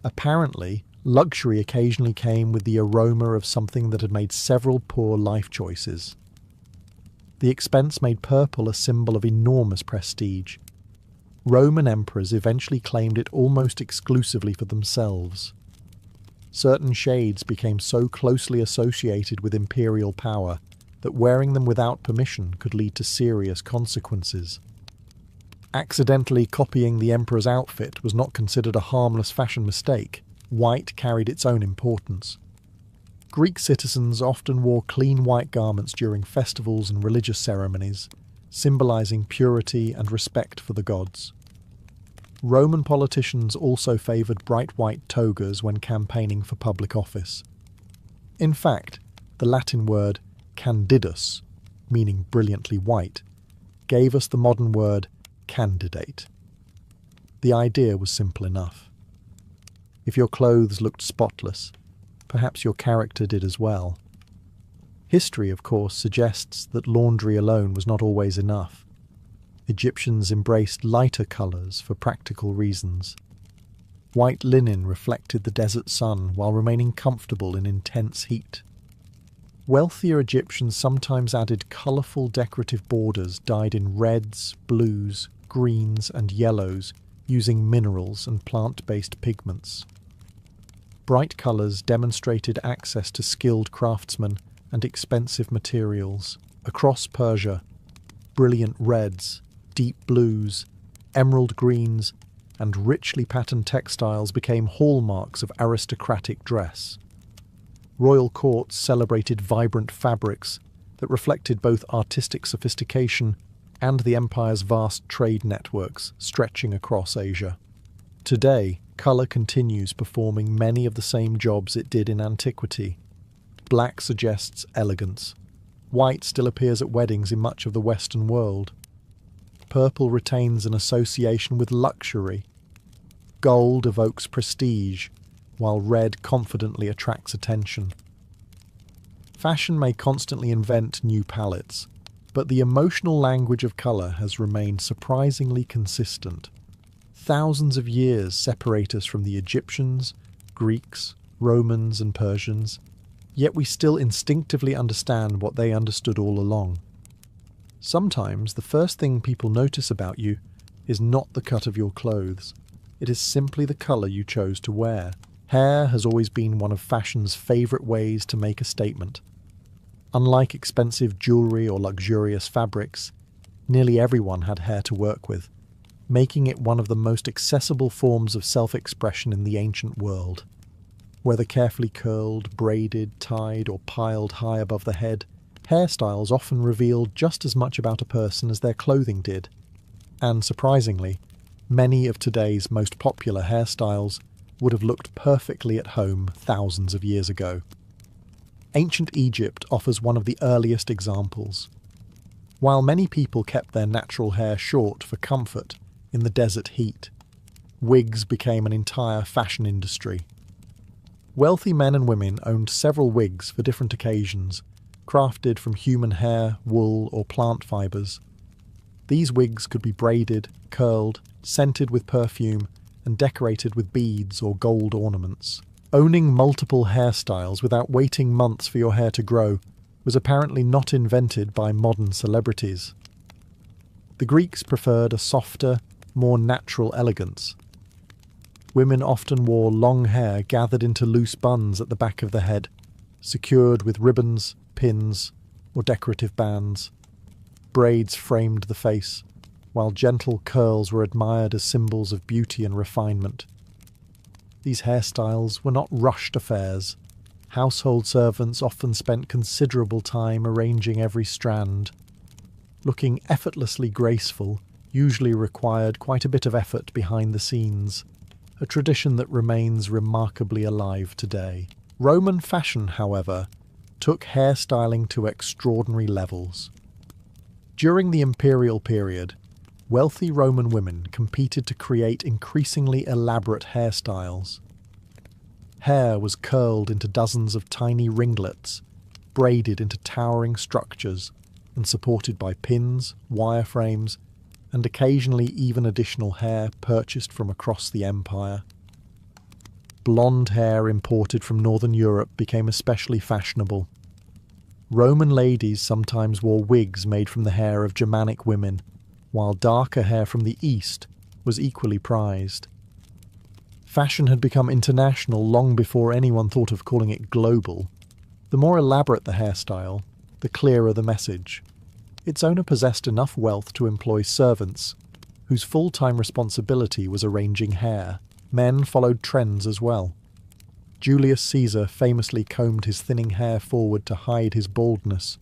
Apparently, luxury occasionally came with the aroma of something that had made several poor life choices. The expense made purple a symbol of enormous prestige. Roman emperors eventually claimed it almost exclusively for themselves. Certain shades became so closely associated with imperial power that wearing them without permission could lead to serious consequences. Accidentally copying the emperor's outfit was not considered a harmless fashion mistake. White carried its own importance. Greek citizens often wore clean white garments during festivals and religious ceremonies, symbolizing purity and respect for the gods. Roman politicians also favored bright white togas when campaigning for public office. In fact, the Latin word candidus, meaning brilliantly white, gave us the modern word candidate. The idea was simple enough. If your clothes looked spotless, perhaps your character did as well. History, of course, suggests that laundry alone was not always enough. Egyptians embraced lighter colours for practical reasons. White linen reflected the desert sun while remaining comfortable in intense heat. Wealthier Egyptians sometimes added colourful decorative borders dyed in reds, blues, greens and yellows using minerals and plant-based pigments. Bright colours demonstrated access to skilled craftsmen and expensive materials. Across Persia, brilliant reds, deep blues, emerald greens, and richly patterned textiles became hallmarks of aristocratic dress. Royal courts celebrated vibrant fabrics that reflected both artistic sophistication and the empire's vast trade networks stretching across Asia. Today, colour continues performing many of the same jobs it did in antiquity. Black suggests elegance. White still appears at weddings in much of the Western world. Purple retains an association with luxury. Gold evokes prestige, while red confidently attracts attention. Fashion may constantly invent new palettes, but the emotional language of colour has remained surprisingly consistent. Thousands of years separate us from the Egyptians, Greeks, Romans and Persians, yet we still instinctively understand what they understood all along. Sometimes the first thing people notice about you is not the cut of your clothes. It is simply the colour you chose to wear. Hair has always been one of fashion's favourite ways to make a statement. Unlike expensive jewellery or luxurious fabrics, nearly everyone had hair to work with, making it one of the most accessible forms of self-expression in the ancient world. Whether carefully curled, braided, tied, or piled high above the head, hairstyles often revealed just as much about a person as their clothing did. And surprisingly, many of today's most popular hairstyles would have looked perfectly at home thousands of years ago. Ancient Egypt offers one of the earliest examples. While many people kept their natural hair short for comfort in the desert heat, wigs became an entire fashion industry. Wealthy men and women owned several wigs for different occasions, crafted from human hair, wool, or plant fibres. These wigs could be braided, curled, scented with perfume, and decorated with beads or gold ornaments. Owning multiple hairstyles without waiting months for your hair to grow was apparently not invented by modern celebrities. The Greeks preferred a softer, more natural elegance. Women often wore long hair gathered into loose buns at the back of the head, secured with ribbons, pins, or decorative bands. Braids framed the face, while gentle curls were admired as symbols of beauty and refinement. These hairstyles were not rushed affairs. Household servants often spent considerable time arranging every strand. Looking effortlessly graceful usually required quite a bit of effort behind the scenes, a tradition that remains remarkably alive today. Roman fashion, however, took hairstyling to extraordinary levels. During the imperial period, wealthy Roman women competed to create increasingly elaborate hairstyles. Hair was curled into dozens of tiny ringlets, braided into towering structures, and supported by pins, wireframes, and occasionally even additional hair purchased from across the empire. Blonde hair imported from northern Europe became especially fashionable. Roman ladies sometimes wore wigs made from the hair of Germanic women, while darker hair from the East was equally prized. Fashion had become international long before anyone thought of calling it global. The more elaborate the hairstyle, the clearer the message. Its owner possessed enough wealth to employ servants, whose full-time responsibility was arranging hair. Men followed trends as well. Julius Caesar famously combed his thinning hair forward to hide his baldness,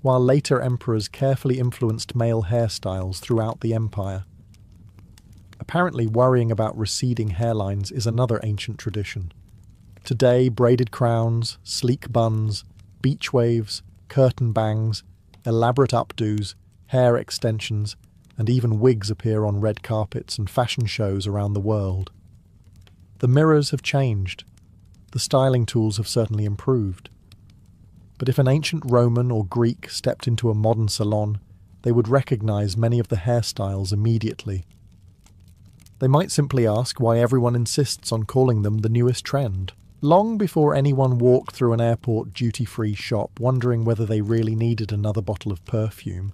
while later emperors carefully influenced male hairstyles throughout the empire. Apparently, worrying about receding hairlines is another ancient tradition. Today, braided crowns, sleek buns, beach waves, curtain bangs, elaborate updos, hair extensions, and even wigs appear on red carpets and fashion shows around the world. The mirrors have changed. The styling tools have certainly improved. But if an ancient Roman or Greek stepped into a modern salon, they would recognize many of the hairstyles immediately. They might simply ask why everyone insists on calling them the newest trend. Long before anyone walked through an airport duty-free shop wondering whether they really needed another bottle of perfume,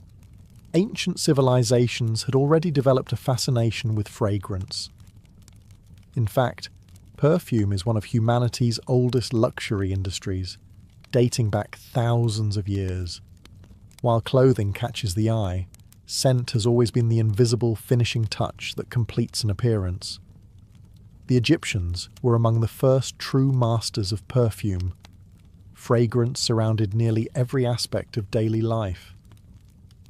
ancient civilizations had already developed a fascination with fragrance. In fact, perfume is one of humanity's oldest luxury industries, dating back thousands of years. While clothing catches the eye, scent has always been the invisible finishing touch that completes an appearance. The Egyptians were among the first true masters of perfume. Fragrance surrounded nearly every aspect of daily life.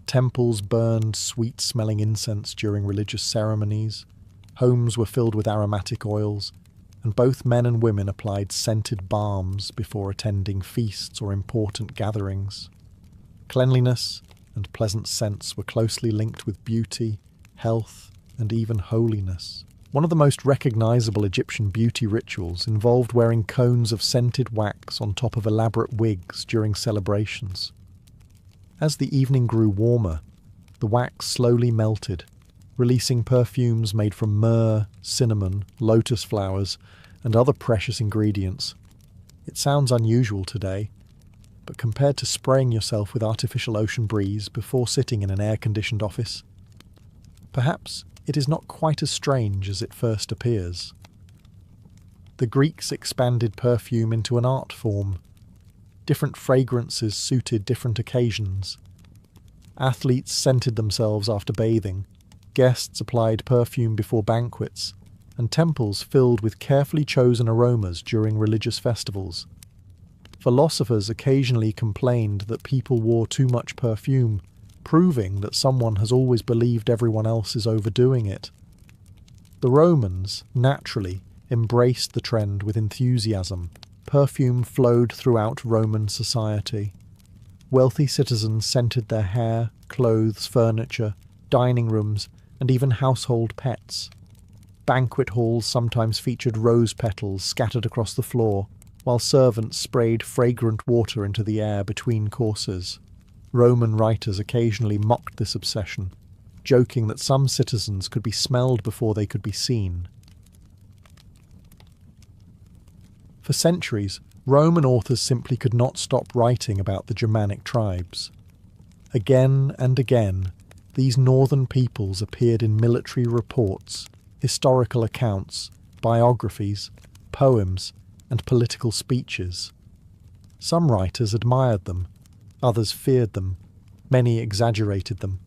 Temples burned sweet-smelling incense during religious ceremonies, homes were filled with aromatic oils, and both men and women applied scented balms before attending feasts or important gatherings. Cleanliness and pleasant scents were closely linked with beauty, health, and even holiness. One of the most recognizable Egyptian beauty rituals involved wearing cones of scented wax on top of elaborate wigs during celebrations. As the evening grew warmer, the wax slowly melted, releasing perfumes made from myrrh, cinnamon, lotus flowers, and other precious ingredients. It sounds unusual today, but compared to spraying yourself with artificial ocean breeze before sitting in an air-conditioned office, perhaps it is not quite as strange as it first appears. The Greeks expanded perfume into an art form. Different fragrances suited different occasions. Athletes scented themselves after bathing, guests applied perfume before banquets, and temples filled with carefully chosen aromas during religious festivals. Philosophers occasionally complained that people wore too much perfume, proving that someone has always believed everyone else is overdoing it. The Romans, naturally, embraced the trend with enthusiasm. Perfume flowed throughout Roman society. Wealthy citizens scented their hair, clothes, furniture, dining rooms, and even household pets. Banquet halls sometimes featured rose petals scattered across the floor, while servants sprayed fragrant water into the air between courses. Roman writers occasionally mocked this obsession, joking that some citizens could be smelled before they could be seen. For centuries, Roman authors simply could not stop writing about the Germanic tribes. Again and again, these northern peoples appeared in military reports, historical accounts, biographies, poems, and political speeches. Some writers admired them, others feared them, many exaggerated them.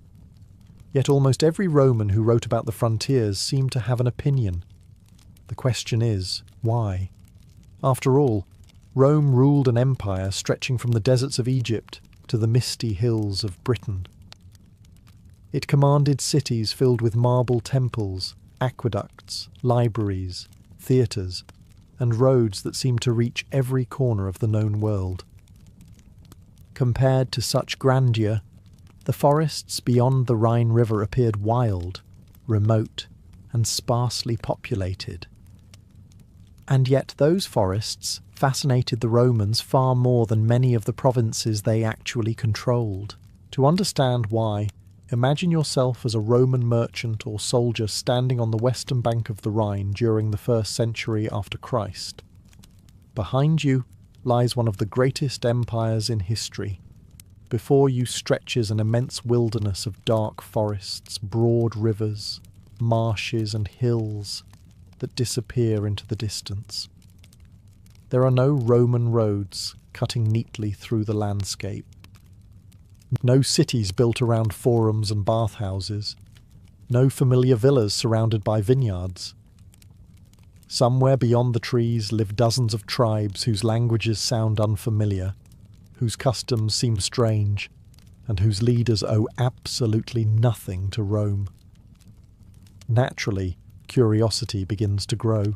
Yet almost every Roman who wrote about the frontiers seemed to have an opinion. The question is, why? After all, Rome ruled an empire stretching from the deserts of Egypt to the misty hills of Britain. It commanded cities filled with marble temples, aqueducts, libraries, theatres, and roads that seemed to reach every corner of the known world. Compared to such grandeur, the forests beyond the Rhine River appeared wild, remote, and sparsely populated. And yet those forests fascinated the Romans far more than many of the provinces they actually controlled. To understand why, imagine yourself as a Roman merchant or soldier standing on the western bank of the Rhine during the 1st century after Christ. Behind you lies one of the greatest empires in history. Before you stretches an immense wilderness of dark forests, broad rivers, marshes and hills that disappear into the distance. There are no Roman roads cutting neatly through the landscape. No cities built around forums and bathhouses. No familiar villas surrounded by vineyards. Somewhere beyond the trees live dozens of tribes whose languages sound unfamiliar, whose customs seem strange, and whose leaders owe absolutely nothing to Rome. Naturally, curiosity begins to grow.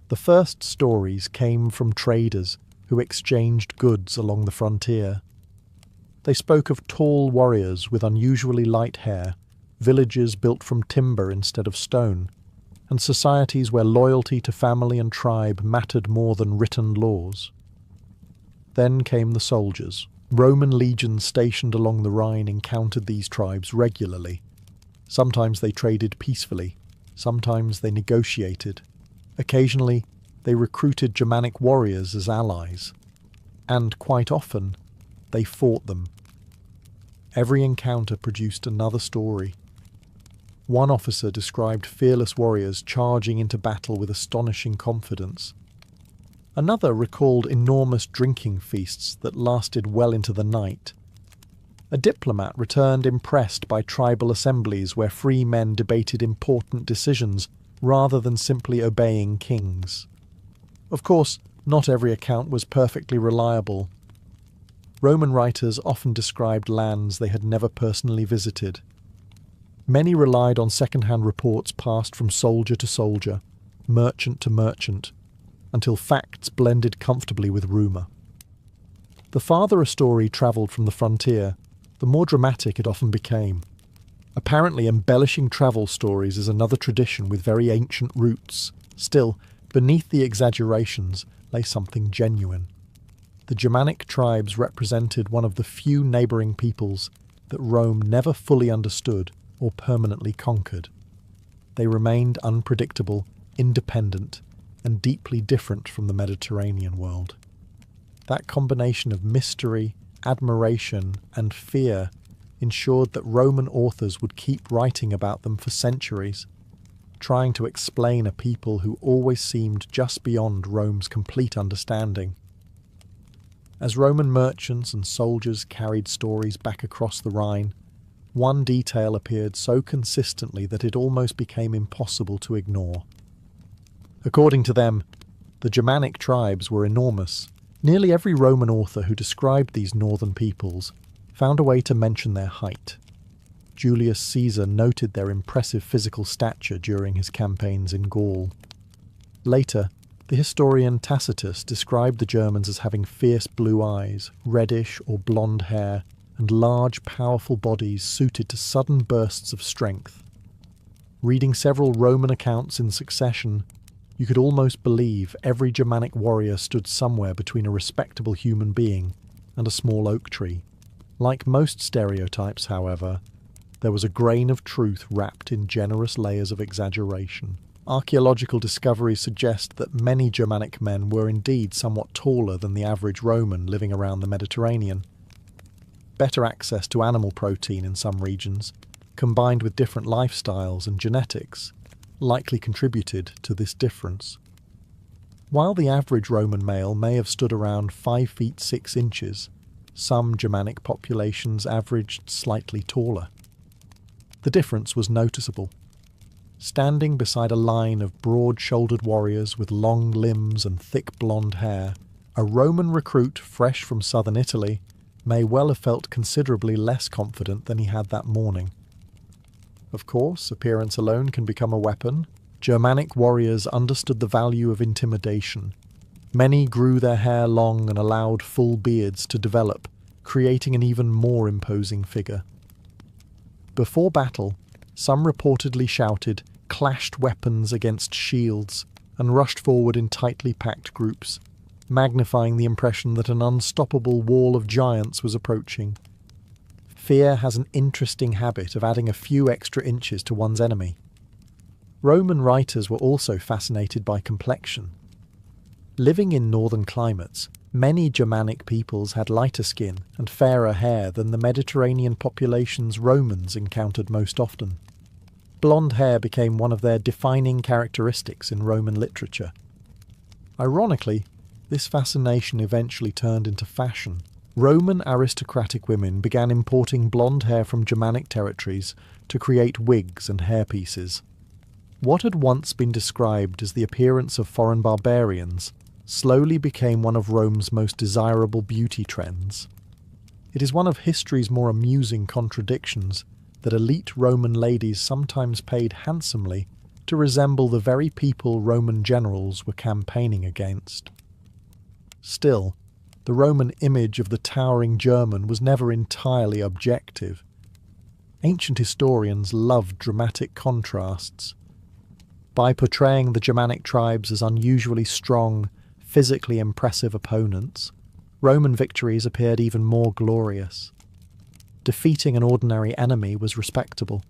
The first stories came from traders who exchanged goods along the frontier. They spoke of tall warriors with unusually light hair, villages built from timber instead of stone, and societies where loyalty to family and tribe mattered more than written laws. Then came the soldiers. Roman legions stationed along the Rhine encountered these tribes regularly. Sometimes they traded peacefully, sometimes they negotiated. Occasionally, they recruited Germanic warriors as allies. And quite often, they fought them. Every encounter produced another story. One officer described fearless warriors charging into battle with astonishing confidence. Another recalled enormous drinking feasts that lasted well into the night. A diplomat returned impressed by tribal assemblies where free men debated important decisions rather than simply obeying kings. Of course, not every account was perfectly reliable. Roman writers often described lands they had never personally visited. Many relied on second-hand reports passed from soldier to soldier, merchant to merchant, until facts blended comfortably with rumour. The farther a story travelled from the frontier, the more dramatic it often became. Apparently, embellishing travel stories is another tradition with very ancient roots. Still, beneath the exaggerations lay something genuine. The Germanic tribes represented one of the few neighbouring peoples that Rome never fully understood or permanently conquered. They remained unpredictable, independent, and deeply different from the Mediterranean world. That combination of mystery, admiration, and fear ensured that Roman authors would keep writing about them for centuries, trying to explain a people who always seemed just beyond Rome's complete understanding. As Roman merchants and soldiers carried stories back across the Rhine, one detail appeared so consistently that it almost became impossible to ignore. According to them, the Germanic tribes were enormous. Nearly every Roman author who described these northern peoples found a way to mention their height. Julius Caesar noted their impressive physical stature during his campaigns in Gaul. Later, the historian Tacitus described the Germans as having fierce blue eyes, reddish or blonde hair, and large, powerful bodies suited to sudden bursts of strength. Reading several Roman accounts in succession, you could almost believe every Germanic warrior stood somewhere between a respectable human being and a small oak tree. Like most stereotypes, however, there was a grain of truth wrapped in generous layers of exaggeration. Archaeological discoveries suggest that many Germanic men were indeed somewhat taller than the average Roman living around the Mediterranean. Better access to animal protein in some regions, combined with different lifestyles and genetics, likely contributed to this difference. While the average Roman male may have stood around 5 feet 6 inches, some Germanic populations averaged slightly taller. The difference was noticeable. Standing beside a line of broad-shouldered warriors with long limbs and thick blonde hair, a Roman recruit fresh from southern Italy may well have felt considerably less confident than he had that morning. Of course, appearance alone can become a weapon. Germanic warriors understood the value of intimidation. Many grew their hair long and allowed full beards to develop, creating an even more imposing figure. Before battle, some reportedly shouted, clashed weapons against shields, and rushed forward in tightly packed groups, magnifying the impression that an unstoppable wall of giants was approaching. Fear has an interesting habit of adding a few extra inches to one's enemy. Roman writers were also fascinated by complexion. Living in northern climates, many Germanic peoples had lighter skin and fairer hair than the Mediterranean populations Romans encountered most often. Blonde hair became one of their defining characteristics in Roman literature. Ironically, this fascination eventually turned into fashion. Roman aristocratic women began importing blonde hair from Germanic territories to create wigs and hairpieces. What had once been described as the appearance of foreign barbarians slowly became one of Rome's most desirable beauty trends. It is one of history's more amusing contradictions that elite Roman ladies sometimes paid handsomely to resemble the very people Roman generals were campaigning against. Still, the Roman image of the towering German was never entirely objective. Ancient historians loved dramatic contrasts. By portraying the Germanic tribes as unusually strong, physically impressive opponents, Roman victories appeared even more glorious. Defeating an ordinary enemy was respectable.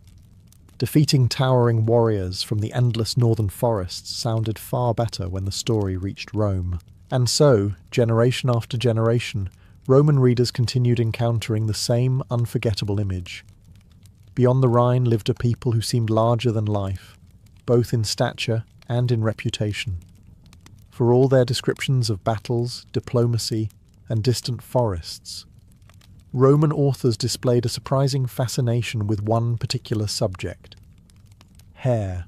Defeating towering warriors from the endless northern forests sounded far better when the story reached Rome. And so, generation after generation, Roman readers continued encountering the same unforgettable image. Beyond the Rhine lived a people who seemed larger than life, both in stature and in reputation. For all their descriptions of battles, diplomacy, and distant forests, Roman authors displayed a surprising fascination with one particular subject: hair.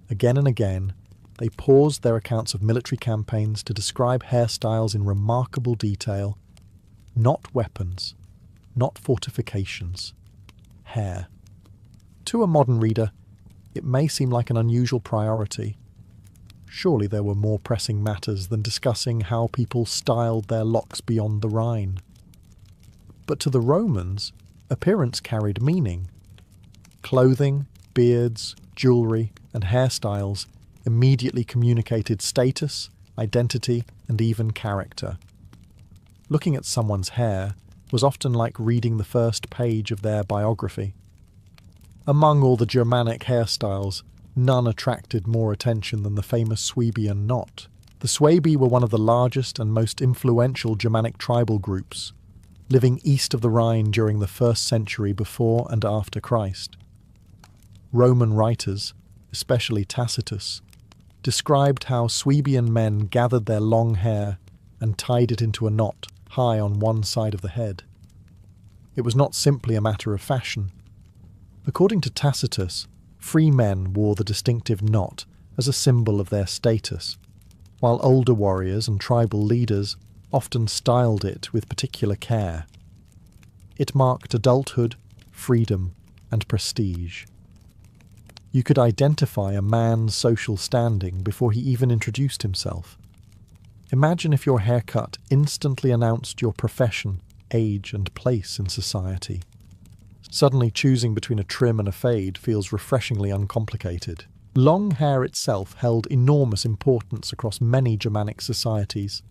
Again and again, they paused their accounts of military campaigns to describe hairstyles in remarkable detail. Not weapons, not fortifications. Hair. To a modern reader, it may seem like an unusual priority. Surely there were more pressing matters than discussing how people styled their locks beyond the Rhine. But to the Romans, appearance carried meaning. Clothing, beards, jewellery, and hairstyles immediately communicated status, identity, and even character. Looking at someone's hair was often like reading the first page of their biography. Among all the Germanic hairstyles, none attracted more attention than the famous Swabian knot. The Swabi were one of the largest and most influential Germanic tribal groups, living east of the Rhine during the 1st century before and after Christ. Roman writers, especially Tacitus, described how Swabian men gathered their long hair and tied it into a knot high on one side of the head. It was not simply a matter of fashion. According to Tacitus, free men wore the distinctive knot as a symbol of their status, while older warriors and tribal leaders often styled it with particular care. It marked adulthood, freedom, and prestige. You could identify a man's social standing before he even introduced himself. Imagine if your haircut instantly announced your profession, age, and place in society. Suddenly choosing between a trim and a fade feels refreshingly uncomplicated. Long hair itself held enormous importance across many Germanic societies.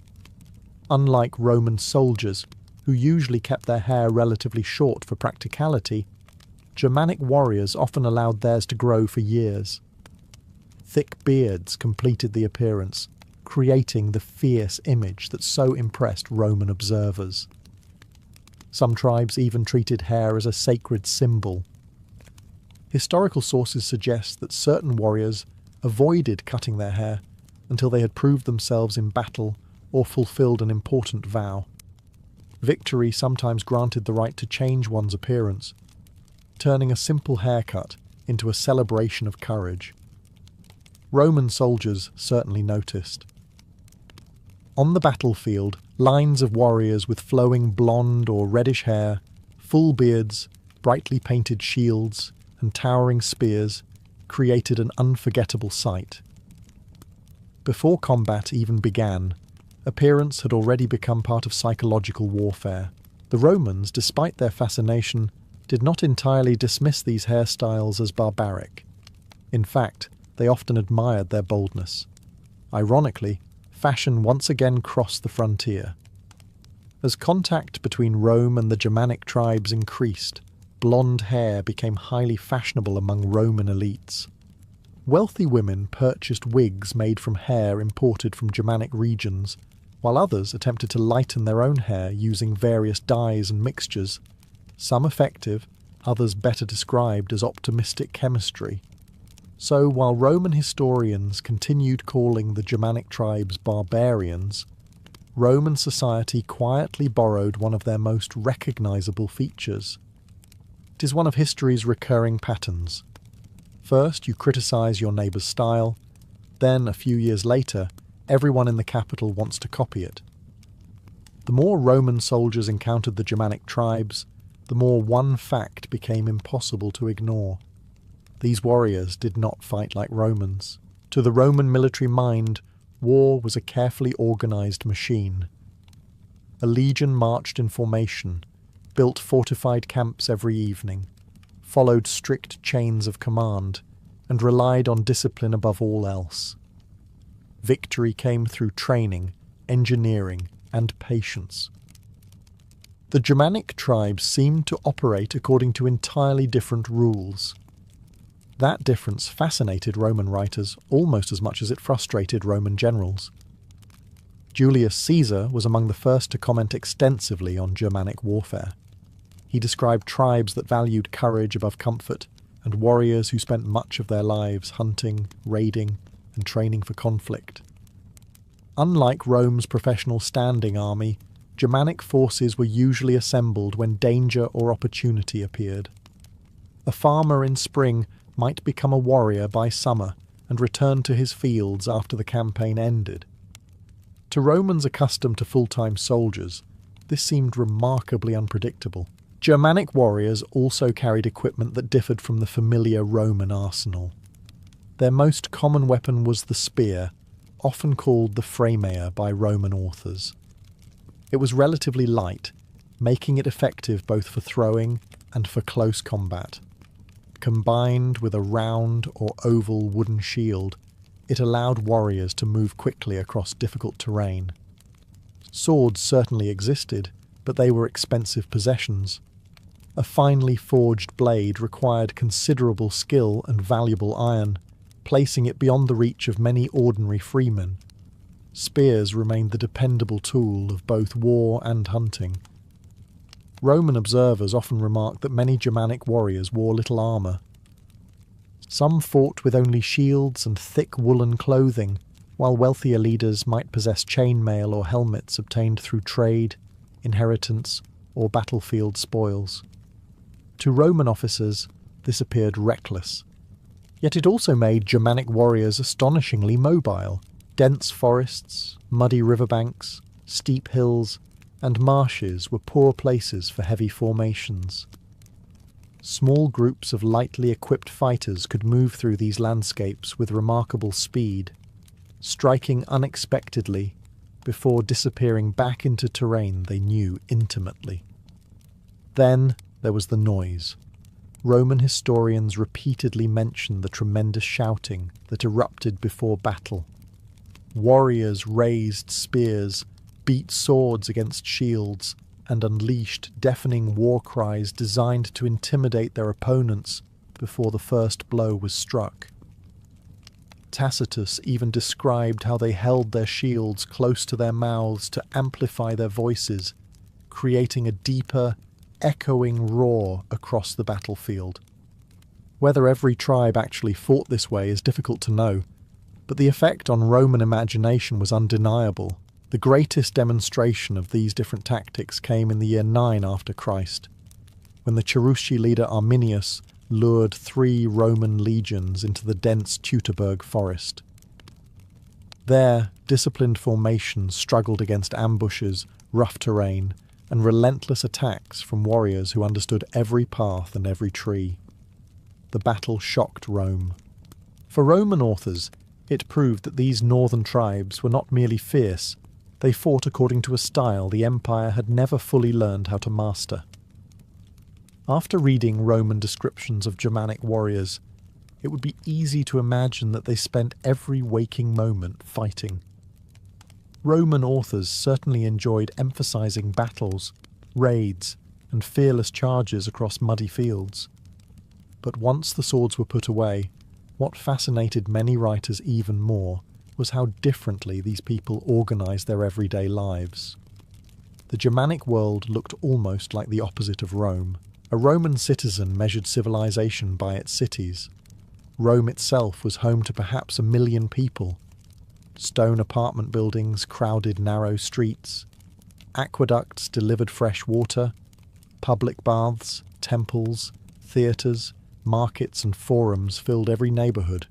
Unlike Roman soldiers, who usually kept their hair relatively short for practicality, Germanic warriors often allowed theirs to grow for years. Thick beards completed the appearance, creating the fierce image that so impressed Roman observers. Some tribes even treated hair as a sacred symbol. Historical sources suggest that certain warriors avoided cutting their hair until they had proved themselves in battle or fulfilled an important vow. Victory sometimes granted the right to change one's appearance, turning a simple haircut into a celebration of courage. Roman soldiers certainly noticed. On the battlefield, lines of warriors with flowing blonde or reddish hair, full beards, brightly painted shields, and towering spears created an unforgettable sight. Before combat even began, appearance had already become part of psychological warfare. The Romans, despite their fascination, did not entirely dismiss these hairstyles as barbaric. In fact, they often admired their boldness. Ironically, fashion once again crossed the frontier. As contact between Rome and the Germanic tribes increased, blonde hair became highly fashionable among Roman elites. Wealthy women purchased wigs made from hair imported from Germanic regions, while others attempted to lighten their own hair using various dyes and mixtures, some effective, others better described as optimistic chemistry. So while Roman historians continued calling the Germanic tribes barbarians, Roman society quietly borrowed one of their most recognizable features. It is one of history's recurring patterns. First, you criticize your neighbor's style, then, a few years later, everyone in the capital wants to copy it. The more Roman soldiers encountered the Germanic tribes, the more one fact became impossible to ignore. These warriors did not fight like Romans. To the Roman military mind, war was a carefully organized machine. A legion marched in formation, built fortified camps every evening, followed strict chains of command, and relied on discipline above all else. Victory came through training, engineering, and patience. The Germanic tribes seemed to operate according to entirely different rules. That difference fascinated Roman writers almost as much as it frustrated Roman generals. Julius Caesar was among the first to comment extensively on Germanic warfare. He described tribes that valued courage above comfort, and warriors who spent much of their lives hunting, raiding, and training for conflict. Unlike Rome's professional standing army, Germanic forces were usually assembled when danger or opportunity appeared. A farmer in spring might become a warrior by summer and return to his fields after the campaign ended. To Romans accustomed to full-time soldiers, this seemed remarkably unpredictable. Germanic warriors also carried equipment that differed from the familiar Roman arsenal. Their most common weapon was the spear, often called the framaer by Roman authors. It was relatively light, making it effective both for throwing and for close combat. Combined with a round or oval wooden shield, it allowed warriors to move quickly across difficult terrain. Swords certainly existed, but they were expensive possessions. A finely forged blade required considerable skill and valuable iron, placing it beyond the reach of many ordinary freemen. Spears remained the dependable tool of both war and hunting. Roman observers often remarked that many Germanic warriors wore little armour. Some fought with only shields and thick woolen clothing, while wealthier leaders might possess chainmail or helmets obtained through trade, inheritance, or battlefield spoils. To Roman officers, this appeared reckless. Yet it also made Germanic warriors astonishingly mobile. Dense forests, muddy riverbanks, steep hills, and marshes were poor places for heavy formations. Small groups of lightly equipped fighters could move through these landscapes with remarkable speed, striking unexpectedly before disappearing back into terrain they knew intimately. Then there was the noise. Roman historians repeatedly mention the tremendous shouting that erupted before battle. Warriors raised spears, beat swords against shields, and unleashed deafening war cries designed to intimidate their opponents before the first blow was struck. Tacitus even described how they held their shields close to their mouths to amplify their voices, creating a deeper, echoing roar across the battlefield. Whether every tribe actually fought this way is difficult to know, but the effect on Roman imagination was undeniable. The greatest demonstration of these different tactics came in the year 9 after Christ, when the Cherusci leader Arminius lured 3 Roman legions into the dense Teutoburg forest. There, disciplined formations struggled against ambushes, rough terrain, and relentless attacks from warriors who understood every path and every tree. The battle shocked Rome. For Roman authors, it proved that these northern tribes were not merely fierce, they fought according to a style the empire had never fully learned how to master. After reading Roman descriptions of Germanic warriors, it would be easy to imagine that they spent every waking moment fighting. Roman authors certainly enjoyed emphasizing battles, raids, and fearless charges across muddy fields. But once the swords were put away, what fascinated many writers even more was how differently these people organized their everyday lives. The Germanic world looked almost like the opposite of Rome. A Roman citizen measured civilization by its cities. Rome itself was home to perhaps 1 million people. Stone apartment buildings crowded narrow streets. Aqueducts delivered fresh water. Public baths, temples, theatres, markets and forums filled every neighbourhood.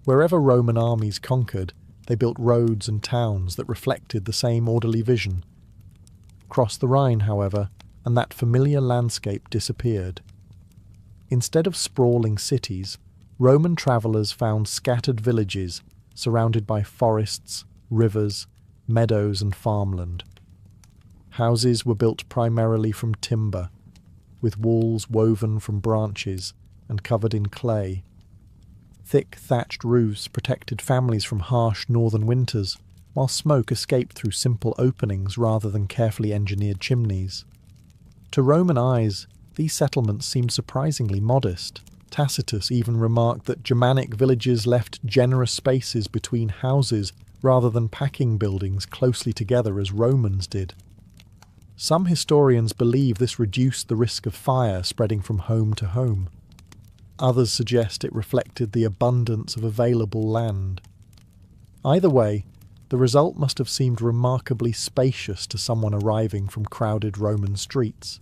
Wherever Roman armies conquered, they built roads and towns that reflected the same orderly vision. Cross the Rhine, however, and that familiar landscape disappeared. Instead of sprawling cities, Roman travellers found scattered villages surrounded by forests, rivers, meadows and farmland. Houses were built primarily from timber, with walls woven from branches and covered in clay. Thick thatched roofs protected families from harsh northern winters, while smoke escaped through simple openings rather than carefully engineered chimneys. To Roman eyes, these settlements seemed surprisingly modest. Tacitus even remarked that Germanic villages left generous spaces between houses rather than packing buildings closely together as Romans did. Some historians believe this reduced the risk of fire spreading from home to home. Others suggest it reflected the abundance of available land. Either way, the result must have seemed remarkably spacious to someone arriving from crowded Roman streets.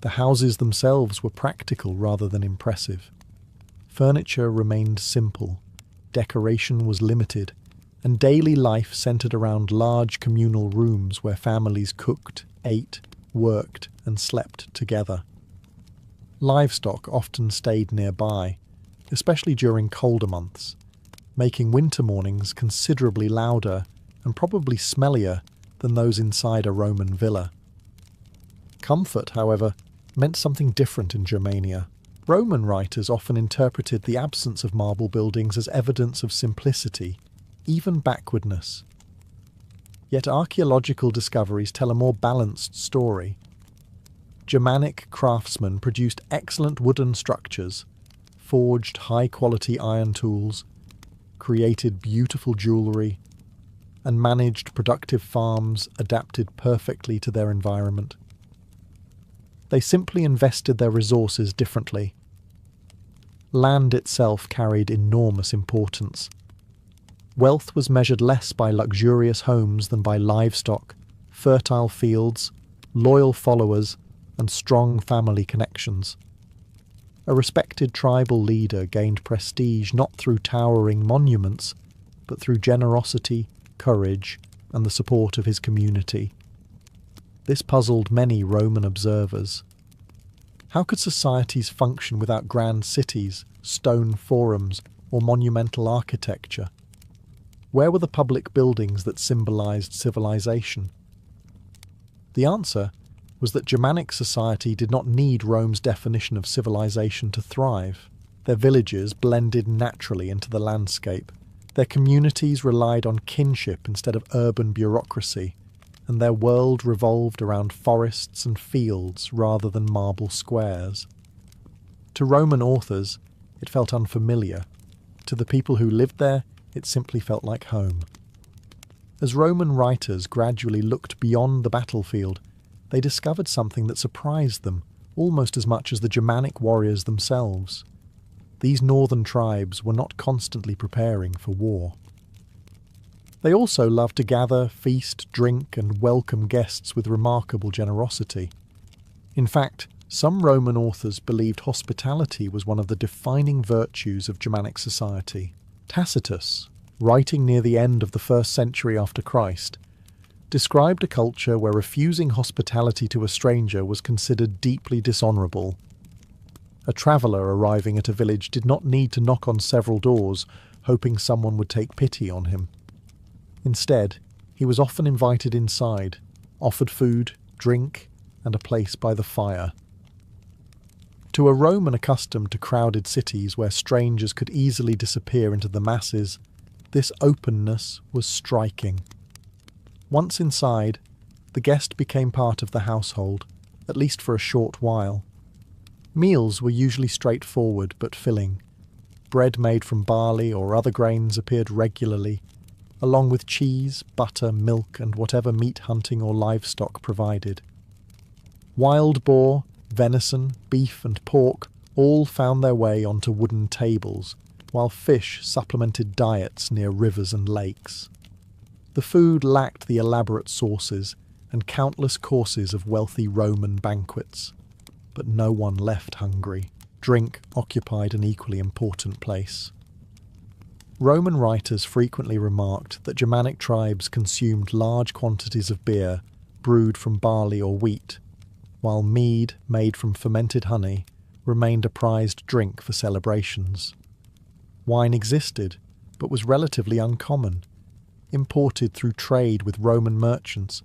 The houses themselves were practical rather than impressive. Furniture remained simple, decoration was limited, and daily life centred around large communal rooms where families cooked, ate, worked, and slept together. Livestock often stayed nearby, especially during colder months, making winter mornings considerably louder and probably smellier than those inside a Roman villa. Comfort, however, meant something different in Germania. Roman writers often interpreted the absence of marble buildings as evidence of simplicity, even backwardness. Yet archaeological discoveries tell a more balanced story. Germanic craftsmen produced excellent wooden structures, forged high-quality iron tools, created beautiful jewellery, and managed productive farms adapted perfectly to their environment. They simply invested their resources differently. Land itself carried enormous importance. Wealth was measured less by luxurious homes than by livestock, fertile fields, loyal followers, and strong family connections. A respected tribal leader gained prestige not through towering monuments, but through generosity, courage, and the support of his community. This puzzled many Roman observers. How could societies function without grand cities, stone forums, or monumental architecture? Where were the public buildings that symbolised civilization? The answer was that Germanic society did not need Rome's definition of civilization to thrive. Their villages blended naturally into the landscape. Their communities relied on kinship instead of urban bureaucracy, and their world revolved around forests and fields rather than marble squares. To Roman authors, it felt unfamiliar. To the people who lived there, it simply felt like home. As Roman writers gradually looked beyond the battlefield, they discovered something that surprised them almost as much as the Germanic warriors themselves. These northern tribes were not constantly preparing for war. They also loved to gather, feast, drink, and welcome guests with remarkable generosity. In fact, some Roman authors believed hospitality was one of the defining virtues of Germanic society. Tacitus, writing near the end of the 1st century after Christ, described a culture where refusing hospitality to a stranger was considered deeply dishonourable. A traveller arriving at a village did not need to knock on several doors, hoping someone would take pity on him. Instead, he was often invited inside, offered food, drink, and a place by the fire. To a Roman accustomed to crowded cities where strangers could easily disappear into the masses, this openness was striking. Once inside, the guest became part of the household, at least for a short while. Meals were usually straightforward but filling. Bread made from barley or other grains appeared regularly, along with cheese, butter, milk, and whatever meat hunting or livestock provided. Wild boar, venison, beef, and pork all found their way onto wooden tables, while fish supplemented diets near rivers and lakes. The food lacked the elaborate sauces and countless courses of wealthy Roman banquets, but no one left hungry. Drink occupied an equally important place. Roman writers frequently remarked that Germanic tribes consumed large quantities of beer brewed from barley or wheat, while mead made from fermented honey remained a prized drink for celebrations. Wine existed, but was relatively uncommon, imported through trade with Roman merchants,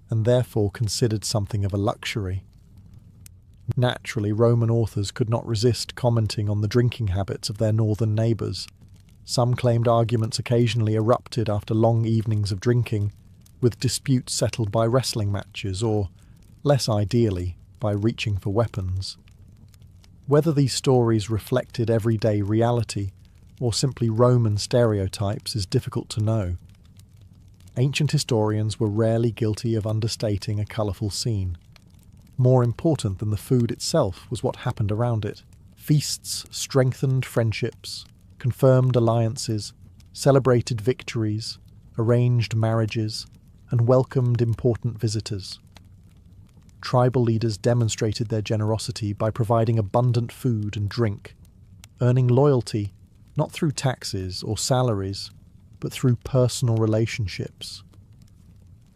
and therefore considered something of a luxury. Naturally, Roman authors could not resist commenting on the drinking habits of their northern neighbours. Some claimed arguments occasionally erupted after long evenings of drinking, with disputes settled by wrestling matches or, less ideally, by reaching for weapons. Whether these stories reflected everyday reality or simply Roman stereotypes is difficult to know. Ancient historians were rarely guilty of understating a colourful scene. More important than the food itself was what happened around it. Feasts strengthened friendships, confirmed alliances, celebrated victories, arranged marriages, and welcomed important visitors. Tribal leaders demonstrated their generosity by providing abundant food and drink, earning loyalty not through taxes or salaries, but through personal relationships.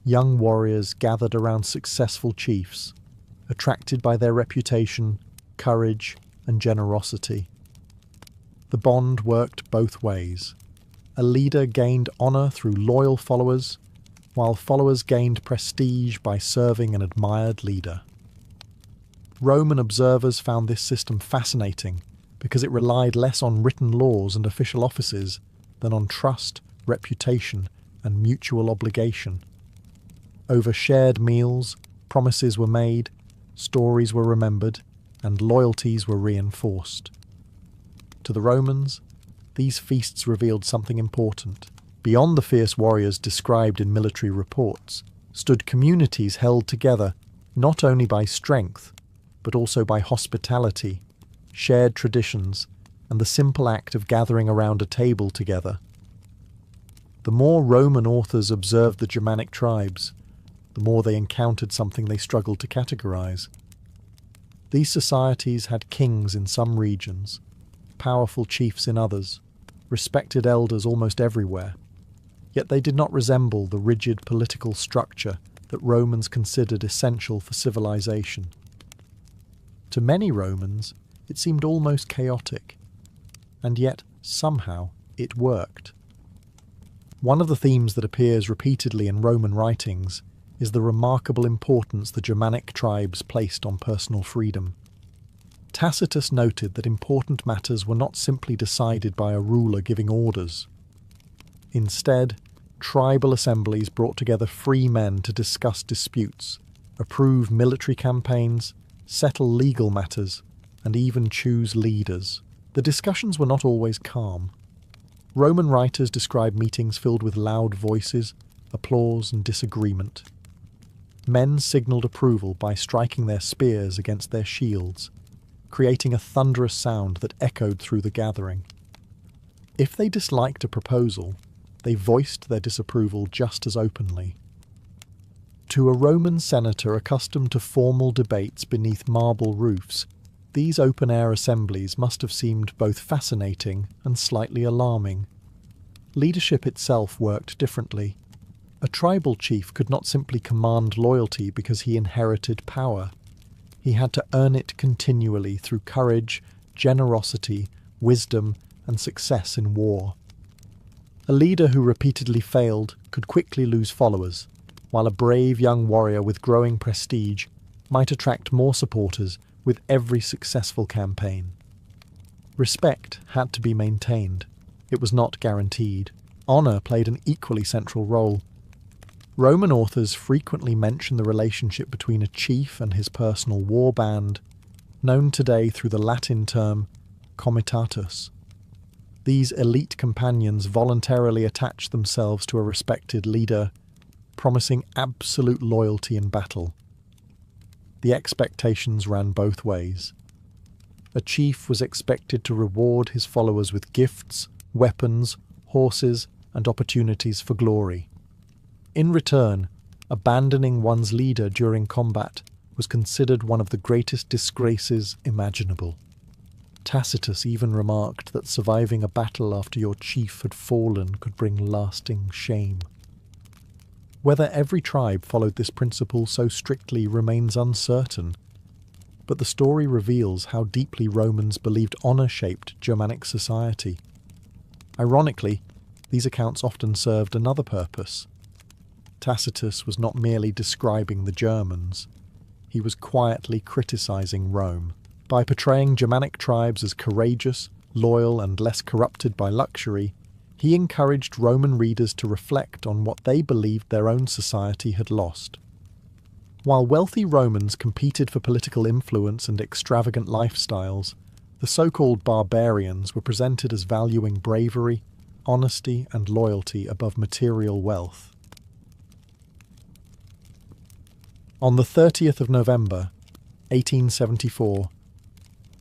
Young warriors gathered around successful chiefs, attracted by their reputation, courage, and generosity. The bond worked both ways. A leader gained honour through loyal followers, while followers gained prestige by serving an admired leader. Roman observers found this system fascinating because it relied less on written laws and official offices than on trust, reputation, and mutual obligation. Over shared meals, promises were made, stories were remembered, and loyalties were reinforced. To the Romans, these feasts revealed something important. Beyond the fierce warriors described in military reports, stood communities held together not only by strength, but also by hospitality, shared traditions, and the simple act of gathering around a table together. The more Roman authors observed the Germanic tribes, the more they encountered something they struggled to categorize. These societies had kings in some regions, powerful chiefs in others, respected elders almost everywhere, yet they did not resemble the rigid political structure that Romans considered essential for civilization. To many Romans, it seemed almost chaotic, and yet somehow it worked. One of the themes that appears repeatedly in Roman writings is the remarkable importance the Germanic tribes placed on personal freedom. Tacitus noted that important matters were not simply decided by a ruler giving orders. Instead, tribal assemblies brought together free men to discuss disputes, approve military campaigns, settle legal matters, and even choose leaders. The discussions were not always calm. Roman writers describe meetings filled with loud voices, applause, and disagreement. Men signalled approval by striking their spears against their shields, creating a thunderous sound that echoed through the gathering. If they disliked a proposal, they voiced their disapproval just as openly. To a Roman senator accustomed to formal debates beneath marble roofs, these open-air assemblies must have seemed both fascinating and slightly alarming. Leadership itself worked differently. A tribal chief could not simply command loyalty because he inherited power. He had to earn it continually through courage, generosity, wisdom, and success in war. A leader who repeatedly failed could quickly lose followers, while a brave young warrior with growing prestige might attract more supporters with every successful campaign. Respect had to be maintained. It was not guaranteed. Honour played an equally central role. Roman authors frequently mention the relationship between a chief and his personal war band, known today through the Latin term comitatus. These elite companions voluntarily attached themselves to a respected leader, promising absolute loyalty in battle. The expectations ran both ways. a chief was expected to reward his followers with gifts, weapons, horses, and opportunities for glory. In return, abandoning one's leader during combat was considered one of the greatest disgraces imaginable. Tacitus even remarked that surviving a battle after your chief had fallen could bring lasting shame. Whether every tribe followed this principle so strictly remains uncertain, but the story reveals how deeply Romans believed honour shaped Germanic society. Ironically, these accounts often served another purpose. Tacitus was not merely describing the Germans, he was quietly criticising Rome. By portraying Germanic tribes as courageous, loyal, and less corrupted by luxury, he encouraged Roman readers to reflect on what they believed their own society had lost. While wealthy Romans competed for political influence and extravagant lifestyles, the so-called barbarians were presented as valuing bravery, honesty, and loyalty above material wealth. On the 30th of November, 1874,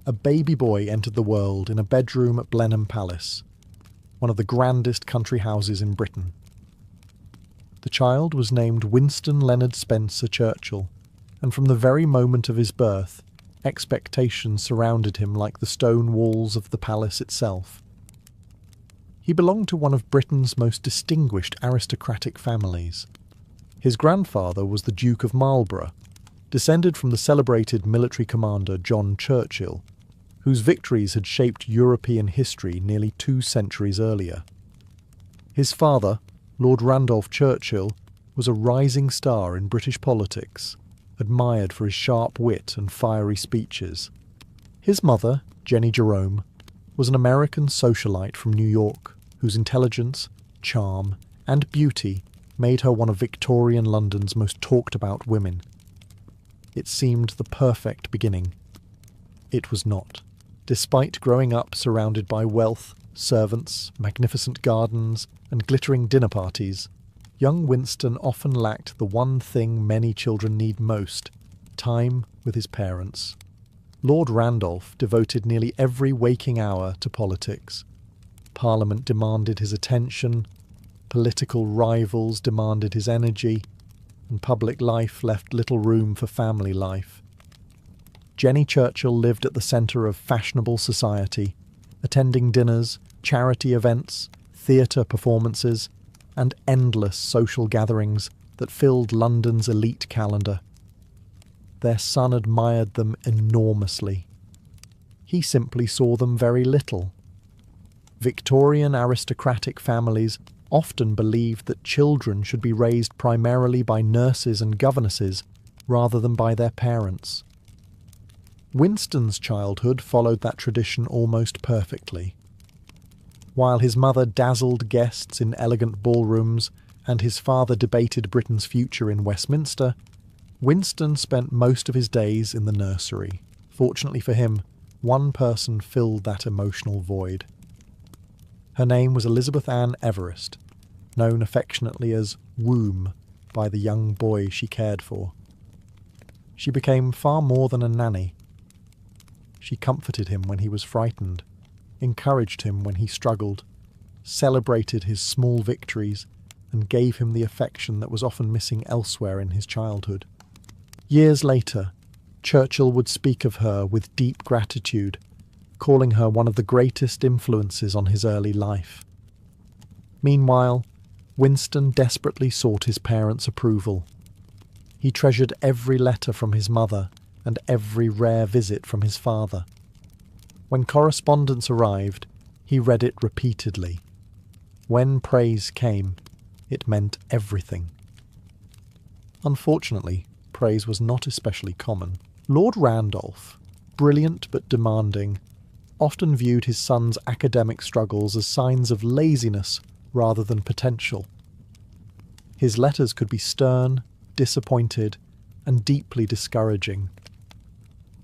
a baby boy entered the world in a bedroom at Blenheim Palace, one of the grandest country houses in Britain. The child was named Winston Leonard Spencer Churchill, and from the very moment of his birth, expectations surrounded him like the stone walls of the palace itself. He belonged to one of Britain's most distinguished aristocratic families. His grandfather was the Duke of Marlborough, descended from the celebrated military commander John Churchill, whose victories had shaped European history nearly 2 centuries earlier. His father, Lord Randolph Churchill, was a rising star in British politics, admired for his sharp wit and fiery speeches. His mother, Jenny Jerome, was an American socialite from New York, whose intelligence, charm, and beauty made her one of Victorian London's most talked-about women. It seemed the perfect beginning. It was not. Despite growing up surrounded by wealth, servants, magnificent gardens, and glittering dinner parties, young Winston often lacked the one thing many children need most: time with his parents. Lord Randolph devoted nearly every waking hour to politics. Parliament demanded his attention, political rivals demanded his energy, and public life left little room for family life. Jenny Churchill lived at the centre of fashionable society, attending dinners, charity events, theatre performances, and endless social gatherings that filled London's elite calendar. Their son admired them enormously. He simply saw them very little. Victorian aristocratic families often believed that children should be raised primarily by nurses and governesses rather than by their parents. Winston's childhood followed that tradition almost perfectly. While his mother dazzled guests in elegant ballrooms and his father debated Britain's future in Westminster, Winston spent most of his days in the nursery. Fortunately for him, one person filled that emotional void. Her name was Elizabeth Ann Everest, known affectionately as Womb by the young boy she cared for. She became far more than a nanny. She comforted him when he was frightened, encouraged him when he struggled, celebrated his small victories, and gave him the affection that was often missing elsewhere in his childhood. Years later, Churchill would speak of her with deep gratitude, calling her one of the greatest influences on his early life. Meanwhile, Winston desperately sought his parents' approval. He treasured every letter from his mother and every rare visit from his father. When correspondence arrived, he read it repeatedly. When praise came, it meant everything. Unfortunately, praise was not especially common. Lord Randolph, brilliant but demanding, often viewed his son's academic struggles as signs of laziness rather than potential. His letters could be stern, disappointed, and deeply discouraging.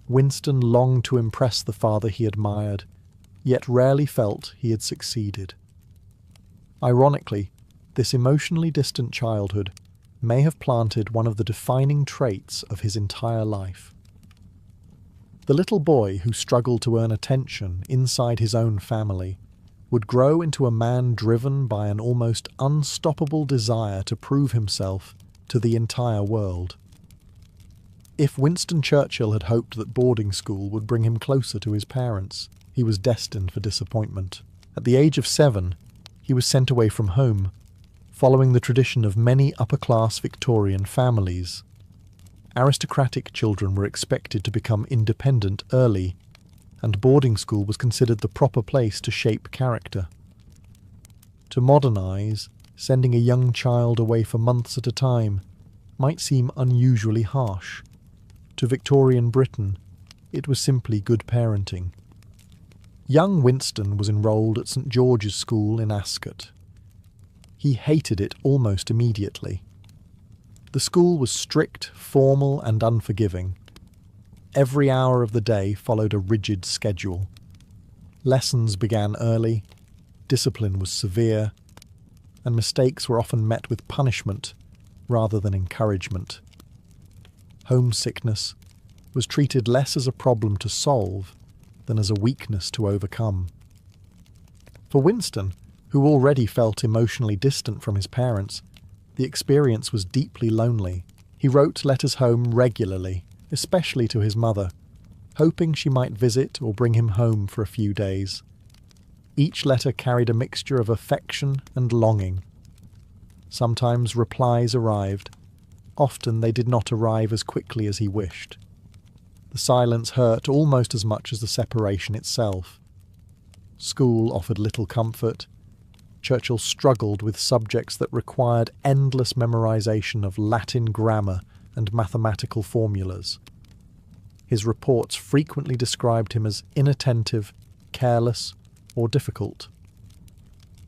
Winston longed to impress the father he admired, yet rarely felt he had succeeded. Ironically, this emotionally distant childhood may have planted one of the defining traits of his entire life. The little boy who struggled to earn attention inside his own family would grow into a man driven by an almost unstoppable desire to prove himself to the entire world. If Winston Churchill had hoped that boarding school would bring him closer to his parents, he was destined for disappointment. At the age of 7, he was sent away from home, following the tradition of many upper-class Victorian families. Aristocratic children were expected to become independent early, and boarding school was considered the proper place to shape character. To modernise, sending a young child away for months at a time might seem unusually harsh. To Victorian Britain, it was simply good parenting. Young Winston was enrolled at St George's School in Ascot. He hated it almost immediately. The school was strict, formal and unforgiving. Every hour of the day followed a rigid schedule. Lessons began early, discipline was severe, and mistakes were often met with punishment rather than encouragement. Homesickness was treated less as a problem to solve than as a weakness to overcome. For Winston, who already felt emotionally distant from his parents, the experience was deeply lonely. He wrote letters home regularly, especially to his mother, hoping she might visit or bring him home for a few days. Each letter carried a mixture of affection and longing. Sometimes replies arrived. Often they did not arrive as quickly as he wished. The silence hurt almost as much as the separation itself. School offered little comfort. Churchill struggled with subjects that required endless memorization of Latin grammar and mathematical formulas. His reports frequently described him as inattentive, careless, or difficult.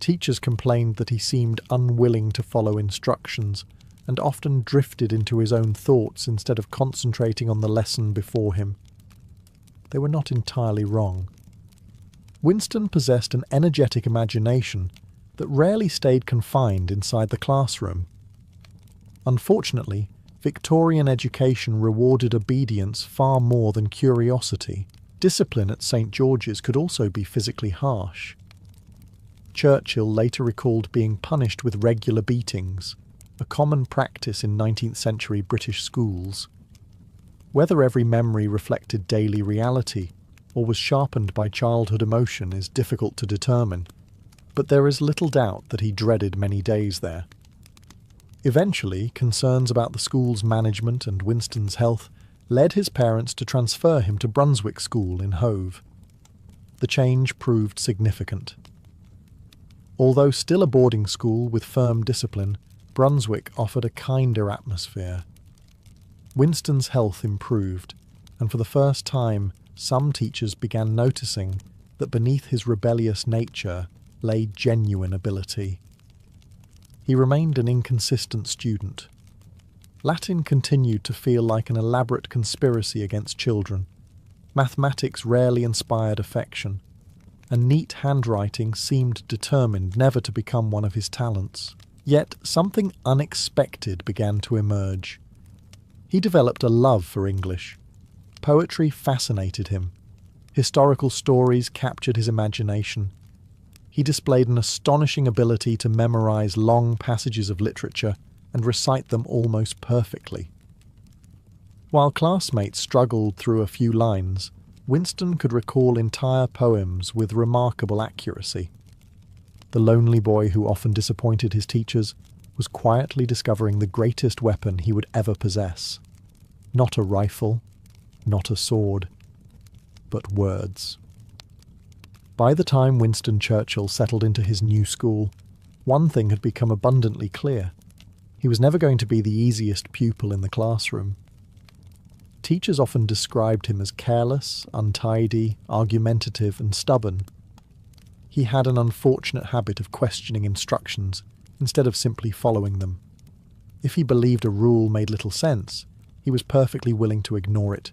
Teachers complained that he seemed unwilling to follow instructions and often drifted into his own thoughts instead of concentrating on the lesson before him. They were not entirely wrong. Winston possessed an energetic imagination that rarely stayed confined inside the classroom. Unfortunately, Victorian education rewarded obedience far more than curiosity. Discipline at St George's could also be physically harsh. Churchill later recalled being punished with regular beatings, a common practice in 19th century British schools. Whether every memory reflected daily reality or was sharpened by childhood emotion is difficult to determine, but there is little doubt that he dreaded many days there. Eventually, concerns about the school's management and Winston's health led his parents to transfer him to Brunswick School in Hove. The change proved significant. Although still a boarding school with firm discipline, Brunswick offered a kinder atmosphere. Winston's health improved, and for the first time, some teachers began noticing that beneath his rebellious nature lay genuine ability. He remained an inconsistent student. Latin continued to feel like an elaborate conspiracy against children. Mathematics rarely inspired affection, and neat handwriting seemed determined never to become one of his talents. Yet something unexpected began to emerge. He developed a love for English. Poetry fascinated him. Historical stories captured his imagination. He displayed an astonishing ability to memorize long passages of literature and recite them almost perfectly. While classmates struggled through a few lines, Winston could recall entire poems with remarkable accuracy. The lonely boy who often disappointed his teachers was quietly discovering the greatest weapon he would ever possess. Not a rifle, not a sword, but words. By the time Winston Churchill settled into his new school, one thing had become abundantly clear. He was never going to be the easiest pupil in the classroom. Teachers often described him as careless, untidy, argumentative, and stubborn. He had an unfortunate habit of questioning instructions instead of simply following them. If he believed a rule made little sense, he was perfectly willing to ignore it,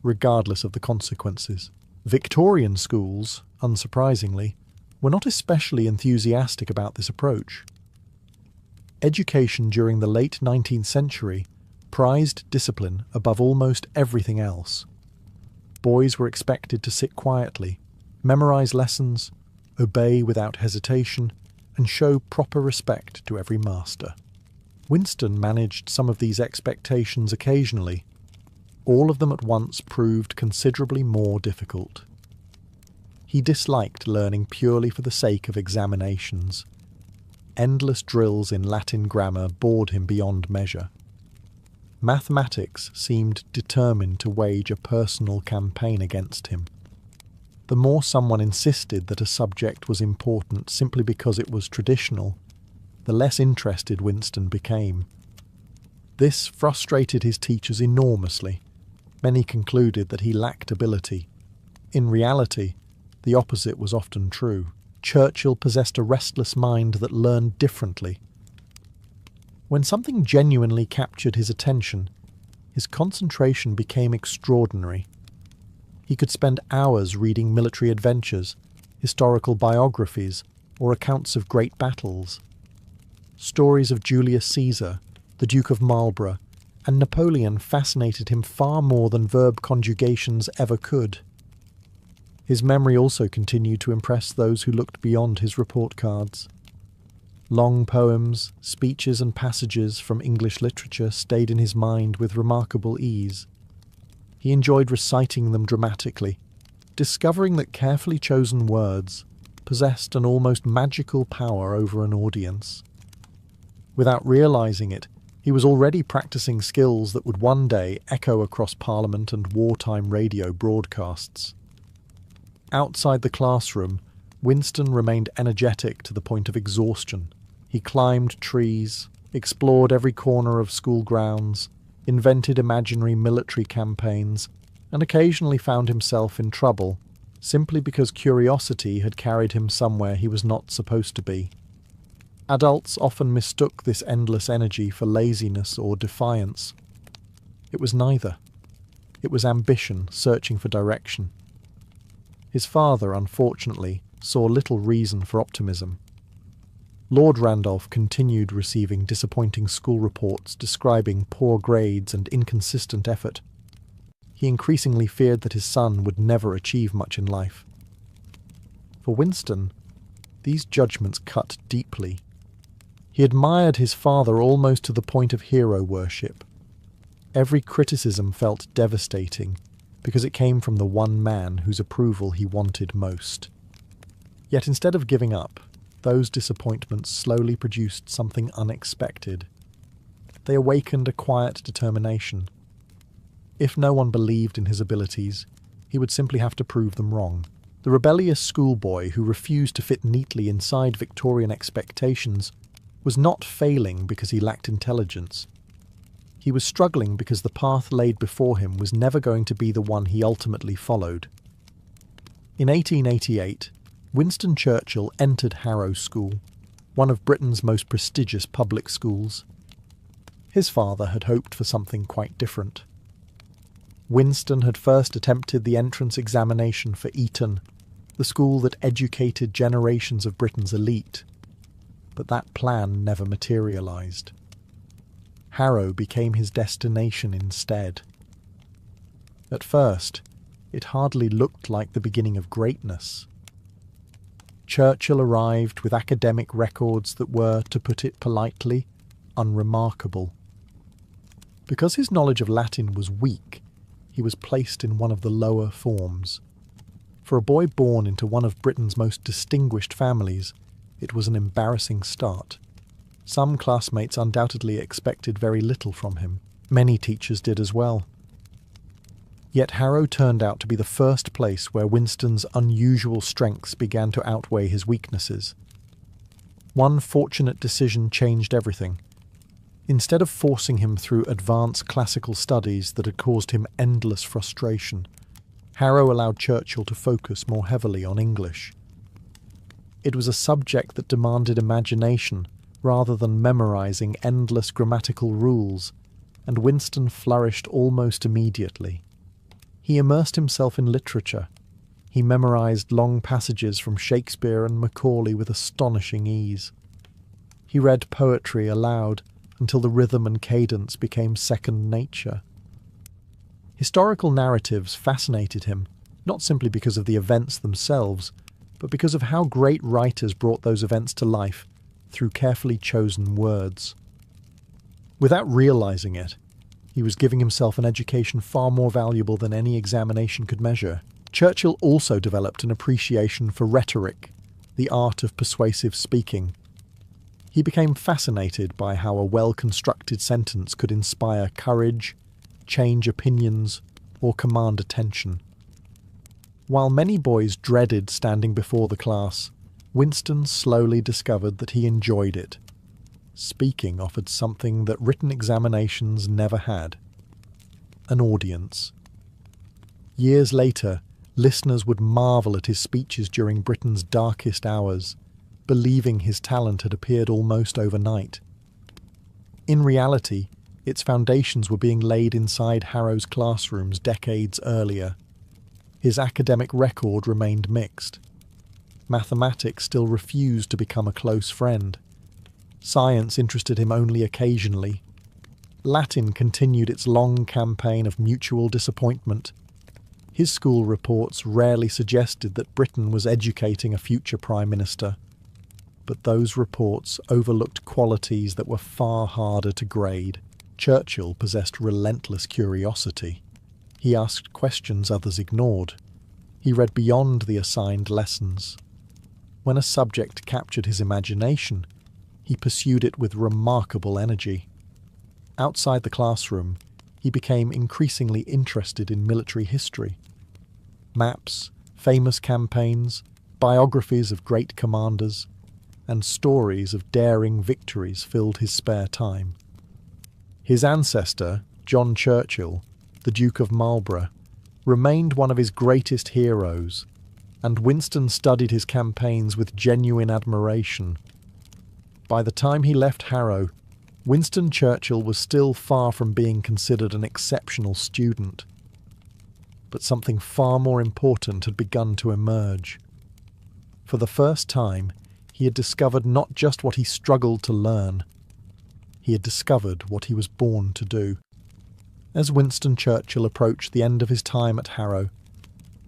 regardless of the consequences. Victorian schools, unsurprisingly, were not especially enthusiastic about this approach. Education during the late 19th century prized discipline above almost everything else. boys were expected to sit quietly, memorize lessons, obey without hesitation, and show proper respect to every master. Winston managed some of these expectations occasionally. All of them at once proved considerably more difficult. He disliked learning purely for the sake of examinations. Endless drills in Latin grammar bored him beyond measure. Mathematics seemed determined to wage a personal campaign against him. The more someone insisted that a subject was important simply because it was traditional, the less interested Winston became. This frustrated his teachers enormously. Many concluded that he lacked ability. In reality, the opposite was often true. Churchill possessed a restless mind that learned differently. When something genuinely captured his attention, his concentration became extraordinary. He could spend hours reading military adventures, historical biographies, or accounts of great battles. Stories of Julius Caesar, the Duke of Marlborough, and Napoleon fascinated him far more than verb conjugations ever could. His memory also continued to impress those who looked beyond his report cards. Long poems, speeches and passages from English literature stayed in his mind with remarkable ease. He enjoyed reciting them dramatically, discovering that carefully chosen words possessed an almost magical power over an audience. Without realizing it, he was already practicing skills that would one day echo across Parliament and wartime radio broadcasts. Outside the classroom, Winston remained energetic to the point of exhaustion. He climbed trees, explored every corner of school grounds, invented imaginary military campaigns, and occasionally found himself in trouble, simply because curiosity had carried him somewhere he was not supposed to be. Adults often mistook this endless energy for laziness or defiance. It was neither. It was ambition searching for direction. His father, unfortunately, saw little reason for optimism. Lord Randolph continued receiving disappointing school reports describing poor grades and inconsistent effort. He increasingly feared that his son would never achieve much in life. For Winston, these judgments cut deeply. He admired his father almost to the point of hero worship. Every criticism felt devastating, because it came from the one man whose approval he wanted most. Yet instead of giving up, those disappointments slowly produced something unexpected. They awakened a quiet determination. If no one believed in his abilities, he would simply have to prove them wrong. The rebellious schoolboy who refused to fit neatly inside Victorian expectations was not failing because he lacked intelligence. He was struggling because the path laid before him was never going to be the one he ultimately followed. In 1888, Winston Churchill entered Harrow School, one of Britain's most prestigious public schools. His father had hoped for something quite different. Winston had first attempted the entrance examination for Eton, the school that educated generations of Britain's elite. But that plan never materialized. Harrow became his destination instead. At first, it hardly looked like the beginning of greatness. Churchill arrived with academic records that were, to put it politely, unremarkable. Because his knowledge of Latin was weak, he was placed in one of the lower forms. For a boy born into one of Britain's most distinguished families, it was an embarrassing start. Some classmates undoubtedly expected very little from him. Many teachers did as well. Yet Harrow turned out to be the first place where Winston's unusual strengths began to outweigh his weaknesses. One fortunate decision changed everything. Instead of forcing him through advanced classical studies that had caused him endless frustration, Harrow allowed Churchill to focus more heavily on English. It was a subject that demanded imagination rather than memorizing endless grammatical rules, and Winston flourished almost immediately. He immersed himself in literature. He memorized long passages from Shakespeare and Macaulay with astonishing ease. He read poetry aloud until the rhythm and cadence became second nature. Historical narratives fascinated him, not simply because of the events themselves, but because of how great writers brought those events to life through carefully chosen words. Without realizing it, he was giving himself an education far more valuable than any examination could measure. Churchill also developed an appreciation for rhetoric, the art of persuasive speaking. He became fascinated by how a well-constructed sentence could inspire courage, change opinions, or command attention. While many boys dreaded standing before the class, Winston slowly discovered that he enjoyed it. Speaking offered something that written examinations never had: an audience. Years later, listeners would marvel at his speeches during Britain's darkest hours, believing his talent had appeared almost overnight. In reality, its foundations were being laid inside Harrow's classrooms decades earlier. His academic record remained mixed. Mathematics still refused to become a close friend. Science interested him only occasionally. Latin continued its long campaign of mutual disappointment. His school reports rarely suggested that Britain was educating a future Prime Minister. But those reports overlooked qualities that were far harder to grade. Churchill possessed relentless curiosity. He asked questions others ignored. He read beyond the assigned lessons. When a subject captured his imagination, he pursued it with remarkable energy. Outside the classroom, he became increasingly interested in military history. Maps, famous campaigns, biographies of great commanders, and stories of daring victories filled his spare time. His ancestor, John Churchill, the Duke of Marlborough, remained one of his greatest heroes, and Winston studied his campaigns with genuine admiration. By the time he left Harrow, Winston Churchill was still far from being considered an exceptional student. But something far more important had begun to emerge. For the first time, he had discovered not just what he struggled to learn. He had discovered what he was born to do. As Winston Churchill approached the end of his time at Harrow,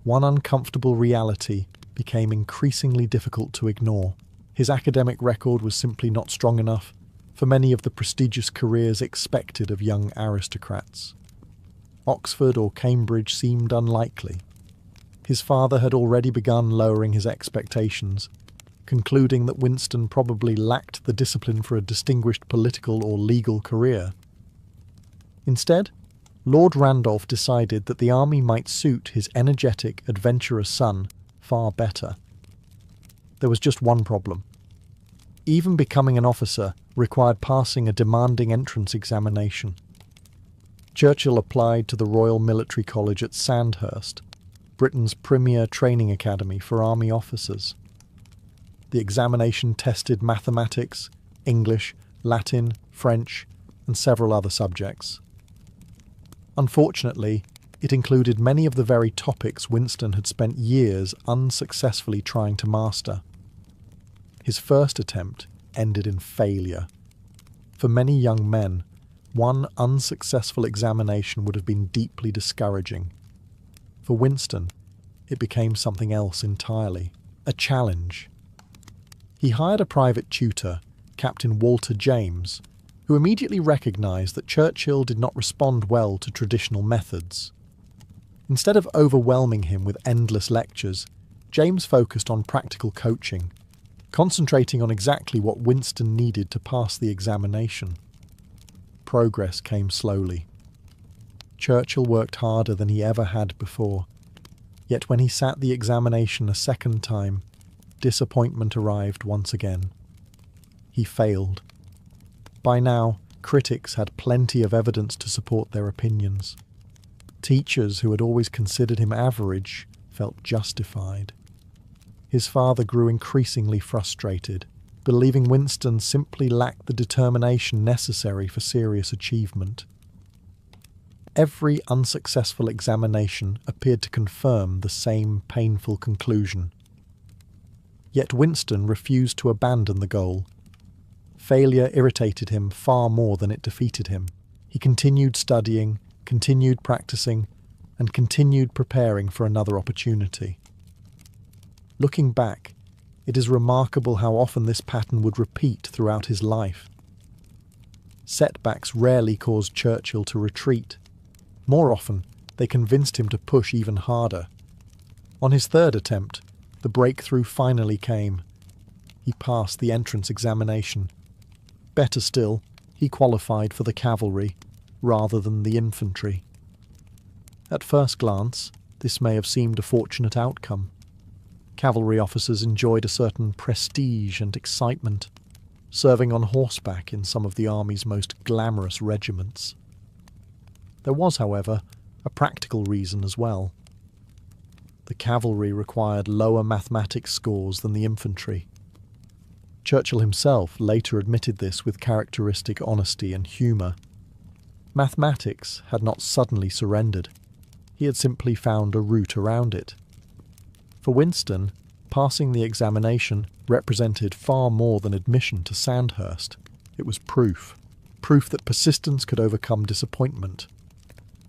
one uncomfortable reality became increasingly difficult to ignore. His academic record was simply not strong enough for many of the prestigious careers expected of young aristocrats. Oxford or Cambridge seemed unlikely. His father had already begun lowering his expectations, concluding that Winston probably lacked the discipline for a distinguished political or legal career. Instead, Lord Randolph decided that the army might suit his energetic, adventurous son far better. There was just one problem. Even becoming an officer required passing a demanding entrance examination. Churchill applied to the Royal Military College at Sandhurst, Britain's premier training academy for army officers. The examination tested mathematics, English, Latin, French, and several other subjects. Unfortunately, it included many of the very topics Winston had spent years unsuccessfully trying to master. His first attempt ended in failure. For many young men, one unsuccessful examination would have been deeply discouraging. For Winston, it became something else entirely, a challenge. He hired a private tutor, Captain Walter James, who immediately recognised that Churchill did not respond well to traditional methods. Instead of overwhelming him with endless lectures, James focused on practical coaching, concentrating on exactly what Winston needed to pass the examination. Progress came slowly. Churchill worked harder than he ever had before, yet when he sat the examination a second time, disappointment arrived once again. He failed. By now, critics had plenty of evidence to support their opinions. Teachers who had always considered him average felt justified. His father grew increasingly frustrated, believing Winston simply lacked the determination necessary for serious achievement. Every unsuccessful examination appeared to confirm the same painful conclusion. Yet Winston refused to abandon the goal. Failure irritated him far more than it defeated him. He continued studying, continued practicing, and continued preparing for another opportunity. Looking back, it is remarkable how often this pattern would repeat throughout his life. Setbacks rarely caused Churchill to retreat. More often, they convinced him to push even harder. On his third attempt, the breakthrough finally came. He passed the entrance examination. Better still, he qualified for the cavalry rather than the infantry. At first glance, this may have seemed a fortunate outcome. Cavalry officers enjoyed a certain prestige and excitement, serving on horseback in some of the army's most glamorous regiments. There was, however, a practical reason as well. The cavalry required lower mathematics scores than the infantry. Churchill himself later admitted this with characteristic honesty and humour. Mathematics had not suddenly surrendered. He had simply found a route around it. For Winston, passing the examination represented far more than admission to Sandhurst. It was proof that persistence could overcome disappointment,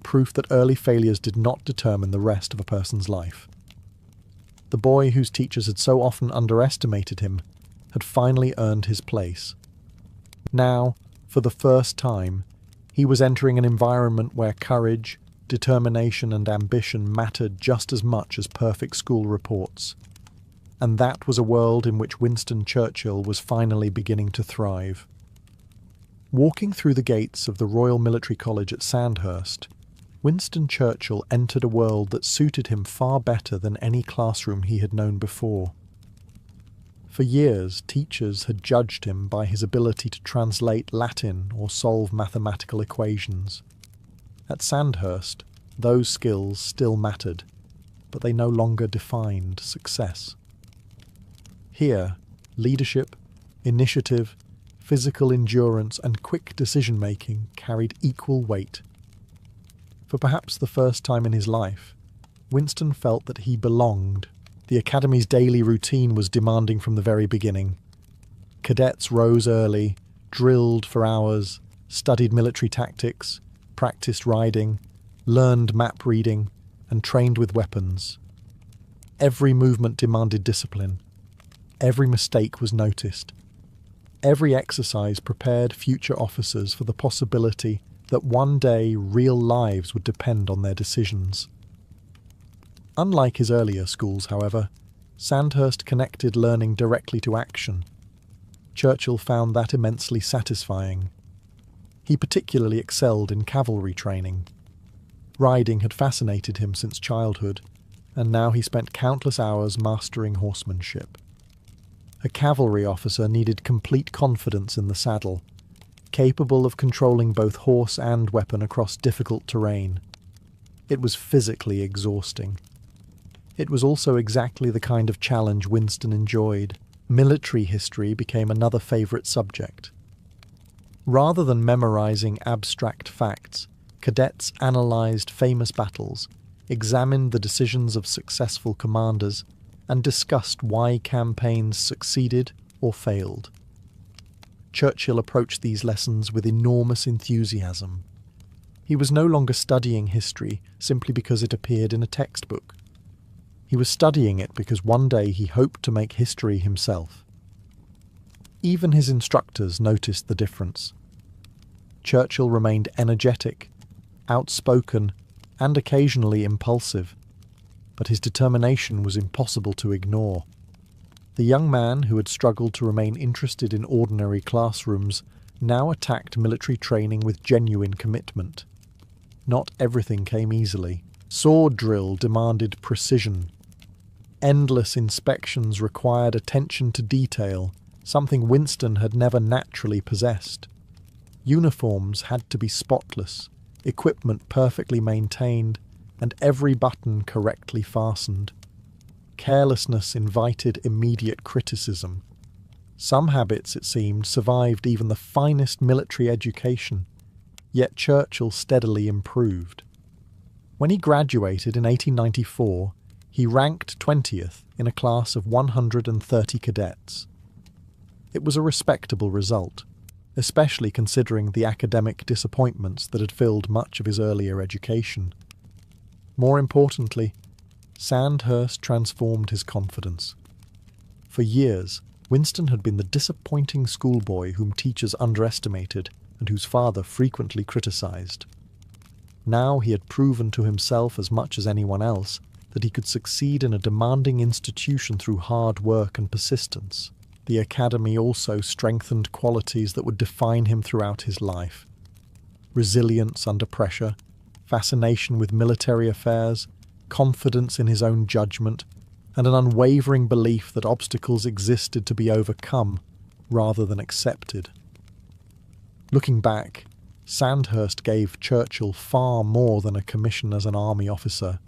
proof that early failures did not determine the rest of a person's life. The boy whose teachers had so often underestimated him had finally earned his place. Now, for the first time, he was entering an environment where courage, determination and ambition mattered just as much as perfect school reports. And that was a world in which Winston Churchill was finally beginning to thrive. Walking through the gates of the Royal Military College at Sandhurst, Winston Churchill entered a world that suited him far better than any classroom he had known before. For years, teachers had judged him by his ability to translate Latin or solve mathematical equations. At Sandhurst, those skills still mattered, but they no longer defined success. Here, leadership, initiative, physical endurance and quick decision-making carried equal weight. For perhaps the first time in his life, Winston felt that he belonged. The academy's daily routine was demanding from the very beginning. Cadets rose early, drilled for hours, studied military tactics, practiced riding, learned map reading, and trained with weapons. Every movement demanded discipline. Every mistake was noticed. Every exercise prepared future officers for the possibility that one day real lives would depend on their decisions. Unlike his earlier schools, however, Sandhurst connected learning directly to action. Churchill found that immensely satisfying. He particularly excelled in cavalry training. Riding had fascinated him since childhood, and now he spent countless hours mastering horsemanship. A cavalry officer needed complete confidence in the saddle, capable of controlling both horse and weapon across difficult terrain. It was physically exhausting. It was also exactly the kind of challenge Winston enjoyed. Military history became another favourite subject. Rather than memorising abstract facts, cadets analysed famous battles, examined the decisions of successful commanders, and discussed why campaigns succeeded or failed. Churchill approached these lessons with enormous enthusiasm. He was no longer studying history simply because it appeared in a textbook. He was studying it because one day he hoped to make history himself. Even his instructors noticed the difference. Churchill remained energetic, outspoken, and occasionally impulsive, but his determination was impossible to ignore. The young man who had struggled to remain interested in ordinary classrooms now attacked military training with genuine commitment. Not everything came easily. Sword drill demanded precision. Endless inspections required attention to detail, something Winston had never naturally possessed. Uniforms had to be spotless, equipment perfectly maintained, and every button correctly fastened. Carelessness invited immediate criticism. Some habits, it seemed, survived even the finest military education, yet Churchill steadily improved. When he graduated in 1894, he ranked 20th in a class of 130 cadets. It was a respectable result, especially considering the academic disappointments that had filled much of his earlier education. More importantly, Sandhurst transformed his confidence. For years, Winston had been the disappointing schoolboy whom teachers underestimated and whose father frequently criticized. Now he had proven to himself as much as anyone else that he could succeed in a demanding institution through hard work and persistence. The academy also strengthened qualities that would define him throughout his life: resilience under pressure, fascination with military affairs, confidence in his own judgment, and an unwavering belief that obstacles existed to be overcome rather than accepted. Looking back, Sandhurst gave Churchill far more than a commission as an army officer.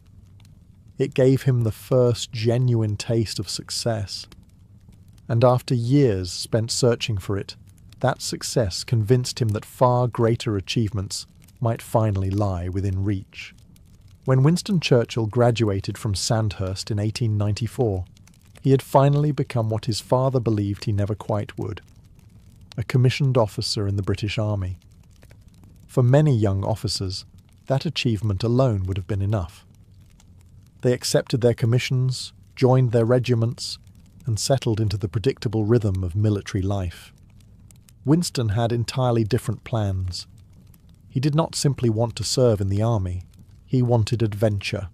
It gave him the first genuine taste of success. And after years spent searching for it, that success convinced him that far greater achievements might finally lie within reach. When Winston Churchill graduated from Sandhurst in 1894, he had finally become what his father believed he never quite would: a commissioned officer in the British Army. For many young officers, that achievement alone would have been enough. They accepted their commissions, joined their regiments, and settled into the predictable rhythm of military life. Winston had entirely different plans. He did not simply want to serve in the army, he wanted adventure.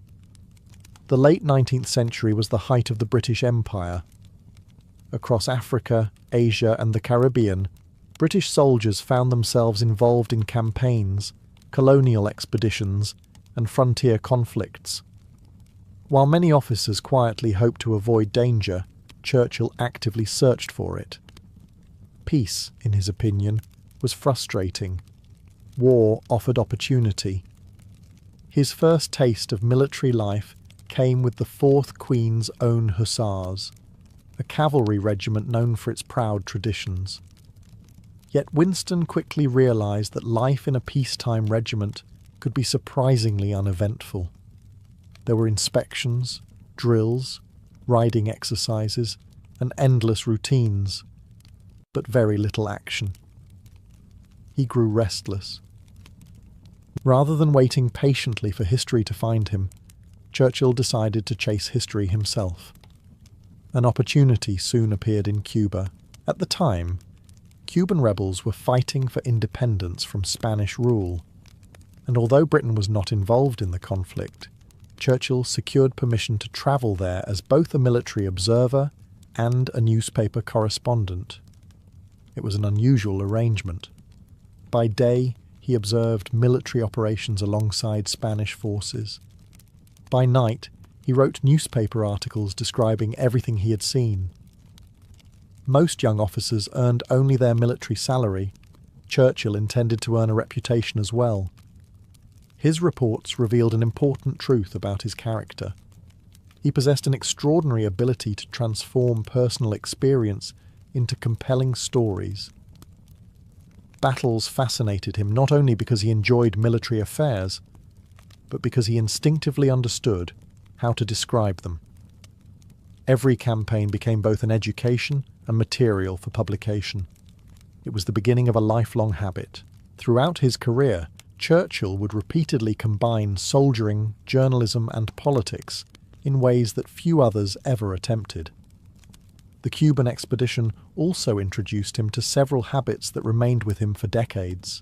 The late 19th century was the height of the British Empire. Across Africa, Asia, and the Caribbean, British soldiers found themselves involved in campaigns, colonial expeditions, and frontier conflicts. While many officers quietly hoped to avoid danger, Churchill actively searched for it. Peace, in his opinion, was frustrating. War offered opportunity. His first taste of military life came with the 4th Queen's Own Hussars, a cavalry regiment known for its proud traditions. Yet Winston quickly realised that life in a peacetime regiment could be surprisingly uneventful. There were inspections, drills, riding exercises, and endless routines, but very little action. He grew restless. Rather than waiting patiently for history to find him, Churchill decided to chase history himself. An opportunity soon appeared in Cuba. At the time, Cuban rebels were fighting for independence from Spanish rule, and although Britain was not involved in the conflict, Churchill secured permission to travel there as both a military observer and a newspaper correspondent. It was an unusual arrangement. By day, he observed military operations alongside Spanish forces. By night, he wrote newspaper articles describing everything he had seen. Most young officers earned only their military salary. Churchill intended to earn a reputation as well. His reports revealed an important truth about his character. He possessed an extraordinary ability to transform personal experience into compelling stories. Battles fascinated him not only because he enjoyed military affairs, but because he instinctively understood how to describe them. Every campaign became both an education and material for publication. It was the beginning of a lifelong habit. Throughout his career, Churchill would repeatedly combine soldiering, journalism, and politics in ways that few others ever attempted. The Cuban expedition also introduced him to several habits that remained with him for decades.